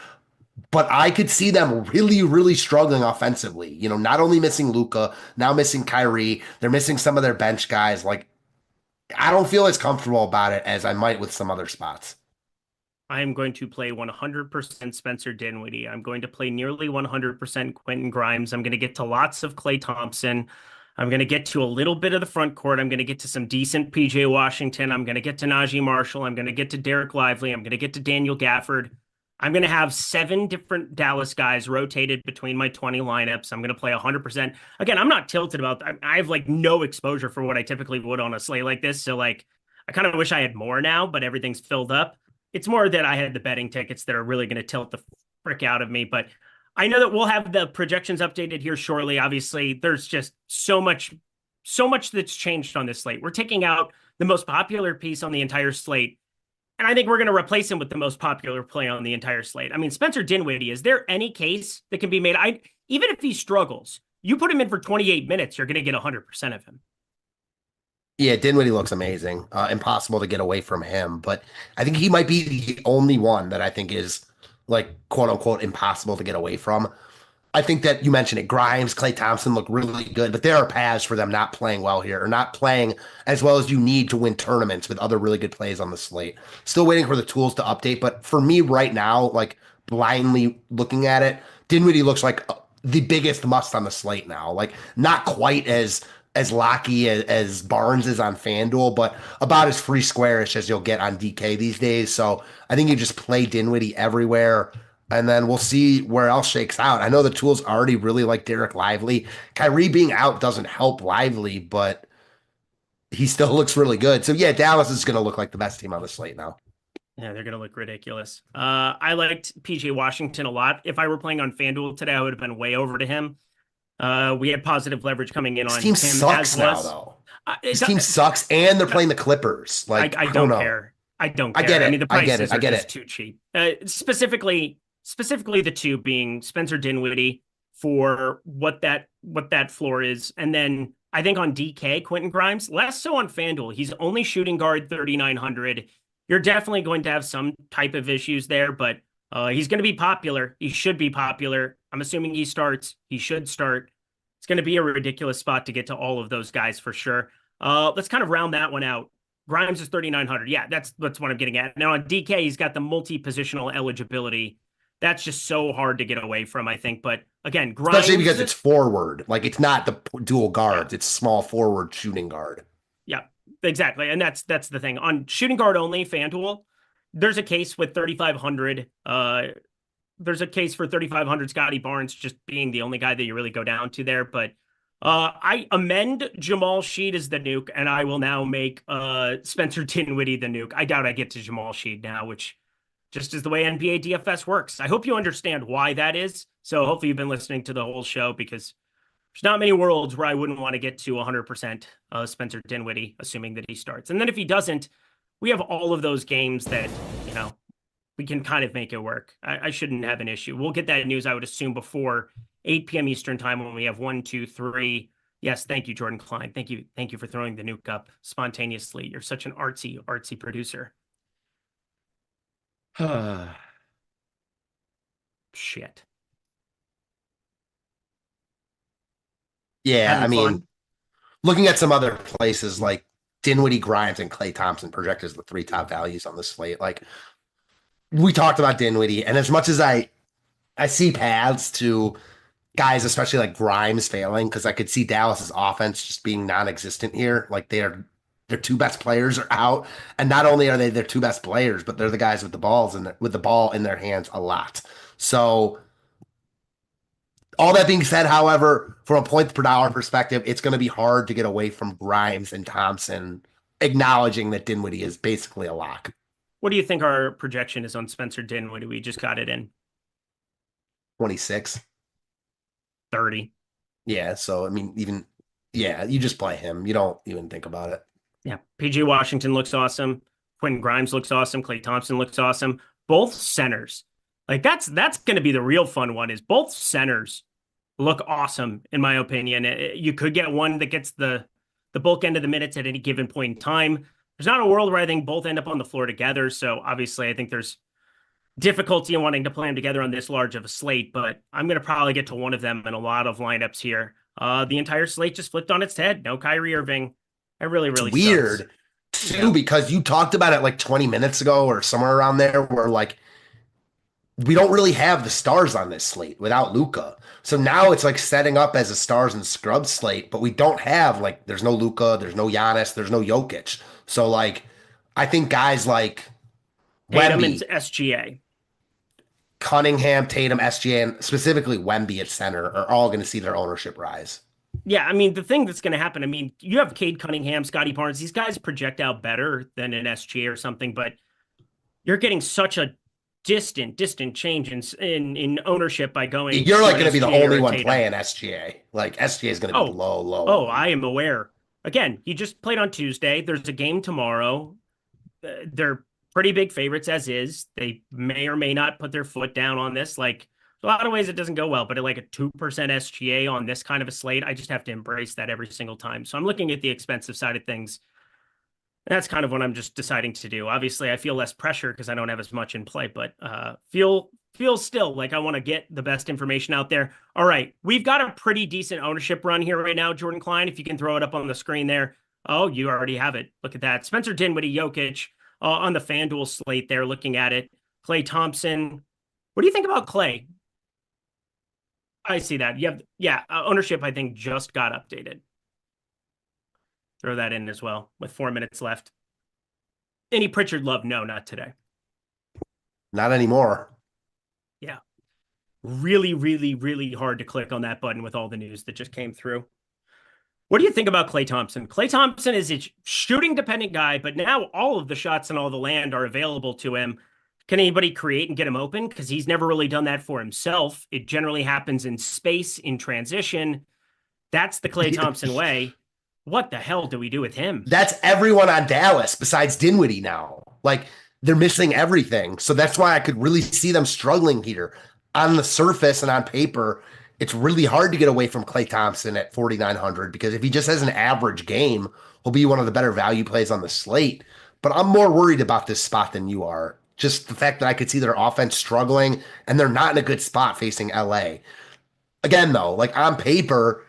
But I could see them really, really struggling offensively. Not only missing Luka, now missing Kyrie. They're missing some of their bench guys. I don't feel as comfortable about it as I might with some other spots. I am going to play 100% Spencer Dinwiddie. I'm going to play nearly 100% Quentin Grimes. I'm going to get to lots of Klay Thompson. I'm going to get to a little bit of the front court. I'm going to get to some decent PJ Washington. I'm going to get to Najee Marshall. I'm going to get to Derek Lively. I'm going to get to Daniel Gafford. I'm going to have 7 different Dallas guys rotated between my 20 lineups. I'm going to play 100%. Again, I'm not tilted about that. I have no exposure for what I typically would on a slate like this. So I kind of wish I had more now, but everything's filled up. It's more that I had the betting tickets that are really going to tilt the frick out of me. But I know that we'll have the projections updated here shortly. Obviously, there's just so much that's changed on this slate. We're taking out the most popular piece on the entire slate, and I think we're going to replace him with the most popular play on the entire slate. I mean, Spencer Dinwiddie, is there any case that can be made? Even if he struggles, you put him in for 28 minutes, you're going to get 100% of him. Yeah, Dinwiddie looks amazing. Impossible to get away from him, but I think he might be the only one that I think is quote unquote impossible to get away from. I think that you mentioned it. Grimes, Klay Thompson look really good, but there are paths for them not playing well here or not playing as well as you need to win tournaments with other really good plays on the slate. Still waiting for the tools to update, but for me right now, blindly looking at it, Dinwiddie looks like the biggest must on the slate now. Not quite as locky as Barnes is on FanDuel, but about as free squarish as you'll get on DK these days. So I think you just play Dinwiddie everywhere, and then we'll see where else shakes out. I know the tools already really like Derek Lively. Kyrie being out doesn't help Lively, but he still looks really good. So yeah, Dallas is going to look like the best team on the slate now. Yeah, they're going to look ridiculous. I liked PJ Washington a lot. If I were playing on FanDuel today, I would have been way over to him. We had positive leverage coming in on him. This team sucks now, though. This team sucks, and they're playing the Clippers. I don't care. I don't care. I get it. I mean, the prices I are get just it. too cheap. Specifically the two being Spencer Dinwiddie for what that floor is, and then I think on DK, Quentin Grimes, less so on FanDuel. He's only shooting guard 3,900. You're definitely going to have some type of issues there, but he's going to be popular. He should be popular. I'm assuming he starts. He should start. It's going to be a ridiculous spot to get to all of those guys for sure. Let's kind of round that one out. Grimes is 3,900. Yeah, that's what I'm getting at. Now on DK, he's got the multi-positional eligibility. That's just so hard to get away from, I think. But again, Grimes, especially because it's forward. Like, it's not the dual guards. It's small forward shooting guard. Yeah, exactly. And that's the thing. On shooting guard only, FanDuel, there's a case with 3,500. There's a case for 3,500 Scotty Barnes just being the only guy that you really go down to there. But I amend Jamal Sheed as the nuke, and I will now make Spencer Dinwiddie the nuke. I doubt I get to Jamal Sheed now, which just is the way NBA DFS works. I hope you understand why that is. So hopefully you've been listening to the whole show, because there's not many worlds where I wouldn't want to get to 100% Spencer Dinwiddie, assuming that he starts. And then if he doesn't, we have all of those games that, we can kind of make it work. I shouldn't have an issue. We'll get that news, I would assume, before 8 p.m. Eastern time when we have 1, 2, 3. Yes, thank you, Jordan Klein. Thank you for throwing the nuke up spontaneously. You're such an artsy producer. Shit. Yeah, Having I mean, fun? looking at some other places like Dinwiddie, Grimes, and Klay Thompson project as the 3 top values on the slate. Like, we talked about Dinwiddie, and as much as I see paths to guys, especially like Grimes, failing, because I could see Dallas's offense just being non-existent here. Like, their 2 best players are out, and not only are they their 2 best players, but they're the guys with the ball in their hands a lot. So, all that being said, however, from a points per dollar perspective, it's going to be hard to get away from Grimes and Thompson, acknowledging that Dinwiddie is basically a lock. What do you think our projection is on Spencer Dinwiddie? We just got it in 26. 30. Yeah, so I mean, you just play him. You don't even think about it. Yeah, PG Washington looks awesome. Quentin Grimes looks awesome. Klay Thompson looks awesome. Both centers. Like, that's going to be the real fun one, is both centers look awesome, in my opinion. You could get one that gets the bulk end of the minutes at any given point in time. There's not a world where I think both end up on the floor together. So obviously I think there's difficulty in wanting to play them together on this large of a slate, but I'm going to probably get to one of them in a lot of lineups here. The entire slate just flipped on its head. No Kyrie Irving. It really it's weird sucks. too, because you talked about it like 20 minutes ago or somewhere around there, where like, we don't really have the stars on this slate without Luka. So now it's like setting up as a stars and scrubs slate, but we don't have, like, there's no Luka, there's no Giannis, there's no Jokic. So, like, I think guys like Tatum and Wemby, SGA, Cunningham, Tatum, SGA, and specifically Wemby at center are all going to see their ownership rise. Yeah, I mean, the thing that's going to happen, I mean, you have Cade Cunningham, Scotty Barnes. These guys project out better than an SGA or something, but you're getting such a distant change in ownership by going. You're like going to be the only one Tatum. playing SGA. Like, SGA is going to be low. Oh, I am aware. Again, he just played on Tuesday. There's a game tomorrow. They're pretty big favorites as is. They may or may not put their foot down on this. Like, a lot of ways it doesn't go well, but at like a 2% SGA on this kind of a slate, I just have to embrace that every single time. So I'm looking at the expensive side of things. That's kind of what I'm just deciding to do. Obviously, I feel less pressure because I don't have as much in play, but feel still like I want to get the best information out there. All right, we've got a pretty decent ownership run here right now, Jordan Klein. If you can throw it up on the screen there. Oh, you already have it. Look at that. Spencer Dinwiddie, Jokic on the FanDuel slate there, looking at it. Klay Thompson. What do you think about Klay? I see that. Ownership, I think, just got updated. Throw that in as well with 4 minutes left. Any Pritchard love? No, not today. Not anymore. Yeah. Really, really, really hard to click on that button with all the news that just came through. What do you think about Klay Thompson? Klay Thompson is a shooting dependent guy, but now all of the shots and all the land are available to him. Can anybody create and get him open? Because he's never really done that for himself. It generally happens in space, in transition. That's the Klay Thompson way. What the hell do we do with him? That's everyone on Dallas besides Dinwiddie now. Like they're missing everything. So that's why I could really see them struggling here. On the surface and on paper, it's really hard to get away from Klay Thompson at 4,900 because if he just has an average game, he'll be one of the better value plays on the slate. But I'm more worried about this spot than you are. Just the fact that I could see their offense struggling and they're not in a good spot facing LA. Again, though, like on paper,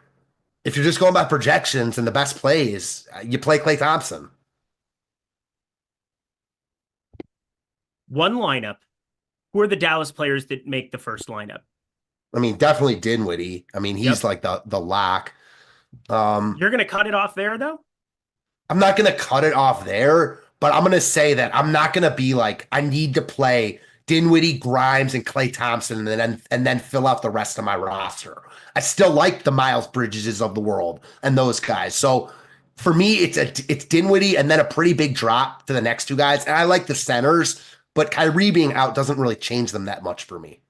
if you're just going by projections and the best plays, you play Klay Thompson. One lineup. Who are the Dallas players that make the first lineup? I mean, definitely Dinwiddie. I mean, he's like the lock. You're going to cut it off there, though? I'm not going to cut it off there, but I'm going to say that I'm not going to be like, I need to play Dinwiddie, Grimes, and Klay Thompson and then fill out the rest of my roster. I still like the Miles Bridges of the world and those guys. So for me, it's Dinwiddie and then a pretty big drop to the next two guys. And I like the centers, but Kyrie being out doesn't really change them that much for me.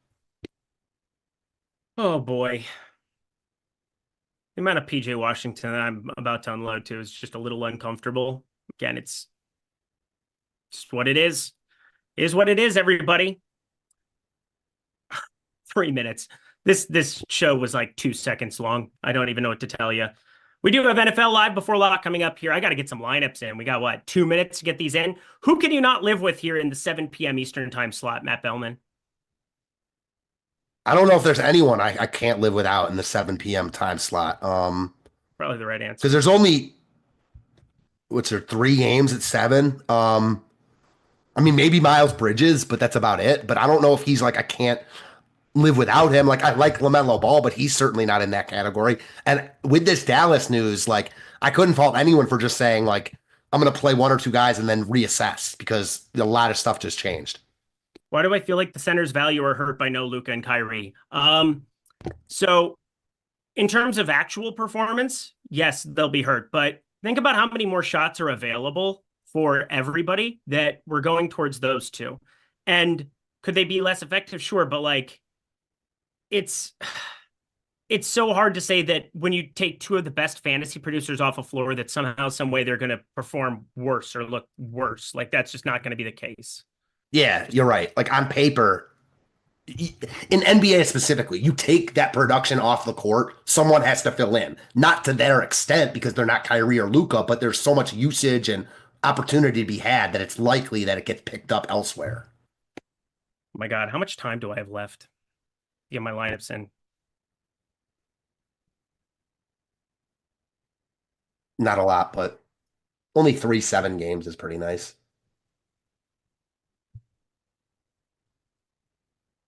Oh, boy. The amount of PJ Washington that I'm about to unload to is just a little uncomfortable. Again, it's just what it is. It is what it is, everybody. 3 minutes. This show was like 2 seconds long. I don't even know what to tell you. We do have NFL Live Before Lock coming up here. I got to get some lineups in. We got, what, 2 minutes to get these in? Who can you not live with here in the 7 p.m. Eastern time slot, Matt Belman? I don't know if there's anyone I can't live without in the 7 p.m. time slot. Probably the right answer. Because there's only, 3 games at 7? I mean, maybe Miles Bridges, but that's about it. But I don't know if he's like, I can't live without him. Like, I like LaMelo Ball, but he's certainly not in that category. And with this Dallas news, like, I couldn't fault anyone for just saying, like, I'm going to play 1 or 2 guys and then reassess because a lot of stuff just changed. Why do I feel like the center's value are hurt by no Luka and Kyrie? So in terms of actual performance, yes, they'll be hurt. But think about how many more shots are available for everybody that we're going towards those two. And could they be less effective? Sure. But like, it's so hard to say that when you take 2 of the best fantasy producers off a floor that somehow, some way they're going to perform worse or look worse. Like that's just not going to be the case. Yeah, you're right. Like on paper, in NBA specifically, you take that production off the court, someone has to fill in. Not to their extent because they're not Kyrie or Luka, but there's so much usage and opportunity to be had that it's likely that it gets picked up elsewhere. Oh my God, how much time do I have left to get my lineups in? Not a lot, but only 3 7 games is pretty nice.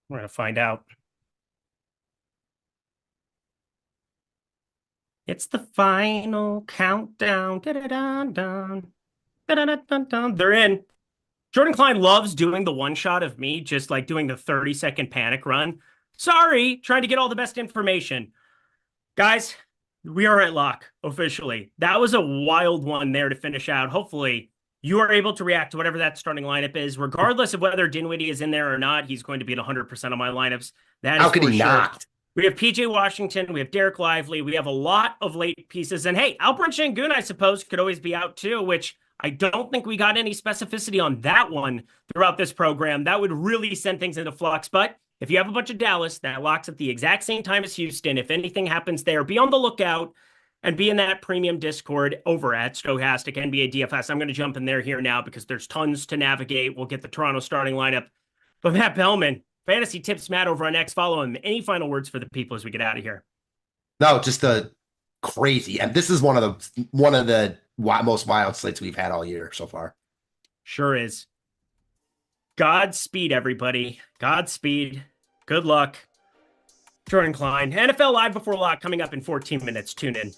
We're going to find out. It's the final countdown. Da-da-dun-dun. Da-da-dun-dun-dun. They're in. Jordan Klein loves doing the one shot of me, just like doing the 30-second panic run. Sorry, trying to get all the best information. Guys, we are at lock officially. That was a wild one there to finish out. Hopefully, you are able to react to whatever that starting lineup is, regardless of whether Dinwiddie is in there or not. He's going to be at 100% of my lineups. That How is could he sure. not? We have PJ Washington. We have Derek Lively. We have a lot of late pieces. And hey, Alperen Şengün, I suppose, could always be out too, which I don't think we got any specificity on that one throughout this program. That would really send things into flux. But if you have a bunch of Dallas that locks at the exact same time as Houston, if anything happens there, be on the lookout. And be in that premium Discord over at Stokastic NBA DFS. I'm going to jump in there here now because there's tons to navigate. We'll get the Toronto starting lineup. But Matt Belman, Fantasy Tips Matt over on X. Follow him. Any final words for the people as we get out of here? No, just a crazy. And this is one of the most wild slates we've had all year so far. Sure is. Godspeed, everybody. Godspeed. Good luck. Jordan Klein. NFL Live Before Lock coming up in 14 minutes. Tune in.